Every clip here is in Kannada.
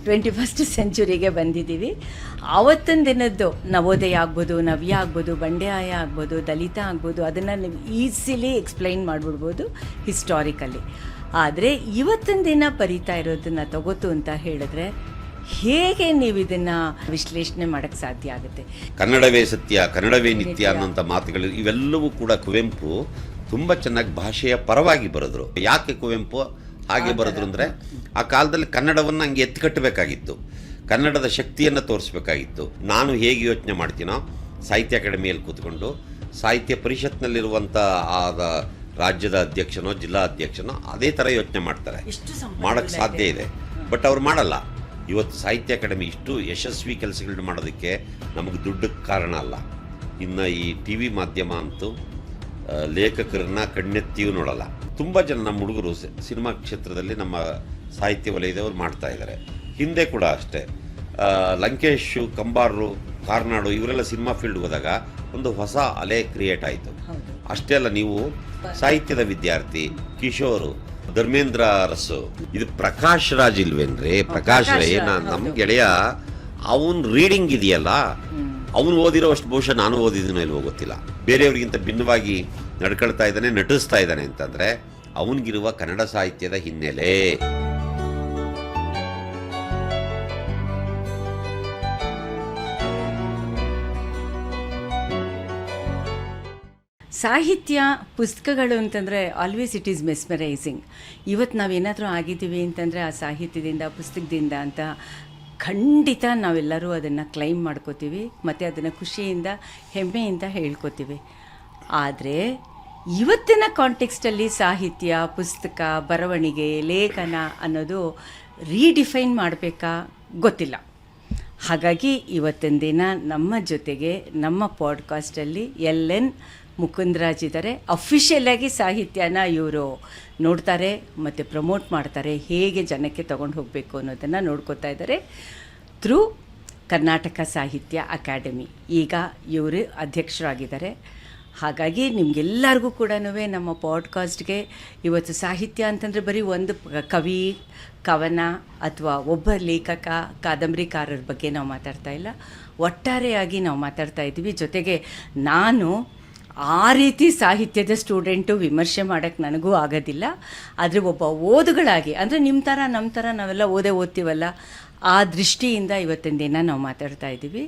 21st ಸೆಂಚುರಿಗೆ ಬಂದಿದ್ದೀವಿ. ಆವತ್ತಿನ ದಿನದ್ದು ನವೋದಯ ಆಗ್ಬೋದು, ನವ್ಯ ಆಗ್ಬೋದು, ಬಂಡೆಯಾಯ ಆಗ್ಬೋದು, ದಲಿತ ಆಗ್ಬೋದು, ಅದನ್ನು ನೀವು ಈಸಿಲಿ ಎಕ್ಸ್ಪ್ಲೈನ್ ಮಾಡಿಬಿಡ್ಬೋದು ಹಿಸ್ಟಾರಿಕಲಿ. ಆದರೆ ಇವತ್ತಿನ ದಿನ ಬರೀತಾ ಇರೋದನ್ನು ತಗೋತು ಅಂತ ಹೇಳಿದ್ರೆ ಹೇಗೆ ನೀವು ಇದನ್ನು ವಿಶ್ಲೇಷಣೆ ಮಾಡೋಕ್ಕೆ ಸಾಧ್ಯ ಆಗುತ್ತೆ? ಕನ್ನಡವೇ ಸತ್ಯ, ಕನ್ನಡವೇ ನಿತ್ಯ ಅನ್ನೋಂಥ ಮಾತುಗಳು ಇವೆಲ್ಲವೂ ಕೂಡ ಕುವೆಂಪು ತುಂಬ ಚೆನ್ನಾಗಿ ಭಾಷೆಯ ಪರವಾಗಿ ಬರೆದ್ರು. ಯಾಕೆ ಕುವೆಂಪು ಹಾಗೆ ಬರೆದ್ರು ಅಂದರೆ, ಆ ಕಾಲದಲ್ಲಿ ಕನ್ನಡವನ್ನು ಹಂಗೆ ಎತ್ತಿಕಟ್ಟಬೇಕಾಗಿತ್ತು, ಕನ್ನಡದ ಶಕ್ತಿಯನ್ನು ತೋರಿಸ್ಬೇಕಾಗಿತ್ತು. ನಾನು ಹೇಗೆ ಯೋಚನೆ ಮಾಡ್ತೀನೋ, ಸಾಹಿತ್ಯ ಅಕಾಡೆಮಿಯಲ್ಲಿ ಕೂತ್ಕೊಂಡು ಸಾಹಿತ್ಯ ಪರಿಷತ್ನಲ್ಲಿರುವಂಥ ಆದ ರಾಜ್ಯದ ಅಧ್ಯಕ್ಷನೋ ಜಿಲ್ಲಾ ಅಧ್ಯಕ್ಷನೋ ಅದೇ ಥರ ಯೋಚನೆ ಮಾಡ್ತಾರೆ. ಮಾಡೋಕ್ಕೆ ಸಾಧ್ಯ ಇದೆ, ಬಟ್ ಅವ್ರು ಮಾಡಲ್ಲ. ಇವತ್ತು ಸಾಹಿತ್ಯ ಅಕಾಡೆಮಿ ಇಷ್ಟು ಯಶಸ್ವಿ ಕೆಲಸಗಳನ್ನ ಮಾಡೋದಕ್ಕೆ ನಮಗೆ ದುಡ್ಡಕ್ಕೆ ಕಾರಣ ಅಲ್ಲ. ಇನ್ನು ಈ ಟಿ ವಿ ಮಾಧ್ಯಮ ಅಂತೂ ಲೇಖಕರನ್ನ ಕಣ್ಣೆತ್ತಿಯೂ ನೋಡಲ್ಲ. ತುಂಬ ಜನ ನಮ್ಮ ಹುಡುಗರು ಸಿನಿಮಾ ಕ್ಷೇತ್ರದಲ್ಲಿ ನಮ್ಮ ಸಾಹಿತ್ಯ ವಲಯದವರು ಮಾಡ್ತಾ ಇದ್ದಾರೆ. ಹಿಂದೆ ಕೂಡ ಅಷ್ಟೇ ಲಂಕೇಶ್, ಕಂಬಾರರು, ಕಾರ್ನಾಡು ಇವರೆಲ್ಲ ಸಿನಿಮಾ ಫೀಲ್ಡ್ ಹೋದಾಗ ಒಂದು ಹೊಸ ಅಲೆ ಕ್ರಿಯೇಟ್ ಆಯಿತು. ಅಷ್ಟೇ ಅಲ್ಲ, ನೀವು ಸಾಹಿತ್ಯದ ವಿದ್ಯಾರ್ಥಿ ಕಿಶೋರು, ಧರ್ಮೇಂದ್ರ ಅರಸು, ಇದು ಪ್ರಕಾಶ್ ರಾಜ್ ಇಲ್ವೇನ್ರಿ? ಪ್ರಕಾಶ್ ನಮ್ಮ ಗೆಳೆಯ, ಅವನ್ ರೀಡಿಂಗ್ ಇದೆಯಲ್ಲ, ಅವನು ಓದಿರೋ ಅಷ್ಟು ಬಹುಶಃ ನಾನು ಓದಿದ್ದೀನೋ ಇಲ್ವೋ ಗೊತ್ತಿಲ್ಲ. ಬೇರೆಯವ್ರಿಗಿಂತ ಭಿನ್ನವಾಗಿ ನಡ್ಕೊಳ್ತಾ ಇದ್ದಾನೆ, ನಟಿಸ್ತಾ ಇದ್ದಾನೆ ಅಂತಂದರೆ ಅವನಿಗಿರುವ ಕನ್ನಡ ಸಾಹಿತ್ಯದ ಹಿನ್ನೆಲೆ. ಸಾಹಿತ್ಯ ಪುಸ್ತಕಗಳು ಅಂತಂದರೆ ಆಲ್ವೇಸ್ ಇಟ್ ಈಸ್ ಮೆಸ್ಮರೈಸಿಂಗ್. ಇವತ್ತು ನಾವೇನಾದರೂ ಆಗಿದ್ದೀವಿ ಅಂತಂದರೆ ಆ ಸಾಹಿತ್ಯದಿಂದ, ಪುಸ್ತಕದಿಂದ ಅಂತ ಖಂಡಿತ ನಾವೆಲ್ಲರೂ ಅದನ್ನು ಕ್ಲೈಮ್ ಮಾಡ್ಕೋತೀವಿ ಮತ್ತು ಅದನ್ನು ಖುಷಿಯಿಂದ, ಹೆಮ್ಮೆಯಿಂದ ಹೇಳ್ಕೋತೀವಿ. ಆದರೆ ಇವತ್ತಿನ ಕಾಂಟೆಕ್ಸ್ಟಲ್ಲಿ ಸಾಹಿತ್ಯ, ಪುಸ್ತಕ, ಬರವಣಿಗೆ, ಲೇಖನ ಅನ್ನೋದು ರೀಡಿಫೈನ್ ಮಾಡಬೇಕಾ ಗೊತ್ತಿಲ್ಲ. ಹಾಗಾಗಿ ಇವತ್ತಿನ ದಿನ ನಮ್ಮ ಜೊತೆಗೆ ನಮ್ಮ ಪಾಡ್ಕಾಸ್ಟಲ್ಲಿ LN ಮುಕುಂದರಾಜ್ ಇದ್ದಾರೆ. ಅಫಿಷಿಯಲಾಗಿ ಸಾಹಿತ್ಯನ ಇವರು ನೋಡ್ತಾರೆ ಮತ್ತು ಪ್ರಮೋಟ್ ಮಾಡ್ತಾರೆ, ಹೇಗೆ ಜನಕ್ಕೆ ತೊಗೊಂಡು ಹೋಗಬೇಕು ಅನ್ನೋದನ್ನು ನೋಡ್ಕೋತಾ ಇದ್ದಾರೆ ಥ್ರೂ ಕರ್ನಾಟಕ ಸಾಹಿತ್ಯ ಅಕಾಡೆಮಿ. ಈಗ ಇವರು ಅಧ್ಯಕ್ಷರಾಗಿದ್ದಾರೆ. ಹಾಗಾಗಿ ನಿಮಗೆಲ್ಲರಿಗೂ ಕೂಡ ನಮ್ಮ ಪಾಡ್ಕಾಸ್ಟ್ಗೆ ಇವತ್ತು ಸಾಹಿತ್ಯ ಅಂತಂದರೆ ಬರೀ ಒಂದು ಕವಿ, ಕವನ ಅಥವಾ ಒಬ್ಬ ಲೇಖಕ, ಕಾದಂಬರಿಕಾರರ ಬಗ್ಗೆ ನಾವು ಮಾತಾಡ್ತಾ ಇಲ್ಲ, ಒಟ್ಟಾರೆಯಾಗಿ ನಾವು ಮಾತಾಡ್ತಾ ಇದ್ದೀವಿ. ಜೊತೆಗೆ ನಾನು ಆ ರೀತಿ ಸಾಹಿತ್ಯದ ಸ್ಟೂಡೆಂಟು ವಿಮರ್ಶೆ ಮಾಡೋಕ್ಕೆ ನನಗೂ ಆಗೋದಿಲ್ಲ. ಆದರೆ ಒಬ್ಬ ಓದುಗಳಾಗಿ, ಅಂದರೆ ನಿಮ್ಮ ಥರ ನಮ್ಮ ಥರ ನಾವೆಲ್ಲ ಓದ್ತೀವಲ್ಲ, ಆ ದೃಷ್ಟಿಯಿಂದ ಇವತ್ತಿನ ದಿನ ನಾವು ಮಾತಾಡ್ತಾ ಇದ್ದೀವಿ.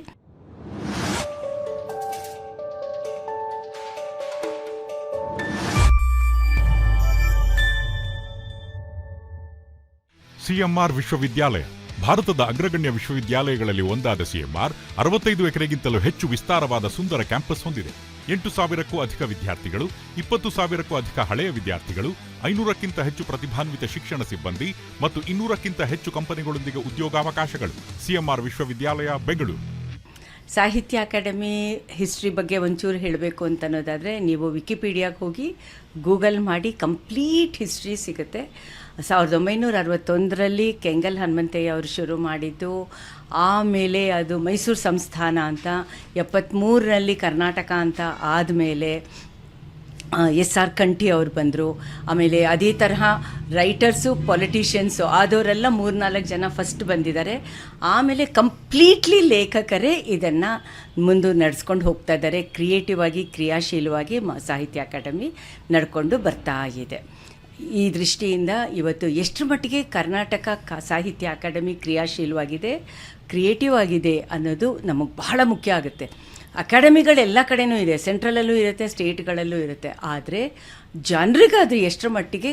ಸಿಎಂಆರ್ ವಿಶ್ವವಿದ್ಯಾಲಯ ಭಾರತದ ಅಗ್ರಗಣ್ಯ ವಿಶ್ವವಿದ್ಯಾಲಯಗಳಲ್ಲಿ ಒಂದಾದ ಸಿಎಂಆರ್ 65 ಎಕರೆಗಿಂತಲೂ ಹೆಚ್ಚು ವಿಸ್ತಾರವಾದ ಸುಂದರ ಕ್ಯಾಂಪಸ್ ಹೊಂದಿದೆ. 8,000ಕ್ಕೂ ಅಧಿಕ ವಿದ್ಯಾರ್ಥಿಗಳು, 20,000ಕ್ಕೂ ಅಧಿಕ ಹಳೆಯ ವಿದ್ಯಾರ್ಥಿಗಳು, 500ಕ್ಕಿಂತ ಹೆಚ್ಚು ಪ್ರತಿಭಾನ್ವಿತ ಶಿಕ್ಷಣ ಸಿಬ್ಬಂದಿ ಮತ್ತು 200ಕ್ಕಿಂತ ಹೆಚ್ಚು ಕಂಪನಿಗಳೊಂದಿಗೆ ಉದ್ಯೋಗಾವಕಾಶಗಳು. ಸಿಎಂಆರ್ ವಿಶ್ವವಿದ್ಯಾಲಯ, ಬೆಂಗಳೂರು. ಸಾಹಿತ್ಯ ಅಕಾಡೆಮಿ ಹಿಸ್ಟ್ರಿ ಬಗ್ಗೆ ಒಂಚೂರು ಹೇಳಬೇಕು ಅಂತ ಅನ್ನೋದಾದರೆ, ನೀವು ವಿಕಿಪೀಡಿಯಾಗೆ ಹೋಗಿ ಗೂಗಲ್ ಮಾಡಿ ಕಂಪ್ಲೀಟ್ ಹಿಸ್ಟ್ರಿ ಸಿಗುತ್ತೆ. 1961ರಲ್ಲಿ ಕೆಂಗಲ್ ಹನುಮಂತಯ್ಯ ಅವರು ಶುರು ಮಾಡಿದ್ದು, ಆಮೇಲೆ ಅದು ಮೈಸೂರು ಸಂಸ್ಥಾನ ಅಂತ, 73ರಲ್ಲಿ ಕರ್ನಾಟಕ ಅಂತ ಆದಮೇಲೆ SR ಕಂಠಿ ಅವರು ಬಂದರು. ಆಮೇಲೆ ಅದೇ ತರಹ ರೈಟರ್ಸು, ಪೊಲಿಟಿಷಿಯನ್ಸು ಆದವರೆಲ್ಲ 3-4 ಜನ ಫಸ್ಟ್ ಬಂದಿದ್ದಾರೆ. ಆಮೇಲೆ ಕಂಪ್ಲೀಟ್ಲಿ ಲೇಖಕರೇ ಇದನ್ನು ಮುಂದೆ ನಡೆಸ್ಕೊಂಡು ಹೋಗ್ತಾ ಇದ್ದಾರೆ. ಕ್ರಿಯೇಟಿವ್ ಆಗಿ, ಕ್ರಿಯಾಶೀಲವಾಗಿ ಸಾಹಿತ್ಯ ಅಕಾಡೆಮಿ ನಡ್ಕೊಂಡು ಬರ್ತಾ ಇದೆ. ಈ ದೃಷ್ಟಿಯಿಂದ ಇವತ್ತು ಎಷ್ಟರ ಮಟ್ಟಿಗೆ ಕರ್ನಾಟಕ ಸಾಹಿತ್ಯ ಅಕಾಡೆಮಿ ಕ್ರಿಯಾಶೀಲವಾಗಿದೆ, ಕ್ರಿಯೇಟಿವ್ ಆಗಿದೆ ಅನ್ನೋದು ನಮಗೆ ಬಹಳ ಮುಖ್ಯ ಆಗುತ್ತೆ. ಅಕಾಡೆಮಿಗಳು ಎಲ್ಲ ಕಡೆಯೂ ಇದೆ, ಸೆಂಟ್ರಲಲ್ಲೂ ಇರುತ್ತೆ, ಸ್ಟೇಟ್ಗಳಲ್ಲೂ ಇರುತ್ತೆ. ಆದರೆ ಜನರಿಗಾದರೂ ಎಷ್ಟರ ಮಟ್ಟಿಗೆ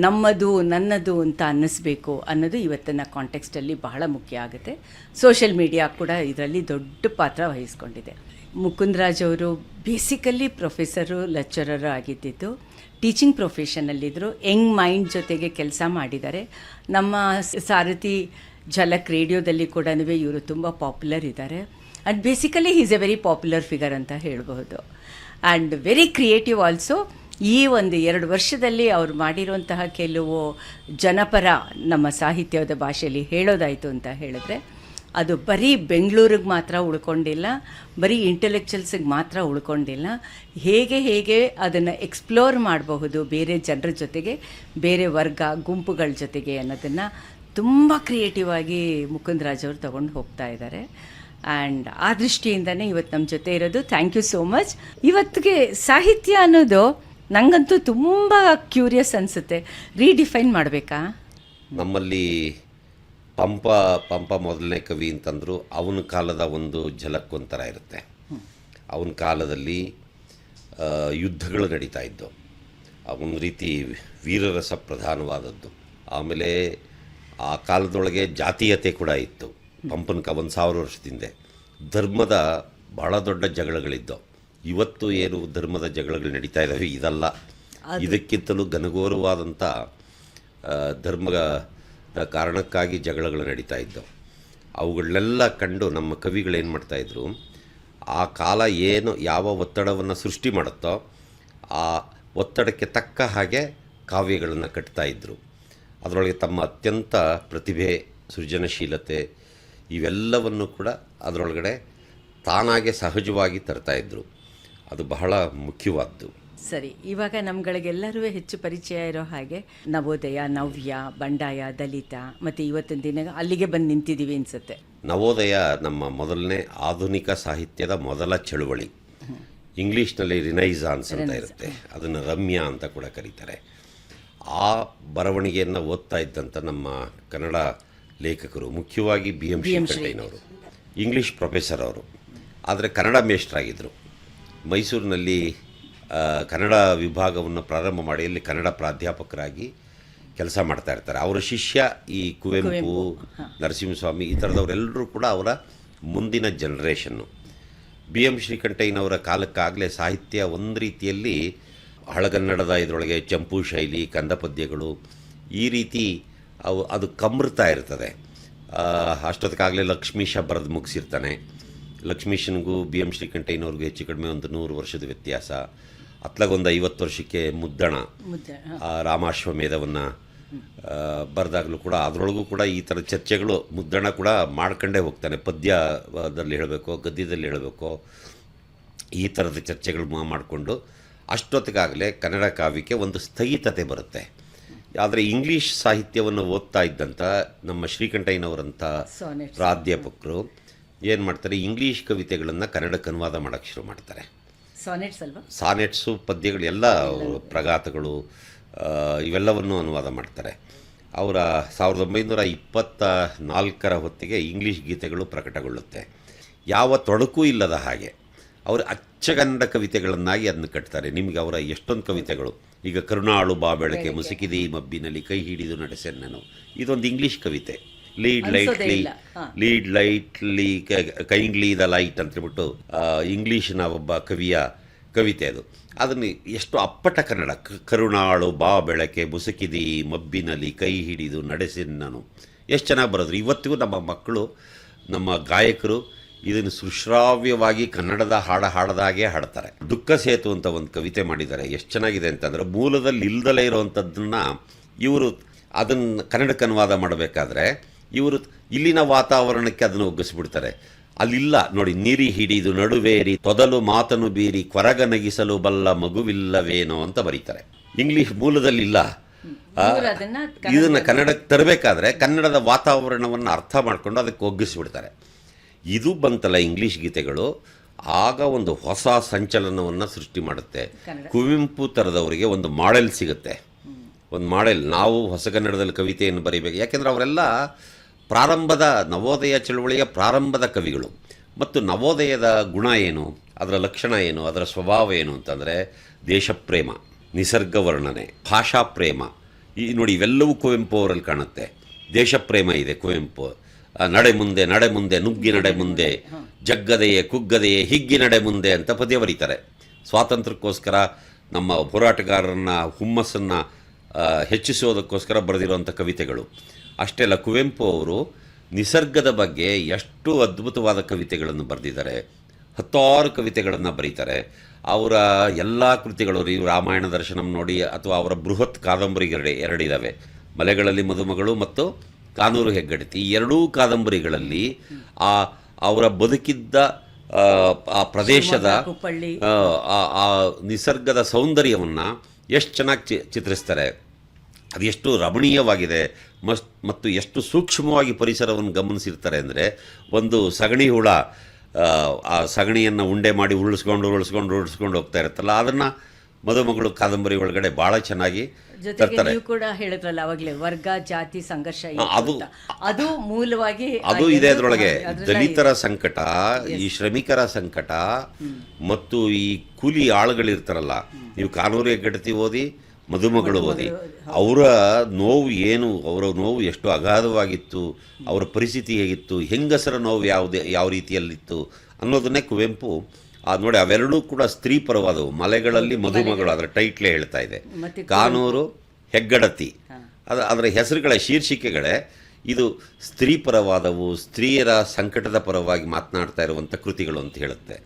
ನಮ್ಮದು, ನನ್ನದು ಅಂತ ಅನ್ನಿಸ್ಬೇಕು ಅನ್ನೋದು ಇವತ್ತಿನ ಕಾಂಟೆಕ್ಸ್ಟಲ್ಲಿ ಬಹಳ ಮುಖ್ಯ ಆಗುತ್ತೆ. ಸೋಷಿಯಲ್ ಮೀಡಿಯಾ ಕೂಡ ಇದರಲ್ಲಿ ದೊಡ್ಡ ಪಾತ್ರ ವಹಿಸ್ಕೊಂಡಿದೆ. ಮುಕುಂದರಾಜ್ ಅವರು ಬೇಸಿಕಲಿ ಪ್ರೊಫೆಸರು, ಲೆಕ್ಚರರು ಆಗಿದ್ದಿದ್ದು, ಟೀಚಿಂಗ್ ಪ್ರೊಫೆಷನಲ್ಲಿದ್ದರು. ಯಂಗ್ ಮೈಂಡ್ ಜೊತೆಗೆ ಕೆಲಸ ಮಾಡಿದ್ದಾರೆ. ನಮ್ಮ ಸಾರಥಿ ಝಲಕ್ ರೇಡಿಯೋದಲ್ಲಿ ಕೂಡ ಇವರು ತುಂಬ ಪಾಪ್ಯುಲರ್ ಇದ್ದಾರೆ. And basically is A very popular figure ಅಂತ ಹೇಳ್ಬೋದು. And very creative also. ಈ 2 ವರ್ಷದಲ್ಲಿ ಅವ್ರು ಮಾಡಿರುವಂತಹ ಕೆಲವು ಜನಪರ ನಮ್ಮ ಸಾಹಿತ್ಯದ ಭಾಷೆಯಲ್ಲಿ ಹೇಳೋದಾಯಿತು ಅಂತ ಹೇಳಿದ್ರೆ, ಅದು ಬರೀ ಬೆಂಗಳೂರಿಗೆ ಮಾತ್ರ ಉಳ್ಕೊಂಡಿಲ್ಲ, ಬರೀ ಇಂಟೆಲೆಕ್ಚುಯಲ್ಸಿಗೆ ಮಾತ್ರ ಉಳ್ಕೊಂಡಿಲ್ಲ. ಹೇಗೆ ಅದನ್ನು ಎಕ್ಸ್ಪ್ಲೋರ್ ಮಾಡಬಹುದು ಬೇರೆ ಜನರ ಜೊತೆಗೆ, ಬೇರೆ ವರ್ಗ ಗುಂಪುಗಳ ಜೊತೆಗೆ ಅನ್ನೋದನ್ನು ತುಂಬ ಕ್ರಿಯೇಟಿವ್ ಆಗಿ ಮುಕುಂದರಾಜ್ ಅವರು ತಗೊಂಡು ಹೋಗ್ತಾ ಇದ್ದಾರೆ. ಆ್ಯಂಡ್ ಆ ದೃಷ್ಟಿಯಿಂದನೇ ಇವತ್ತು ನಮ್ಮ ಜೊತೆ ಇರೋದು. Thank you so much. ಇವತ್ತಿಗೆ ಸಾಹಿತ್ಯ ಅನ್ನೋದು ನನಗಂತೂ ತುಂಬ ಕ್ಯೂರಿಯಸ್ ಅನಿಸುತ್ತೆ. ರೀಡಿಫೈನ್ ಮಾಡಬೇಕಾ? ನಮ್ಮಲ್ಲಿ ಪಂಪ ಮೊದಲನೇ ಕವಿ ಅಂತಂದರು ಅವನ ಕಾಲದ ಒಂದು ಝಲಕ್ ಒಂಥರ ಇರುತ್ತೆ. ಅವನ ಕಾಲದಲ್ಲಿ ಯುದ್ಧಗಳು ನಡೀತಾ ಇದ್ದವು, ಒಂದು ರೀತಿ ವೀರರಸ ಪ್ರಧಾನವಾದದ್ದು. ಆಮೇಲೆ ಆ ಕಾಲದೊಳಗೆ ಜಾತೀಯತೆ ಕೂಡ ಇತ್ತು. ಪಂಪನ 1000 ವರ್ಷದಿಂದ ಧರ್ಮದ ಬಹಳ ದೊಡ್ಡ ಜಗಳಗಳಿದ್ದವು. ಇವತ್ತು ಏನು ಧರ್ಮದ ಜಗಳಗಳು ನಡೀತಾ ಇದ್ದಾವೆ ಇದಲ್ಲ, ಇದಕ್ಕಿಂತಲೂ ಘನಘೋರವಾದಂಥ ಧರ್ಮದ ಕಾರಣಕ್ಕಾಗಿ ಜಗಳಗಳು ನಡೀತಾ ಇದ್ದವು. ಅವುಗಳನ್ನೆಲ್ಲ ಕಂಡು ನಮ್ಮ ಕವಿಗಳೇನು ಮಾಡ್ತಾಯಿದ್ರು, ಆ ಕಾಲ ಏನು ಯಾವ ಒತ್ತಡವನ್ನು ಸೃಷ್ಟಿ ಮಾಡುತ್ತೋ ಆ ಒತ್ತಡಕ್ಕೆ ತಕ್ಕ ಹಾಗೆ ಕಾವ್ಯಗಳನ್ನು ಕಟ್ತಾಯಿದ್ರು. ಅದರೊಳಗೆ ತಮ್ಮ ಅತ್ಯಂತ ಪ್ರತಿಭೆ, ಸೃಜನಶೀಲತೆ ಇವೆಲ್ಲವನ್ನು ಕೂಡ ಅದರೊಳಗಡೆ ತಾನಾಗೆ ಸಹಜವಾಗಿ ತರ್ತಾಯಿದ್ರು. ಅದು ಬಹಳ ಮುಖ್ಯವಾದ್ದು. ಸರಿ, ಇವಾಗ ನಮ್ಗಳಿಗೆಲ್ಲರೂ ಹೆಚ್ಚು ಪರಿಚಯ ಇರೋ ಹಾಗೆ ನವೋದಯ, ನವ್ಯ, ಬಂಡಾಯ, ದಲಿತ ಮತ್ತು ಇವತ್ತಿನ ದಿನ ಅಲ್ಲಿಗೆ ಬಂದು ನಿಂತಿದ್ದೀವಿ ಅನಿಸುತ್ತೆ. ನವೋದಯ ನಮ್ಮ ಮೊದಲನೇ ಆಧುನಿಕ ಸಾಹಿತ್ಯದ ಮೊದಲ ಚಳುವಳಿ. ಇಂಗ್ಲೀಷ್ನಲ್ಲಿ ರಿನೈಸಾನ್ಸ್ ಅಂತ ಇರುತ್ತೆ, ಅದನ್ನು ರಮ್ಯ ಅಂತ ಕೂಡ ಕರೀತಾರೆ. ಆ ಬರವಣಿಗೆಯನ್ನು ಓದ್ತಾ ಇದ್ದಂಥ ನಮ್ಮ ಕನ್ನಡ ಲೇಖಕರು, ಮುಖ್ಯವಾಗಿ BM ಶ್ರೀಕಂಠಯ್ಯನವರು, ಇಂಗ್ಲೀಷ್ ಪ್ರೊಫೆಸರ್ ಅವರು, ಆದರೆ ಕನ್ನಡ ಮೇಷ್ಟ್ರಾಗಿದ್ದರು. ಮೈಸೂರಿನಲ್ಲಿ ಕನ್ನಡ ವಿಭಾಗವನ್ನು ಪ್ರಾರಂಭ ಮಾಡಿ ಅಲ್ಲಿ ಕನ್ನಡ ಪ್ರಾಧ್ಯಾಪಕರಾಗಿ ಕೆಲಸ ಮಾಡ್ತಾ ಇರ್ತಾರೆ. ಅವರ ಶಿಷ್ಯ ಈ ಕುವೆಂಪು, ನರಸಿಂಹಸ್ವಾಮಿ ಈ ಥರದವರೆಲ್ಲರೂ ಕೂಡ ಅವರ ಮುಂದಿನ ಜನ್ರೇಷನ್ನು. BM ಶ್ರೀಕಂಠಯ್ಯನವರ ಕಾಲಕ್ಕಾಗಲೇ ಸಾಹಿತ್ಯ ಒಂದು ರೀತಿಯಲ್ಲಿ ಹಳಗನ್ನಡದ ಇದರೊಳಗೆ ಚಂಪು ಶೈಲಿ, ಕಂದ ಪದ್ಯಗಳು ಈ ರೀತಿ ಅದು ಕಮ್ರುತ್ತಾ ಇರ್ತದೆ. ಅಷ್ಟೊತ್ತಿಗಾಗಲೇ ಲಕ್ಷ್ಮೀಶ ಬರೆದು ಮುಗಿಸಿರ್ತಾನೆ. ಲಕ್ಷ್ಮೀಶನಿಗೂ BM ಶ್ರೀಕಂಠಯ್ಯನವ್ರಿಗೂ ಹೆಚ್ಚು ಕಡಿಮೆ ಒಂದು 100 ವರ್ಷದ ವ್ಯತ್ಯಾಸ. ಅತ್ಲಾಗೊಂದು 50 ವರ್ಷಕ್ಕೆ ಮುದ್ದಣ ರಾಮಾಶ್ವಮೇಧವನ್ನು ಬರೆದಾಗಲೂ ಕೂಡ ಅದರೊಳಗೂ ಕೂಡ ಈ ಥರ ಚರ್ಚೆಗಳು ಮುದ್ದಣ ಕೂಡ ಮಾಡ್ಕೊಂಡೇ ಹೋಗ್ತಾನೆ. ಪದ್ಯದಲ್ಲಿ ಹೇಳಬೇಕೋ ಗದ್ಯದಲ್ಲಿ ಹೇಳಬೇಕೋ ಈ ಥರದ ಚರ್ಚೆಗಳು ಮಾಡಿಕೊಂಡು ಅಷ್ಟೊತ್ತಿಗಾಗಲೇ ಕನ್ನಡ ಕಾವ್ಯಕ್ಕೆ ಒಂದು ಸ್ಥಗಿತತೆ ಬರುತ್ತೆ. ಆದರೆ ಇಂಗ್ಲೀಷ್ ಸಾಹಿತ್ಯವನ್ನು ಓದ್ತಾ ಇದ್ದಂಥ ನಮ್ಮ ಶ್ರೀಕಂಠಯ್ಯನವರಂಥ ಪ್ರಾಧ್ಯಾಪಕರು ಏನು ಮಾಡ್ತಾರೆ, ಇಂಗ್ಲೀಷ್ ಕವಿತೆಗಳನ್ನು ಕನ್ನಡಕ್ಕೆ ಅನುವಾದ ಮಾಡೋಕ್ಕೆ ಶುರು ಮಾಡ್ತಾರೆ. ಸಾನೆಟ್ಸು, ಪದ್ಯಗಳು ಎಲ್ಲ, ಪ್ರಗಾತಗಳು ಇವೆಲ್ಲವನ್ನು ಅನುವಾದ ಮಾಡ್ತಾರೆ. ಅವರ 1924 ಹೊತ್ತಿಗೆ ಇಂಗ್ಲೀಷ್ ಗೀತೆಗಳು ಪ್ರಕಟಗೊಳ್ಳುತ್ತೆ. ಯಾವ ತೊಡಕೂ ಇಲ್ಲದ ಹಾಗೆ ಅವರು ಅಚ್ಚಗನ್ನಡ ಕವಿತೆಗಳನ್ನಾಗಿ ಅದನ್ನು ಕಟ್ತಾರೆ. ನಿಮಗೆ ಅವರ ಎಷ್ಟೊಂದು ಕವಿತೆಗಳು, ಈಗ ಕರುಣಾಳು ಬಾ ಬೆಳಕೆ ಮುಸುಕಿದೆ ಈ ಮಬ್ಬಿನಲ್ಲಿ ಕೈ ಹಿಡಿದು ನಡೆಸೆನ್ನನು, ಇದೊಂದು ಇಂಗ್ಲೀಷ್ ಕವಿತೆ. Lead lightly kindly the light ಅಂತೇಳ್ಬಿಟ್ಟು ಇಂಗ್ಲೀಷಿನ ಒಬ್ಬ ಕವಿಯ ಕವಿತೆ ಅದು. ಅದನ್ನು ಎಷ್ಟು ಅಪ್ಪಟ ಕನ್ನಡ, ಕರುಣಾಳು ಬಾ ಬೆಳಕೆ ಮುಸುಕಿದಿ ಮಬ್ಬಿನಲ್ಲಿ ಕೈ ಹಿಡಿದು ನಡೆಸೆನ್ನನು, ಎಷ್ಟು ಚೆನ್ನಾಗಿ ಬರೋದ್ರು. ಇವತ್ತಿಗೂ ನಮ್ಮ ಮಕ್ಕಳು, ನಮ್ಮ ಗಾಯಕರು ಇದನ್ನು ಸುಶ್ರಾವ್ಯವಾಗಿ ಕನ್ನಡದ ಹಾಡದಾಗೆ ಹಾಡ್ತಾರೆ. ದುಃಖ ಸೇತು ಅಂತ ಒಂದು ಕವಿತೆ ಮಾಡಿದ್ದಾರೆ, ಎಷ್ಟು ಚೆನ್ನಾಗಿದೆ ಅಂತಂದರೆ, ಮೂಲದಲ್ಲಿ ಇಲ್ದಲೇ ಇರೋವಂಥದ್ದನ್ನು ಇವರು ಅದನ್ನು ಕನ್ನಡಕ್ಕೆ ಅನುವಾದ ಮಾಡಬೇಕಾದ್ರೆ ಇವರು ಇಲ್ಲಿನ ವಾತಾವರಣಕ್ಕೆ ಅದನ್ನು ಒಗ್ಗಿಸ್ಬಿಡ್ತಾರೆ. ಅಲ್ಲಿಲ್ಲ ನೋಡಿ, ನೀರಿ ಹಿಡಿದು ನಡುವೇರಿ ತೊದಲು ಮಾತನು ಬೀರಿ ಕೊರಗ ನಗಿಸಲು ಬಲ್ಲ ಮಗುವಿಲ್ಲವೇನೋ ಅಂತ ಬರೀತಾರೆ. ಇಂಗ್ಲೀಷ್ ಮೂಲದಲ್ಲಿಲ್ಲ. ಇದನ್ನು ಕನ್ನಡಕ್ಕೆ ತರಬೇಕಾದ್ರೆ ಕನ್ನಡದ ವಾತಾವರಣವನ್ನು ಅರ್ಥ ಮಾಡಿಕೊಂಡು ಅದಕ್ಕೆ ಒಗ್ಗಿಸ್ಬಿಡ್ತಾರೆ. ಇದು ಬಂತಲ್ಲ ಇಂಗ್ಲೀಷ್ ಗೀತೆಗಳು, ಆಗ ಒಂದು ಹೊಸ ಸಂಚಲನವನ್ನು ಸೃಷ್ಟಿ ಮಾಡುತ್ತೆ. ಕುವೆಂಪು ಥರದವರಿಗೆ ಒಂದು ಮಾಡೆಲ್ ಸಿಗುತ್ತೆ, ಒಂದು ಮಾಡೆಲ್. ನಾವು ಹೊಸಗನ್ನಡದಲ್ಲಿ ಕವಿತೆಯನ್ನು ಬರೀಬೇಕು, ಯಾಕೆಂದರೆ ಅವರೆಲ್ಲ ಪ್ರಾರಂಭದ ನವೋದಯ ಚಳುವಳಿಯ ಪ್ರಾರಂಭದ ಕವಿಗಳು. ಮತ್ತು ನವೋದಯದ ಗುಣ ಏನು, ಅದರ ಲಕ್ಷಣ ಏನು, ಅದರ ಸ್ವಭಾವ ಏನು ಅಂತಂದರೆ ದೇಶಪ್ರೇಮ, ನಿಸರ್ಗ ವರ್ಣನೆ, ಭಾಷಾ ಪ್ರೇಮ. ಈ ನೋಡಿ ಇವೆಲ್ಲವೂ ಕುವೆಂಪು ಅವರಲ್ಲಿ ಕಾಣುತ್ತೆ. ದೇಶಪ್ರೇಮ ಇದೆ ಕುವೆಂಪು. ನಡೆ ಮುಂದೆ ನಡೆ ಮುಂದೆ ನುಗ್ಗಿ ನಡೆ ಮುಂದೆ, ಜಗ್ಗದೆಯೇ ಕುಗ್ಗದೆಯೇ ಹಿಗ್ಗಿ ನಡೆ ಮುಂದೆ ಅಂತ ಪದ್ಯ ಬರೀತಾರೆ. ಸ್ವಾತಂತ್ರ್ಯಕ್ಕೋಸ್ಕರ ನಮ್ಮ ಹೋರಾಟಗಾರರನ್ನ ಹುಮ್ಮಸ್ಸನ್ನು ಹೆಚ್ಚಿಸೋದಕ್ಕೋಸ್ಕರ ಬರೆದಿರುವಂಥ ಕವಿತೆಗಳು. ಅಷ್ಟೇ ಅಲ್ಲ, ಕುವೆಂಪು ಅವರು ನಿಸರ್ಗದ ಬಗ್ಗೆ ಎಷ್ಟು ಅದ್ಭುತವಾದ ಕವಿತೆಗಳನ್ನು ಬರೆದಿದ್ದಾರೆ. 10 ಕವಿತೆಗಳನ್ನು ಬರೀತಾರೆ. ಅವರ ಎಲ್ಲ ಕೃತಿಗಳು, ನೀವು ರಾಮಾಯಣ ದರ್ಶನಂ ನೋಡಿ, ಅಥವಾ ಅವರ ಬೃಹತ್ ಕಾದಂಬರಿಗಳು 2 ಇದ್ದಾವೆ, ಮಲೆಗಳಲ್ಲಿ ಮದುಮಗಳು ಮತ್ತು ಕಾನೂರು ಹೆಗ್ಗಡತಿ. ಈ 2 ಕಾದಂಬರಿಗಳಲ್ಲಿ ಅವರ ಬದುಕಿದ್ದ ಆ ಪ್ರದೇಶದ ಆ ನಿಸರ್ಗದ ಸೌಂದರ್ಯವನ್ನು ಎಷ್ಟು ಚೆನ್ನಾಗಿ ಚಿತ್ರಿಸ್ತಾರೆ. ಅದು ಎಷ್ಟು ರಮಣೀಯವಾಗಿದೆ ಮತ್ತು ಎಷ್ಟು ಸೂಕ್ಷ್ಮವಾಗಿ ಪರಿಸರವನ್ನು ಗಮನಿಸಿರ್ತಾರೆ ಅಂದರೆ, ಒಂದು ಸಗಣಿ ಹುಳ ಆ ಸಗಣಿಯನ್ನು ಉಂಡೆ ಮಾಡಿ ಉರುಳಿಸ್ಕೊಂಡು ಹೋಗ್ತಾ ಇರುತ್ತಲ್ಲ, ಅದನ್ನು ಮದುಮಗಳು ಕಾದಂಬರಿ ಒಳಗಡೆ ಭಾಳ ಚೆನ್ನಾಗಿ ಜೊತೆಗೆ ತರ್ತಾರೆ. ನೀವು ಕೂಡ ಹೇಳಿದ್ರಲ್ಲ ಅವಾಗಲೇ, ವರ್ಗ ಜಾತಿ ಸಂಘರ್ಷ ಅದು ಅದು ಮೂಲವಾಗಿ ಅದು ಇದೆ ಅದರೊಳಗೆ. ದಲಿತರ ಸಂಕಟ, ಈ ಶ್ರಮಿಕರ ಸಂಕಟ ಮತ್ತು ಈ ಕೂಲಿ ಆಳುಗಳಿರ್ತಾರಲ್ಲ, ನೀವು ಕಾನೂರು ಹೆಗ್ಗಡತಿ ಓದಿ, ಮದುಮಗಳು ಓದಿ, ಅವರ ನೋವು ಏನು, ಅವರ ನೋವು ಎಷ್ಟು ಅಗಾಧವಾಗಿತ್ತು, ಅವರ ಪರಿಸ್ಥಿತಿ ಹೇಗಿತ್ತು, ಹೆಂಗಸರ ನೋವು ಯಾವ ರೀತಿಯಲ್ಲಿತ್ತು ಅನ್ನೋದನ್ನೇ ಕುವೆಂಪು ನೋಡಿ. ಅವೆರಡೂ ಕೂಡ ಸ್ತ್ರೀ ಪರವಾದವು. ಮಲೆಗಳಲ್ಲಿ ಮದುಮಗಳು, ಅದರ ಟೈಟ್ಲೇ ಹೇಳ್ತಾ ಇದೆ. ಕಾನೂರು ಹೆಗ್ಗಡತಿ, ಅದರ ಹೆಸರುಗಳ ಶೀರ್ಷಿಕೆಗಳೇ ಇದು ಸ್ತ್ರೀ ಪರವಾದವು, ಸ್ತ್ರೀಯರ ಸಂಕಟದ ಪರವಾಗಿ ಮಾತನಾಡ್ತಾ ಇರುವಂಥ ಕೃತಿಗಳು ಅಂತ ಹೇಳುತ್ತೆ.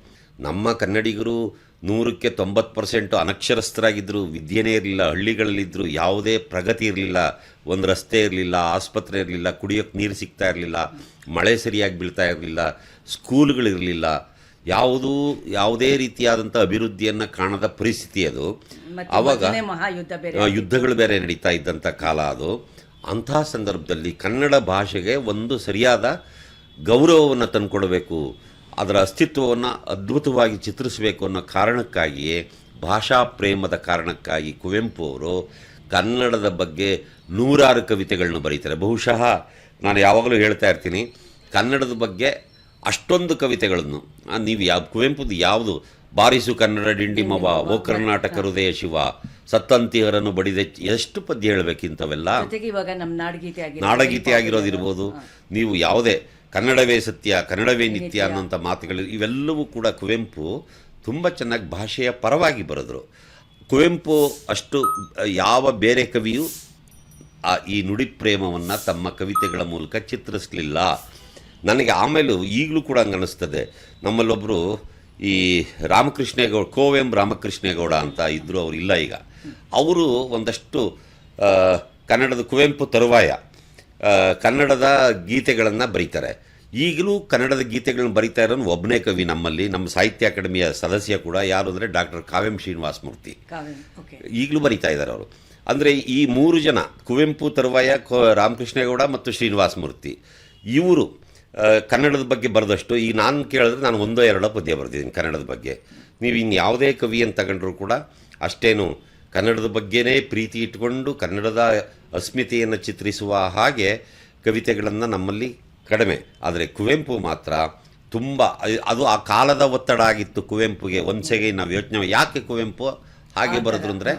ನಮ್ಮ ಕನ್ನಡಿಗರು 100ಕ್ಕೆ 90% ಅನಕ್ಷರಸ್ಥರಾಗಿದ್ದರು, ವಿದ್ಯೆನೇ ಇರಲಿಲ್ಲ, ಹಳ್ಳಿಗಳಲ್ಲಿದ್ದರು, ಯಾವುದೇ ಪ್ರಗತಿ ಇರಲಿಲ್ಲ, ಒಂದು ರಸ್ತೆ ಇರಲಿಲ್ಲ, ಆಸ್ಪತ್ರೆ ಇರಲಿಲ್ಲ, ಕುಡಿಯೋಕ್ಕೆ ನೀರು ಸಿಗ್ತಾ ಇರಲಿಲ್ಲ, ಮಳೆ ಸರಿಯಾಗಿ ಬೀಳ್ತಾ ಇರಲಿಲ್ಲ, ಸ್ಕೂಲ್ಗಳಿರಲಿಲ್ಲ, ಯಾವುದೇ ರೀತಿಯಾದಂಥ ಅಭಿವೃದ್ಧಿಯನ್ನು ಕಾಣದ ಪರಿಸ್ಥಿತಿ ಅದು. ಆವಾಗ ಯುದ್ಧಗಳು ಬೇರೆ ನಡೀತಾ ಇದ್ದಂಥ ಕಾಲ ಅದು. ಅಂತಹ ಸಂದರ್ಭದಲ್ಲಿ ಕನ್ನಡ ಭಾಷೆಗೆ ಒಂದು ಸರಿಯಾದ ಗೌರವವನ್ನು ತಂದುಕೊಡಬೇಕು, ಅದರ ಅಸ್ತಿತ್ವವನ್ನು ಅದ್ಭುತವಾಗಿ ಚಿತ್ರಿಸಬೇಕು ಅನ್ನೋ ಕಾರಣಕ್ಕಾಗಿಯೇ, ಭಾಷಾ ಪ್ರೇಮದ ಕಾರಣಕ್ಕಾಗಿ ಕುವೆಂಪು ಅವರು ಕನ್ನಡದ ಬಗ್ಗೆ 100 ಕವಿತೆಗಳನ್ನ ಬರೀತಾರೆ. ಬಹುಶಃ ನಾನು ಯಾವಾಗಲೂ ಹೇಳ್ತಾ ಇರ್ತೀನಿ, ಕನ್ನಡದ ಬಗ್ಗೆ ಅಷ್ಟೊಂದು ಕವಿತೆಗಳನ್ನು ನೀವು ಕುವೆಂಪುದು ಯಾವುದು, ಬಾರಿಸು ಕನ್ನಡ ಡಿಂಡಿಮವ, ಓ ಕರ್ನಾಟಕ ಹೃದಯ ಶಿವ, ಸತ್ತಂತಿಹರನ್ನು ಬಡಿದೆ, ಎಷ್ಟು ಪದ್ಯ ಹೇಳಬೇಕಿಂತವೆಲ್ಲ. ಇವಾಗ ನಮ್ಮ ನಾಡಗೀತೆ ಆಗಿರೋದಿರ್ಬೋದು, ನೀವು ಯಾವುದೇ ಕನ್ನಡವೇ ಸತ್ಯ, ಕನ್ನಡವೇ ನಿತ್ಯ ಅನ್ನೋಂಥ ಮಾತುಗಳು, ಇವೆಲ್ಲವೂ ಕೂಡ ಕುವೆಂಪು ತುಂಬ ಚೆನ್ನಾಗಿ ಭಾಷೆಯ ಪರವಾಗಿ ಬರೆದರು. ಕುವೆಂಪು ಅಷ್ಟು ಯಾವ ಬೇರೆ ಕವಿಯೂ ಈ ನುಡಿ ಪ್ರೇಮವನ್ನು ತಮ್ಮ ಕವಿತೆಗಳ ಮೂಲಕ ಚಿತ್ರಿಸಲಿಲ್ಲ. ನನಗೆ ಆಮೇಲೂ ಈಗಲೂ ಕೂಡ ಹಂಗೆ ಅನ್ನಿಸ್ತದೆ. ನಮ್ಮಲ್ಲೊಬ್ಬರು ಈ ರಾಮಕೃಷ್ಣೇಗೌಡ, ರಾಮಕೃಷ್ಣೇಗೌಡ ಅಂತ ಇದ್ದರು, ಅವರು ಇಲ್ಲ ಈಗ. ಅವರು ಒಂದಷ್ಟು ಕನ್ನಡದ ಕುವೆಂಪು ತರುವಾಯ ಕನ್ನಡದ ಗೀತೆಗಳನ್ನು ಬರೀತಾರೆ. ಈಗಲೂ ಕನ್ನಡದ ಗೀತೆಗಳನ್ನು ಬರೀತಾ ಇರೋನು ಒಬ್ಬನೇ ಕವಿ ನಮ್ಮಲ್ಲಿ, ನಮ್ಮ ಸಾಹಿತ್ಯ ಅಕಾಡೆಮಿಯ ಸದಸ್ಯ ಕೂಡ, ಯಾರು ಅಂದರೆ ಡಾಕ್ಟರ್ ಕಾವ್ಯಂ ಶ್ರೀನಿವಾಸ ಮೂರ್ತಿ. ಈಗಲೂ ಬರೀತಾ ಇದ್ದಾರೆ ಅವರು. ಅಂದರೆ ಈ 3 ಜನ, ಕುವೆಂಪು ತರುವಾಯ, ರಾಮಕೃಷ್ಣೇಗೌಡ ಮತ್ತು ಶ್ರೀನಿವಾಸ ಮೂರ್ತಿ, ಇವರು ಕನ್ನಡದ ಬಗ್ಗೆ ಬರೆದಷ್ಟು, ಈಗ ನಾನು ಕೇಳಿದ್ರೆ ನಾನು 1-2 ಪದ್ಯ ಬರೆದಿದ್ದೀನಿ ಕನ್ನಡದ ಬಗ್ಗೆ. ನೀವು ಇನ್ನು ಯಾವುದೇ ಕವಿಯನ್ನು ತಗೊಂಡ್ರೂ ಕೂಡ ಅಷ್ಟೇನು ಕನ್ನಡದ ಬಗ್ಗೆನೇ ಪ್ರೀತಿ ಇಟ್ಕೊಂಡು ಕನ್ನಡದ ಅಸ್ಮಿತೆಯನ್ನು ಚಿತ್ರಿಸುವ ಹಾಗೆ ಕವಿತೆಗಳನ್ನು ನಮ್ಮಲ್ಲಿ ಕಡಿಮೆ. ಆದರೆ ಕುವೆಂಪು ಮಾತ್ರ ತುಂಬ, ಅದು ಆ ಕಾಲದ ಒತ್ತಡ ಆಗಿತ್ತು ಕುವೆಂಪುಗೆ. ಒಂದ್ಸೆಗೆ ನಾವು ಯೋಚನೆ, ಯಾಕೆ ಕುವೆಂಪು ಹಾಗೆ ಬರೆದ್ರು ಅಂದರೆ,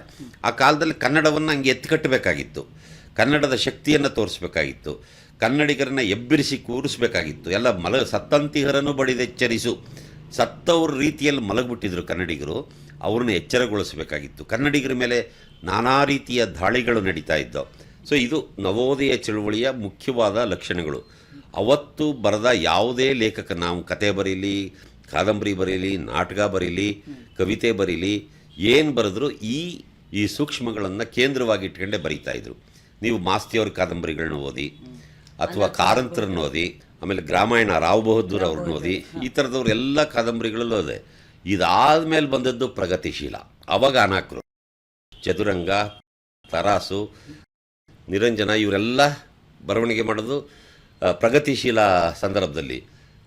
ಆ ಕಾಲದಲ್ಲಿ ಕನ್ನಡವನ್ನು ಹಂಗೆ ಎತ್ತಿಕಟ್ಟಬೇಕಾಗಿತ್ತು, ಕನ್ನಡದ ಶಕ್ತಿಯನ್ನು ತೋರಿಸ್ಬೇಕಾಗಿತ್ತು, ಕನ್ನಡಿಗರನ್ನು ಎಬ್ಬಿರಿಸಿ ಕೂರಿಸ್ಬೇಕಾಗಿತ್ತು. ಎಲ್ಲ ಸತ್ತಂತಿಹರನ್ನು ಬಡಿದೆಚ್ಚರಿಸು, ಸತ್ತವ್ರ ರೀತಿಯಲ್ಲಿ ಮಲಗಿಬಿಟ್ಟಿದ್ರು ಕನ್ನಡಿಗರು, ಅವ್ರನ್ನ ಎಚ್ಚರಗೊಳಿಸಬೇಕಾಗಿತ್ತು. ಕನ್ನಡಿಗರ ಮೇಲೆ ನಾನಾ ರೀತಿಯ ದಾಳಿಗಳು ನಡೀತಾ ಇದ್ದವು. ಸೊ ಇದು ನವೋದಯ ಚಳುವಳಿಯ ಮುಖ್ಯವಾದ ಲಕ್ಷಣಗಳು. ಅವತ್ತು ಬರೆದ ಯಾವುದೇ ಲೇಖಕ, ನಾವು ಕತೆ ಬರೀಲಿ, ಕಾದಂಬರಿ ಬರೀಲಿ, ನಾಟಕ ಬರೀಲಿ, ಕವಿತೆ ಬರೀಲಿ, ಏನು ಬರೆದ್ರು ಈ ಸೂಕ್ಷ್ಮಗಳನ್ನು ಕೇಂದ್ರವಾಗಿ ಇಟ್ಕೊಂಡೇ ಬರೀತಾಯಿದ್ರು. ನೀವು ಮಾಸ್ತಿಯವ್ರ ಕಾದಂಬರಿಗಳನ್ನ ಓದಿ, ಅಥವಾ ಕಾರಂತರನ್ನು ಓದಿ, ಆಮೇಲೆ ಗ್ರಾಮಾಯಣ ರಾವ್ ಬಹದ್ದೂರ್ ಅವ್ರನ್ನ ಓದಿ, ಈ ಥರದವ್ರು ಎಲ್ಲ ಕಾದಂಬರಿಗಳಲ್ಲೂ ಅದೇ. ಇದಾದಮೇಲೆ ಬಂದದ್ದು ಪ್ರಗತಿಶೀಲ. ಅವಾಗ ಅನಾಕರು, ಚದುರಂಗ, ತರಾಸು, ನಿರಂಜನ ಇವರೆಲ್ಲ ಬರವಣಿಗೆ ಮಾಡೋದು ಪ್ರಗತಿಶೀಲ ಸಂದರ್ಭದಲ್ಲಿ.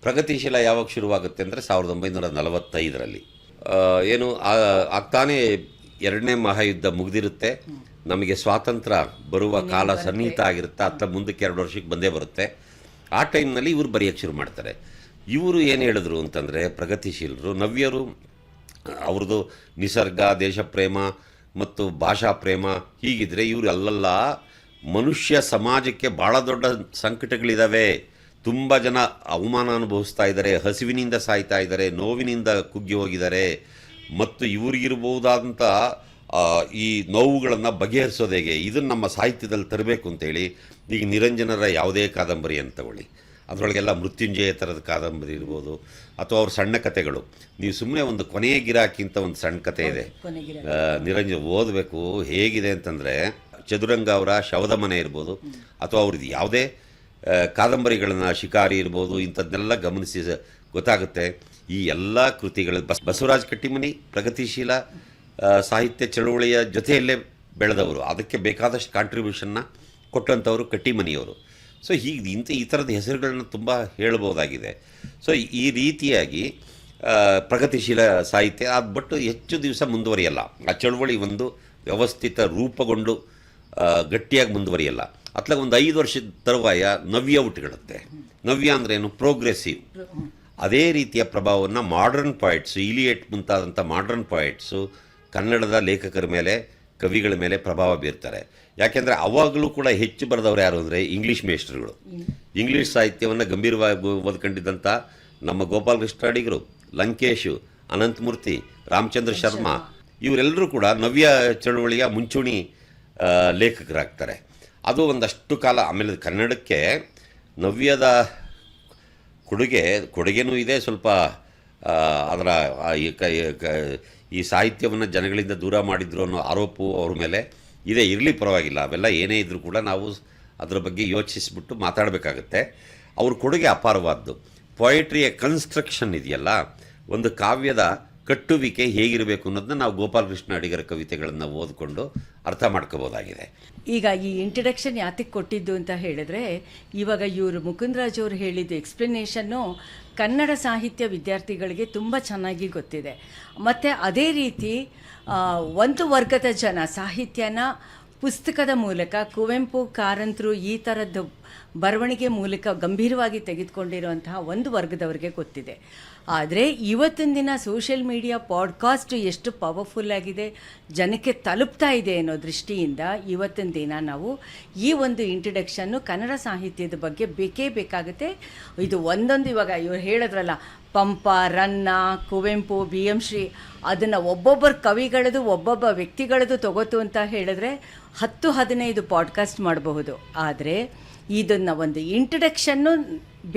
ಪ್ರಗತಿಶೀಲ ಯಾವಾಗ ಶುರುವಾಗುತ್ತೆ ಅಂದರೆ 1945ರಲ್ಲಿ. ಏನು ಆಗ್ತಾನೆ 2ನೇ ಮಹಾಯುದ್ಧ ಮುಗಿದಿರುತ್ತೆ, ನಮಗೆ ಸ್ವಾತಂತ್ರ್ಯ ಬರುವ ಕಾಲ ಸನ್ನಿಹಿತ ಆಗಿರುತ್ತೆ, ಅಥವಾ ಮುಂದಕ್ಕೆ 2 ವರ್ಷಕ್ಕೆ ಬಂದೇ ಬರುತ್ತೆ. ಆ ಟೈಮ್ನಲ್ಲಿ ಇವರು ಬರೆಯೋಕ್ಕೆ ಶುರು ಮಾಡ್ತಾರೆ. ಇವರು ಏನು ಹೇಳಿದ್ರು ಅಂತಂದರೆ, ಪ್ರಗತಿಶೀಲರು, ನವ್ಯರು, ಅವ್ರದ್ದು ನಿಸರ್ಗ, ದೇಶಪ್ರೇಮ ಮತ್ತು ಭಾಷಾ ಪ್ರೇಮ ಹೀಗಿದ್ರೆ, ಇವರು ಅಲ್ಲಲ್ಲ, ಮನುಷ್ಯ ಸಮಾಜಕ್ಕೆ ಭಾಳ ದೊಡ್ಡ ಸಂಕಟಗಳಿದ್ದಾವೆ, ತುಂಬ ಜನ ಅವಮಾನ ಅನುಭವಿಸ್ತಾ ಇದ್ದಾರೆ, ಹಸಿವಿನಿಂದ ಸಾಯ್ತಾ ಇದ್ದಾರೆ, ನೋವಿನಿಂದ ಕುಗ್ಗಿ ಹೋಗಿದ್ದಾರೆ, ಮತ್ತು ಇವ್ರಿಗಿರ್ಬೋದಾದಂಥ ಈ ನೋವುಗಳನ್ನು ಬಗೆಹರಿಸೋದು ಹೇಗೆ, ಇದನ್ನು ನಮ್ಮ ಸಾಹಿತ್ಯದಲ್ಲಿ ತರಬೇಕು ಅಂತೇಳಿ. ಈಗ ನಿರಂಜನರ ಯಾವುದೇ ಕಾದಂಬರಿ ಅಂತ ತಗೊಳ್ಳಿ, ಅದರೊಳಗೆಲ್ಲ ಮೃತ್ಯುಂಜಯ ಥರದ ಕಾದಂಬರಿ ಇರ್ಬೋದು, ಅಥವಾ ಅವ್ರ ಸಣ್ಣ ಕಥೆಗಳು. ನೀವು ಸುಮ್ಮನೆ ಒಂದು ಕೊನೆಯ ಗಿರಾಕಿಂತ ಒಂದು ಸಣ್ಣ ಕಥೆ ಇದೆ, ನಿರಂಜನ ಓದಬೇಕು. ಹೇಗಿದೆ ಅಂತಂದರೆ, ಚದುರಂಗ ಅವರ ಶವದ ಮನೆ ಇರ್ಬೋದು, ಅಥವಾ ಅವ್ರದ್ದು ಯಾವುದೇ ಕಾದಂಬರಿಗಳನ್ನು, ಶಿಕಾರಿ ಇರ್ಬೋದು, ಇಂಥದ್ದನ್ನೆಲ್ಲ ಗಮನಿಸಿ ಗೊತ್ತಾಗುತ್ತೆ. ಈ ಎಲ್ಲ ಕೃತಿಗಳು ಬಸವರಾಜ ಕಟ್ಟಿಮನಿ ಪ್ರಗತಿಶೀಲ ಸಾಹಿತ್ಯ ಚಳುವಳಿಯ ಜೊತೆಯಲ್ಲೇ ಬೆಳೆದವರು, ಅದಕ್ಕೆ ಬೇಕಾದಷ್ಟು ಕಾಂಟ್ರಿಬ್ಯೂಷನ್ನ ಕೊಟ್ಟಂಥವರು ಕಟ್ಟಿಮನಿಯವರು. ಸೊ ಹೀಗೆ ಈ ಥರದ ಹೆಸರುಗಳನ್ನ ತುಂಬ ಹೇಳ್ಬೋದಾಗಿದೆ. ಸೊ ಈ ರೀತಿಯಾಗಿ ಪ್ರಗತಿಶೀಲ ಸಾಹಿತ್ಯ ಅದು ಬಟ್ಟು ಹೆಚ್ಚು ದಿವಸ ಮುಂದುವರಿಯಲ್ಲ. ಆ ಚಳುವಳಿ ಒಂದು ವ್ಯವಸ್ಥಿತ ರೂಪುಗೊಂಡು ಗಟ್ಟಿಯಾಗಿ ಮುಂದುವರಿಯಲ್ಲ. ಅತ್ಲಾಗ ಒಂದು 5 ವರ್ಷದ ತರುವಾಯ ನವ್ಯ ಹುಟ್ಟುಕೊಳ್ಳುತ್ತೆ. ನವ್ಯ ಅಂದ್ರೇನು? ಪ್ರೋಗ್ರೆಸಿವ್. ಅದೇ ರೀತಿಯ ಪ್ರಭಾವವನ್ನು ಮಾಡರ್ನ್ ಪಾಯಿಟ್ಸು, ಇಲಿಯಟ್ ಮುಂತಾದಂಥ ಮಾಡರ್ನ್ ಪಾಯಿಟ್ಸು ಕನ್ನಡದ ಲೇಖಕರ ಮೇಲೆ, ಕವಿಗಳ ಮೇಲೆ ಪ್ರಭಾವ ಬೀರ್ತಾರೆ. ಯಾಕೆಂದರೆ ಅವಾಗಲೂ ಕೂಡ ಹೆಚ್ಚು ಬರೆದವರು ಯಾರು ಅಂದರೆ ಇಂಗ್ಲೀಷ್ ಮೇಸ್ಟರ್ಗಳು. ಇಂಗ್ಲೀಷ್ ಸಾಹಿತ್ಯವನ್ನು ಗಂಭೀರವಾಗಿ ಓದ್ಕೊಂಡಿದ್ದಂಥ ನಮ್ಮ ಗೋಪಾಲಕೃಷ್ಣ ಅಡಿಗರು, ಲಂಕೇಶು, ಅನಂತಮೂರ್ತಿ, ರಾಮಚಂದ್ರ ಶರ್ಮಾ ಇವರೆಲ್ಲರೂ ಕೂಡ ನವ್ಯ ಚಳುವಳಿಯ ಮುಂಚೂಣಿ ಲೇಖಕರಾಗ್ತಾರೆ. ಅದು ಒಂದಷ್ಟು ಕಾಲ. ಆಮೇಲೆ ಕನ್ನಡಕ್ಕೆ ನವ್ಯದ ಕೊಡುಗೆನೂ ಇದೆ. ಸ್ವಲ್ಪ ಅದರ ಈ ಸಾಹಿತ್ಯವನ್ನು ಜನಗಳಿಂದ ದೂರ ಮಾಡಿದ್ರು ಅನ್ನೋ ಆರೋಪವು ಅವ್ರ ಮೇಲೆ ಇದೆ. ಇರಲಿ, ಪರವಾಗಿಲ್ಲ, ಅವೆಲ್ಲ ಏನೇ ಇದ್ದರೂ ಕೂಡ ನಾವು ಅದರ ಬಗ್ಗೆ ಯೋಚಿಸಿಬಿಟ್ಟು ಮಾತಾಡಬೇಕಾಗತ್ತೆ. ಅವ್ರ ಕೊಡುಗೆ ಅಪಾರವಾದ್ದು. ಪೊಯಿಟ್ರಿಯ ಕನ್ಸ್ಟ್ರಕ್ಷನ್ ಇದೆಯಲ್ಲ, ಒಂದು ಕಾವ್ಯದ ಕಟ್ಟುವಿಕೆ ಹೇಗಿರಬೇಕು ಅನ್ನೋದನ್ನ ನಾವು ಗೋಪಾಲಕೃಷ್ಣ ಅಡಿಗರ ಕವಿತೆಗಳನ್ನು ಓದಿಕೊಂಡು ಅರ್ಥ ಮಾಡ್ಕೋಬೋದಾಗಿದೆ. ಈಗ ಈ ಇಂಟ್ರಡಕ್ಷನ್ ಯಾತಕ್ಕೆ ಕೊಟ್ಟಿದ್ದು ಅಂತ ಹೇಳಿದ್ರೆ, ಇವಾಗ ಇವರು ಮುಕುಂದರಾಜ್ ಅವರು ಹೇಳಿದ್ದು ಎಕ್ಸ್ಪ್ಲನೇಷನ್ನು ಕನ್ನಡ ಸಾಹಿತ್ಯ ವಿದ್ಯಾರ್ಥಿಗಳಿಗೆ ತುಂಬ ಚೆನ್ನಾಗಿ ಗೊತ್ತಿದೆ. ಮತ್ತು ಅದೇ ರೀತಿ ಒಂದು ವರ್ಗದ ಜನ ಸಾಹಿತ್ಯನ ಪುಸ್ತಕದ ಮೂಲಕ, ಕುವೆಂಪು, ಕಾರಂತರು ಈ ಥರದ್ದು ಬರವಣಿಗೆ ಮೂಲಕ ಗಂಭೀರವಾಗಿ ತೆಗೆದುಕೊಂಡಿರುವಂತಹ ಒಂದು ವರ್ಗದವರಿಗೆ ಗೊತ್ತಿದೆ. ಆದರೆ ಇವತ್ತಿನ ದಿನ ಸೋಷಿಯಲ್ ಮೀಡಿಯಾ, ಪಾಡ್ಕಾಸ್ಟ್ ಎಷ್ಟು ಪವರ್ಫುಲ್ ಆಗಿದೆ, ಜನಕ್ಕೆ ತಲುಪ್ತಾ ಇದೆ ಅನ್ನೋ ದೃಷ್ಟಿಯಿಂದ ಇವತ್ತಿನ ದಿನ ನಾವು ಈ ಒಂದು ಇಂಟ್ರಡಕ್ಷನ್ನು ಕನ್ನಡ ಸಾಹಿತ್ಯದ ಬಗ್ಗೆ ಬೇಕೇ ಬೇಕಾಗುತ್ತೆ. ಇದು ಒಂದೊಂದು, ಇವಾಗ ಇವ್ರು ಹೇಳಿದ್ರಲ್ಲ, ಪಂಪ, ರನ್ನ, ಕುವೆಂಪು, BM ಶ್ರೀ, ಅದನ್ನು ಒಬ್ಬೊಬ್ಬರ ಕವಿಗಳದು, ಒಬ್ಬೊಬ್ಬ ವ್ಯಕ್ತಿಗಳದು ತಗೋತು ಅಂತ ಹೇಳಿದ್ರೆ 10-15 ಪಾಡ್ಕಾಸ್ಟ್ ಮಾಡಬಹುದು. ಆದರೆ ಇದನ್ನು ಒಂದು ಇಂಟ್ರಡಕ್ಷನ್ನು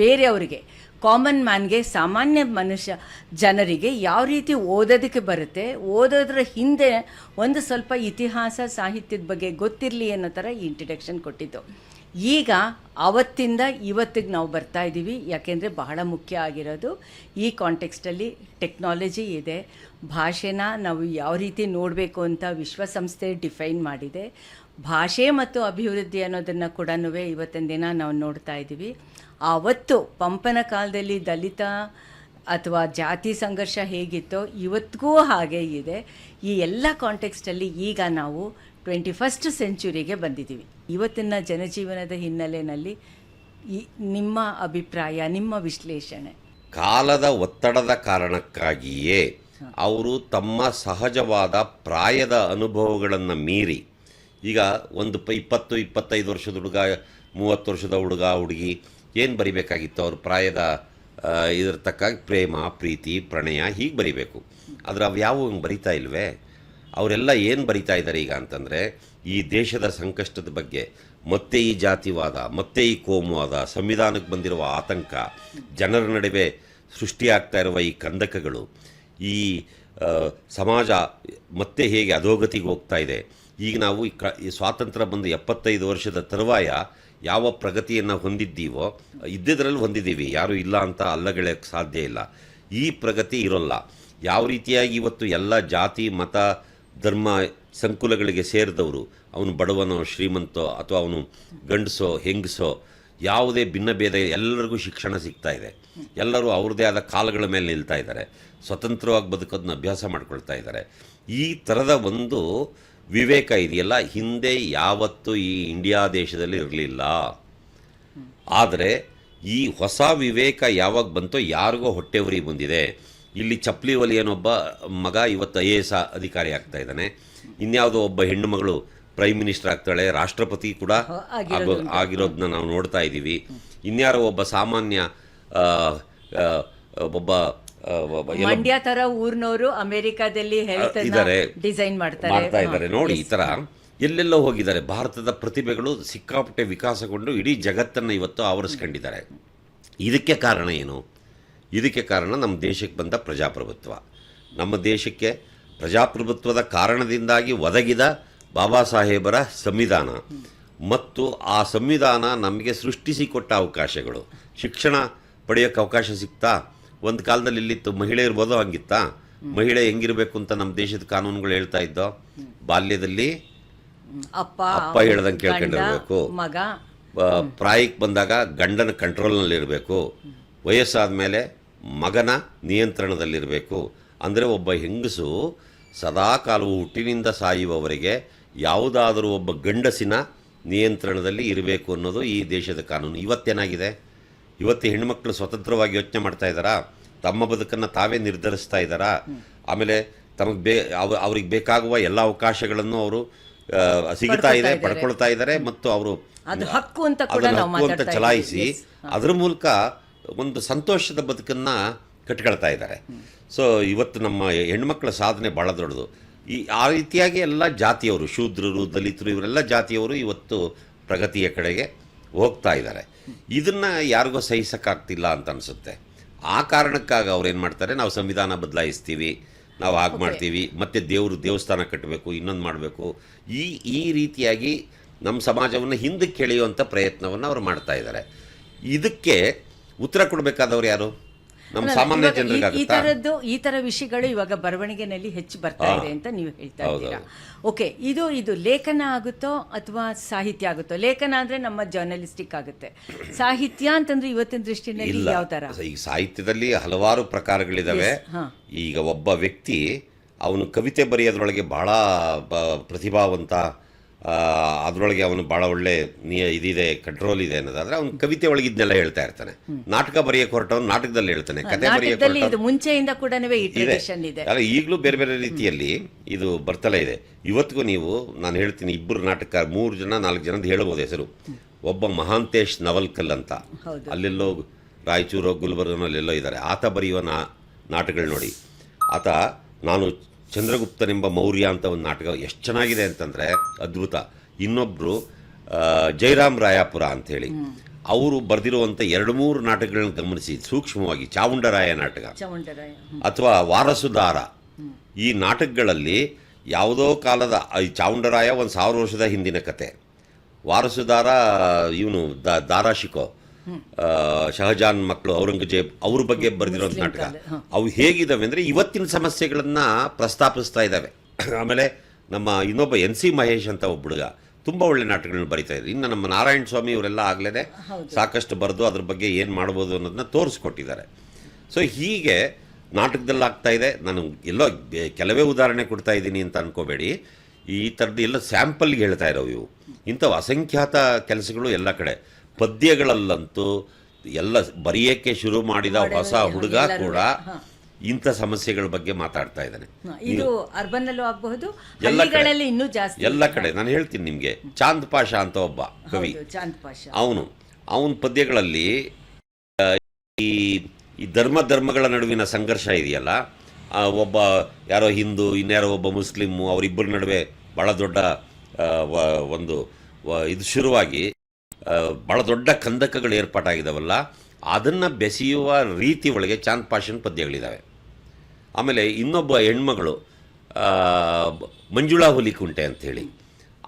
ಬೇರೆಯವರಿಗೆ, ಕಾಮನ್ ಮ್ಯಾನ್ಗೆ, ಸಾಮಾನ್ಯ ಮನುಷ್ಯ ಜನರಿಗೆ ಯಾವ ರೀತಿ ಓದೋದಕ್ಕೆ ಬರುತ್ತೆ, ಓದೋದ್ರ ಹಿಂದೆ ಒಂದು ಸ್ವಲ್ಪ ಇತಿಹಾಸ, ಸಾಹಿತ್ಯದ ಬಗ್ಗೆ ಗೊತ್ತಿರಲಿ ಅನ್ನೋ ಥರ ಈ ಇಂಟ್ರಡಕ್ಷನ್ ಕೊಟ್ಟಿದ್ದು. ಈಗ ಆವತ್ತಿಂದ ಇವತ್ತಿಗೆ ನಾವು ಬರ್ತಾ ಇದ್ದೀವಿ. ಯಾಕೆಂದರೆ ಬಹಳ ಮುಖ್ಯ ಆಗಿರೋದು ಈ ಕಾಂಟೆಕ್ಸ್ಟಲ್ಲಿ ಟೆಕ್ನಾಲಜಿ ಇದೆ. ಭಾಷೆನ ನಾವು ಯಾವ ರೀತಿ ನೋಡಬೇಕು ಅಂತ ವಿಶ್ವಸಂಸ್ಥೆ ಡಿಫೈನ್ ಮಾಡಿದೆ. ಭಾಷೆ ಮತ್ತು ಅಭಿವೃದ್ಧಿ ಅನ್ನೋದನ್ನು ಕೂಡ ಇವತ್ತಿನ ದಿನ ನಾವು ನೋಡ್ತಾ ಇದ್ದೀವಿ. ಆವತ್ತು ಪಂಪನ ಕಾಲದಲ್ಲಿ ದಲಿತ ಅಥವಾ ಜಾತಿ ಸಂಘರ್ಷ ಹೇಗಿತ್ತೋ ಇವತ್ತಿಗೂ ಹಾಗೇ ಇದೆ. ಈ ಎಲ್ಲ ಕಾಂಟೆಕ್ಸ್ಟಲ್ಲಿ ಈಗ ನಾವು 21st ಸೆಂಚುರಿಗೆ ಬಂದಿದ್ದೀವಿ. ಇವತ್ತಿನ ಜನಜೀವನದ ಹಿನ್ನೆಲೆಯಲ್ಲಿ ನಿಮ್ಮ ಅಭಿಪ್ರಾಯ, ನಿಮ್ಮ ವಿಶ್ಲೇಷಣೆ? ಕಾಲದ ಒತ್ತಡದ ಕಾರಣಕ್ಕಾಗಿಯೇ ಅವರು ತಮ್ಮ ಸಹಜವಾದ ಪ್ರಾಯದ ಅನುಭವಗಳನ್ನು ಮೀರಿ, ಈಗ ಒಂದು 20-25 ವರ್ಷದ ಹುಡುಗ, 30 ವರ್ಷದ ಹುಡುಗಿ ಏನು ಬರಿಬೇಕಾಗಿತ್ತು? ಅವ್ರ ಪ್ರಾಯದ ಇದ್ರ ತಕ್ಕಾಗಿ ಪ್ರೇಮ, ಪ್ರೀತಿ, ಪ್ರಣಯ ಹೀಗೆ ಬರಿಬೇಕು. ಆದರೆ ಅವು ಯಾವ ಬರಿತಾ ಇಲ್ವೇ? ಅವರೆಲ್ಲ ಏನು ಬರಿತಾ ಇದ್ದಾರೆ ಈಗ ಅಂತಂದರೆ, ಈ ದೇಶದ ಸಂಕಷ್ಟದ ಬಗ್ಗೆ, ಮತ್ತೆ ಈ ಜಾತಿವಾದ, ಮತ್ತೆ ಈ ಕೋಮುವಾದ, ಸಂವಿಧಾನಕ್ಕೆ ಬಂದಿರುವ ಆತಂಕ, ಜನರ ನಡುವೆ ಸೃಷ್ಟಿಯಾಗ್ತಾ ಇರುವ ಈ ಕಂದಕಗಳು, ಈ ಸಮಾಜ ಮತ್ತೆ ಹೇಗೆ ಅಧೋಗತಿಗೆ ಹೋಗ್ತಾ ಇದೆ. ಈಗ ನಾವು ಈ ಸ್ವಾತಂತ್ರ್ಯ ಬಂದು 75 ವರ್ಷದ ತರುವಾಯ ಯಾವ ಪ್ರಗತಿಯನ್ನು ಹೊಂದಿದ್ದೀವೋ ಇದ್ದಿದ್ರಲ್ಲಿ ಹೊಂದಿದ್ದೀವಿ, ಯಾರೂ ಇಲ್ಲ ಅಂತ ಅಲ್ಲಗಳಕ್ಕೆ ಸಾಧ್ಯ ಇಲ್ಲ. ಈ ಪ್ರಗತಿ ಇರೋಲ್ಲ. ಯಾವ ರೀತಿಯಾಗಿ ಇವತ್ತು ಎಲ್ಲ ಜಾತಿ, ಮತ, ಧರ್ಮ ಸಂಕುಲಗಳಿಗೆ ಸೇರಿದವರು, ಅವನು ಬಡವನೋ ಶ್ರೀಮಂತೋ ಅಥವಾ ಅವನು ಗಂಡಸೋ ಹೆಂಗಸೋ, ಯಾವುದೇ ಭಿನ್ನ ಭೇದ, ಎಲ್ಲರಿಗೂ ಶಿಕ್ಷಣ ಸಿಗ್ತಾ ಇದೆ. ಎಲ್ಲರೂ ಅವ್ರದ್ದೇ ಆದ ಕಾಲಗಳ ಮೇಲೆ ನಿಲ್ತಾ ಇದ್ದಾರೆ. ಸ್ವತಂತ್ರವಾಗಿ ಬದುಕೋದನ್ನ ಅಭ್ಯಾಸ ಮಾಡ್ಕೊಳ್ತಾ ಇದ್ದಾರೆ. ಈ ಥರದ ಒಂದು ವಿವೇಕ ಇದೆಯಲ್ಲ, ಹಿಂದೆ ಯಾವತ್ತೂ ಈ ಇಂಡಿಯಾ ದೇಶದಲ್ಲಿ ಇರಲಿಲ್ಲ. ಆದರೆ ಈ ಹೊಸ ವಿವೇಕ ಯಾವಾಗ ಬಂತೋ ಯಾರಿಗೋ ಹೊಟ್ಟೆ ಉರಿ ಬಂದಿದೆ. ಇಲ್ಲಿ ಚಪ್ಪಲಿ ಒಲಿಯನೊಬ್ಬ ಮಗ ಇವತ್ತು IAS ಅಧಿಕಾರಿ ಆಗ್ತಾ ಇದ್ದಾನೆ. ಇನ್ಯಾವುದೋ ಒಬ್ಬ ಹೆಣ್ಣು ಮಗಳು ಪ್ರೈಮ್ ಮಿನಿಸ್ಟರ್ ಆಗ್ತಾಳೆ, ರಾಷ್ಟ್ರಪತಿ ಕೂಡ ಆಗಿರೋದನ್ನ ನಾವು ನೋಡ್ತಾ ಇದ್ದೀವಿ. ಇನ್ಯಾರೋ ಒಬ್ಬ ಸಾಮಾನ್ಯ ಒಬ್ಬ ಮಂಡ್ಯ ತರ ಊರ್ನವರು ಅಮೆರಿಕಾದಲ್ಲಿ ಡಿಸೈನ್ ಮಾಡ್ತಾ ಇದ್ದಾರೆ. ನೋಡಿ, ಈ ತರ ಎಲ್ಲೆಲ್ಲೋ ಹೋಗಿದ್ದಾರೆ. ಭಾರತದ ಪ್ರತಿಭೆಗಳು ಸಿಕ್ಕಾಪಟ್ಟೆ ವಿಕಾಸಗೊಂಡು ಇಡೀ ಜಗತ್ತನ್ನು ಇವತ್ತು ಆವರಿಸ್ಕೊಂಡಿದ್ದಾರೆ. ಇದಕ್ಕೆ ಕಾರಣ ಏನು? ಇದಕ್ಕೆ ಕಾರಣ ನಮ್ಮ ದೇಶಕ್ಕೆ ಬಂದ ಪ್ರಜಾಪ್ರಭುತ್ವ. ನಮ್ಮ ದೇಶಕ್ಕೆ ಪ್ರಜಾಪ್ರಭುತ್ವದ ಕಾರಣದಿಂದಾಗಿ ಒದಗಿದ ಬಾಬಾ ಸಾಹೇಬರ ಸಂವಿಧಾನ ಮತ್ತು ಆ ಸಂವಿಧಾನ ನಮಗೆ ಸೃಷ್ಟಿಸಿಕೊಟ್ಟ ಅವಕಾಶಗಳು. ಶಿಕ್ಷಣ ಪಡೆಯೋಕ್ಕೆ ಅವಕಾಶ ಸಿಗ್ತಾ? ಒಂದು ಕಾಲದಲ್ಲಿ ಇಲ್ಲಿತ್ತು, ಮಹಿಳೆ ಇರ್ಬೋದೋ ಹಂಗಿತ್ತಾ? ಮಹಿಳೆ ಹೆಂಗಿರಬೇಕು ಅಂತ ನಮ್ಮ ದೇಶದ ಕಾನೂನುಗಳು ಹೇಳ್ತಾ ಇದ್ದೋ? ಬಾಲ್ಯದಲ್ಲಿ ಅಪ್ಪ ಹೇಳ್ದಂಗೆ ಕೇಳ್ಕೊಂಡಿರ್ಬೇಕು, ಮಗ ಪ್ರಾಯಕ್ಕೆ ಬಂದಾಗ ಗಂಡನ ಕಂಟ್ರೋಲ್ನಲ್ಲಿರಬೇಕು, ವಯಸ್ಸಾದ ಮೇಲೆ ಮಗನ ನಿಯಂತ್ರಣದಲ್ಲಿರಬೇಕು. ಅಂದರೆ ಒಬ್ಬ ಹೆಂಗಸು ಸದಾಕಾಲವು ಹುಟ್ಟಿನಿಂದ ಸಾಯುವವರೆಗೆ ಯಾವುದಾದರೂ ಒಬ್ಬ ಗಂಡಸಿನ ನಿಯಂತ್ರಣದಲ್ಲಿ ಇರಬೇಕು ಅನ್ನೋದು ಈ ದೇಶದ ಕಾನೂನು. ಇವತ್ತೇನಾಗಿದೆ? ಇವತ್ತು ಹೆಣ್ಮಕ್ಳು ಸ್ವತಂತ್ರವಾಗಿ ಯೋಚನೆ ಮಾಡ್ತಾ ಇದ್ದಾರಾ? ತಮ್ಮ ಬದುಕನ್ನು ತಾವೇ ನಿರ್ಧರಿಸ್ತಾ ಇದ್ದಾರಾ? ಆಮೇಲೆ ತಮಗೆ ಅವ್ರಿಗೆ ಬೇಕಾಗುವ ಎಲ್ಲ ಅವಕಾಶಗಳನ್ನು ಅವರು ಸಿಗ್ತಾ ಇದೆ, ಪಡ್ಕೊಳ್ತಾ ಇದ್ದಾರೆ, ಮತ್ತು ಅವರು ಅದು ಹಕ್ಕು ಅಂತ ಕೂಡ ಅದನ್ನು ನಾವು ಹಕ್ಕು ಅಂತ ಮಾತಾಡ್ತಾ ಚಲಾಯಿಸಿ ಇದ್ದೀವಿ. ಅದರ ಮೂಲಕ ಒಂದು ಸಂತೋಷದ ಬದುಕನ್ನು ಕಟ್ಕೊಳ್ತಾ ಇದ್ದಾರೆ. ಸೊ ಇವತ್ತು ನಮ್ಮ ಹೆಣ್ಮಕ್ಳ ಸಾಧನೆ ಭಾಳ ದೊಡ್ಡದು. ಆ ರೀತಿಯಾಗಿ ಎಲ್ಲ ಜಾತಿಯವರು, ಶೂದ್ರರು, ದಲಿತರು, ಇವರೆಲ್ಲ ಜಾತಿಯವರು ಇವತ್ತು ಪ್ರಗತಿಯ ಕಡೆಗೆ ಹೋಗ್ತಾ ಇದ್ದಾರೆ. ಇದನ್ನು ಯಾರಿಗೋ ಸಹಿಸೋಕ್ಕಾಗ್ತಿಲ್ಲ ಅಂತ ಅನಿಸುತ್ತೆ. ಆ ಕಾರಣಕ್ಕಾಗಿ ಅವ್ರು ಏನು ಮಾಡ್ತಾರೆ, ನಾವು ಸಂವಿಧಾನ ಬದಲಾಯಿಸ್ತೀವಿ, ನಾವು ಹಾಗೆ ಮಾಡ್ತೀವಿ, ಮತ್ತು ದೇವಸ್ಥಾನ ಕಟ್ಟಬೇಕು, ಇನ್ನೊಂದು ಮಾಡಬೇಕು, ಈ ರೀತಿಯಾಗಿ ನಮ್ಮ ಸಮಾಜವನ್ನು ಹಿಂದಕ್ಕೆ ಎಳೆಯುವಂಥ ಪ್ರಯತ್ನವನ್ನು ಅವರು ಮಾಡ್ತಾ ಇದ್ದಾರೆ. ಇದಕ್ಕೆ ಉತ್ತರ ಕೊಡಬೇಕಾದವ್ರು ಯಾರು? ನಮ್ಮ ಸಾಮಾನ್ಯ ಜನರಿಗಾಗುತ್ತಾ? ಈ ತರ ವಿಷಯಗಳು ಇವಾಗ ಬರವಣಿಗೆನಲ್ಲಿ ಹೆಚ್ಚು ಬರ್ತಾ ಇದೆ ಅಂತ ನೀವು ಹೇಳ್ತಾ ಇದ್ದೀರಾ. ಓಕೆ, ಇದು ಲೇಖನ ಆಗುತ್ತೋ ಅಥವಾ ಸಾಹಿತ್ಯ ಆಗುತ್ತೋ? ಲೇಖನ ಅಂದ್ರೆ ನಮ್ಮ ಜರ್ನಲಿಸ್ಟಿಕ್ ಆಗುತ್ತೆ, ಸಾಹಿತ್ಯ ಅಂತಂದ್ರೆ ಇವತ್ತಿನ ದೃಷ್ಟಿನಲ್ಲಿ ಯಾವ ತರ? ಈಗ ಸಾಹಿತ್ಯದಲ್ಲಿ ಹಲವಾರು ಪ್ರಕಾರಗಳಿದಾವೆ. ಈಗ ಒಬ್ಬ ವ್ಯಕ್ತಿ ಅವನು ಕವಿತೆ ಬರೆಯೋದ್ರೊಳಗೆ ಬಹಳ ಪ್ರತಿಭಾವಂತ, ಅದರೊಳಗೆ ಅವನು ಭಾಳ ಒಳ್ಳೆ ಇದಿದೆ, ಕಂಟ್ರೋಲ್ ಇದೆ ಅನ್ನೋದಾದ್ರೆ ಅವನು ಕವಿತೆ ಒಳಗೆ ಇದನ್ನೆಲ್ಲ ಹೇಳ್ತಾ ಇರ್ತಾನೆ. ನಾಟಕ ಬರೆಯಕ್ಕೆ ಹೊರಟವನು ನಾಟಕದಲ್ಲಿ ಹೇಳ್ತಾನೆ, ಕತೆ ಬರೆಯಕ್ಕೆ ಹೊರಟವನು ಮುಂಚೆಯಿಂದ ಕೂಡ ಇದೆ. ಈಗಲೂ ಬೇರೆ ಬೇರೆ ರೀತಿಯಲ್ಲಿ ಇದು ಬರ್ತಲೇ ಇದೆ. ಇವತ್ತಿಗೂ ನೀವು ನಾನು ಹೇಳ್ತೀನಿ, 2 ನಾಟಕಕಾರ, 3 ಜನ 4 ಜನದ ಹೇಳ್ಬೋದು ಹೆಸರು. ಒಬ್ಬ ಮಹಾಂತೇಶ್ ನವಲ್ಕಲ್ ಅಂತ, ಅಲ್ಲೆಲ್ಲೋ ರಾಯಚೂರು ಗುಲ್ಬರ್ಗನಲ್ಲೆಲ್ಲೋ ಇದ್ದಾರೆ. ಆತ ಬರೆಯುವ ನಾಟಕಗಳು ನೋಡಿ. ಆತ ನಾನು ಚಂದ್ರಗುಪ್ತನೆಂಬ ಮೌರ್ಯ ಅಂತ ಒಂದು ನಾಟಕ ಎಷ್ಟು ಚೆನ್ನಾಗಿದೆ ಅಂತಂದರೆ ಅದ್ಭುತ. ಇನ್ನೊಬ್ಬರು ಜಯರಾಮ್ ರಾಯಾಪುರ ಅಂಥೇಳಿ, ಅವರು ಬರೆದಿರುವಂಥ 2-3 ನಾಟಕಗಳನ್ನ ಗಮನಿಸಿ ಸೂಕ್ಷ್ಮವಾಗಿ. ಚಾವುಂಡರಾಯ ನಾಟಕ ಅಥವಾ ವಾರಸುದಾರ, ಈ ನಾಟಕಗಳಲ್ಲಿ ಯಾವುದೋ ಕಾಲದ ಚಾವುಂಡರಾಯ 1000 ವರ್ಷದ ಹಿಂದಿನ ಕತೆ, ವಾರಸುದಾರ ಇವನು ದಾರಾಶಿಕೋ, ಶಹಜಾನ್ ಮಕ್ಕಳು ಔರಂಗಜೇಬ್ ಅವ್ರ ಬಗ್ಗೆ ಬರೆದಿರೋಂಥ ನಾಟಕ. ಅವು ಹೇಗಿದ್ದಾವೆ ಅಂದರೆ ಇವತ್ತಿನ ಸಮಸ್ಯೆಗಳನ್ನು ಪ್ರಸ್ತಾಪಿಸ್ತಾ ಇದ್ದಾವೆ. ಆಮೇಲೆ ನಮ್ಮ ಇನ್ನೊಬ್ಬ NC ಮಹೇಶ್ ಅಂತ ಒಬ್ಬ ಹುಡುಗ ತುಂಬ ಒಳ್ಳೆ ನಾಟಕಗಳನ್ನ ಬರೀತಾ ಇದ್ದಾರೆ. ಇನ್ನು ನಮ್ಮ ನಾರಾಯಣ ಸ್ವಾಮಿ ಇವರೆಲ್ಲ ಆಗಲೇ ಸಾಕಷ್ಟು ಬರೆದು ಅದ್ರ ಬಗ್ಗೆ ಏನು ಮಾಡ್ಬೋದು ಅನ್ನೋದನ್ನ ತೋರಿಸ್ಕೊಟ್ಟಿದ್ದಾರೆ. ಸೊ ಹೀಗೆ ನಾಟಕದಲ್ಲಿ ಆಗ್ತಾ ಇದೆ. ನಾನು ಎಲ್ಲೋ ಕೆಲವೇ ಉದಾಹರಣೆ ಕೊಡ್ತಾ ಇದ್ದೀನಿ ಅಂತ ಅನ್ಕೋಬೇಡಿ. ಈ ಥರದ್ದು ಎಲ್ಲ ಸ್ಯಾಂಪಲ್ಗೆ ಹೇಳ್ತಾ ಇರೋವು ಇವು. ಇಂಥವು ಅಸಂಖ್ಯಾತ ಕೆಲಸಗಳು ಎಲ್ಲ ಕಡೆ. ಪದ್ಯಗಳಲ್ಲಂತೂ ಎಲ್ಲ ಬರೆಯೋಕ್ಕೆ ಶುರು ಮಾಡಿದ ಹೊಸ ಹುಡುಗ ಕೂಡ ಇಂಥ ಸಮಸ್ಯೆಗಳ ಬಗ್ಗೆ ಮಾತಾಡ್ತಾ ಇದ್ದಾನೆ. ಇದು ಅರ್ಬನ್ ಅಲ್ಲೂ ಆಗಬಹುದು, ಹಳ್ಳಿಗಳಲ್ಲಿ ಇನ್ನೂ ಜಾಸ್ತಿ, ಎಲ್ಲ ಕಡೆ. ನಾನು ಹೇಳ್ತೀನಿ ನಿಮಗೆ, ಚಾಂದ್ ಪಾಷಾ ಅಂತ ಒಬ್ಬ ಕವಿ, ಅವನ ಪದ್ಯಗಳಲ್ಲಿ ಈ ಧರ್ಮಗಳ ನಡುವಿನ ಸಂಘರ್ಷ ಇದೆಯಲ್ಲ, ಒಬ್ಬ ಯಾರೋ ಹಿಂದೂ, ಇನ್ಯಾರೋ ಒಬ್ಬ ಮುಸ್ಲಿಮ್ಮು, ಅವರಿಬ್ಬರ ನಡುವೆ ಭಾಳ ದೊಡ್ಡ ಒಂದು ಇದು ಶುರುವಾಗಿ ಭಾಳ ದೊಡ್ಡ ಕಂದಕಗಳು ಏರ್ಪಾಟಾಗಿದ್ದಾವಲ್ಲ, ಅದನ್ನು ಬೆಸೆಯುವ ರೀತಿ ಒಳಗೆ ಚಾಂದ್ ಪಾಷನ್ ಪದ್ಯಗಳಿದ್ದಾವೆ. ಆಮೇಲೆ ಇನ್ನೊಬ್ಬ ಹೆಣ್ಮಗಳು ಮಂಜುಳಾ ಹುಲಿಕುಂಟೆ ಅಂಥೇಳಿ,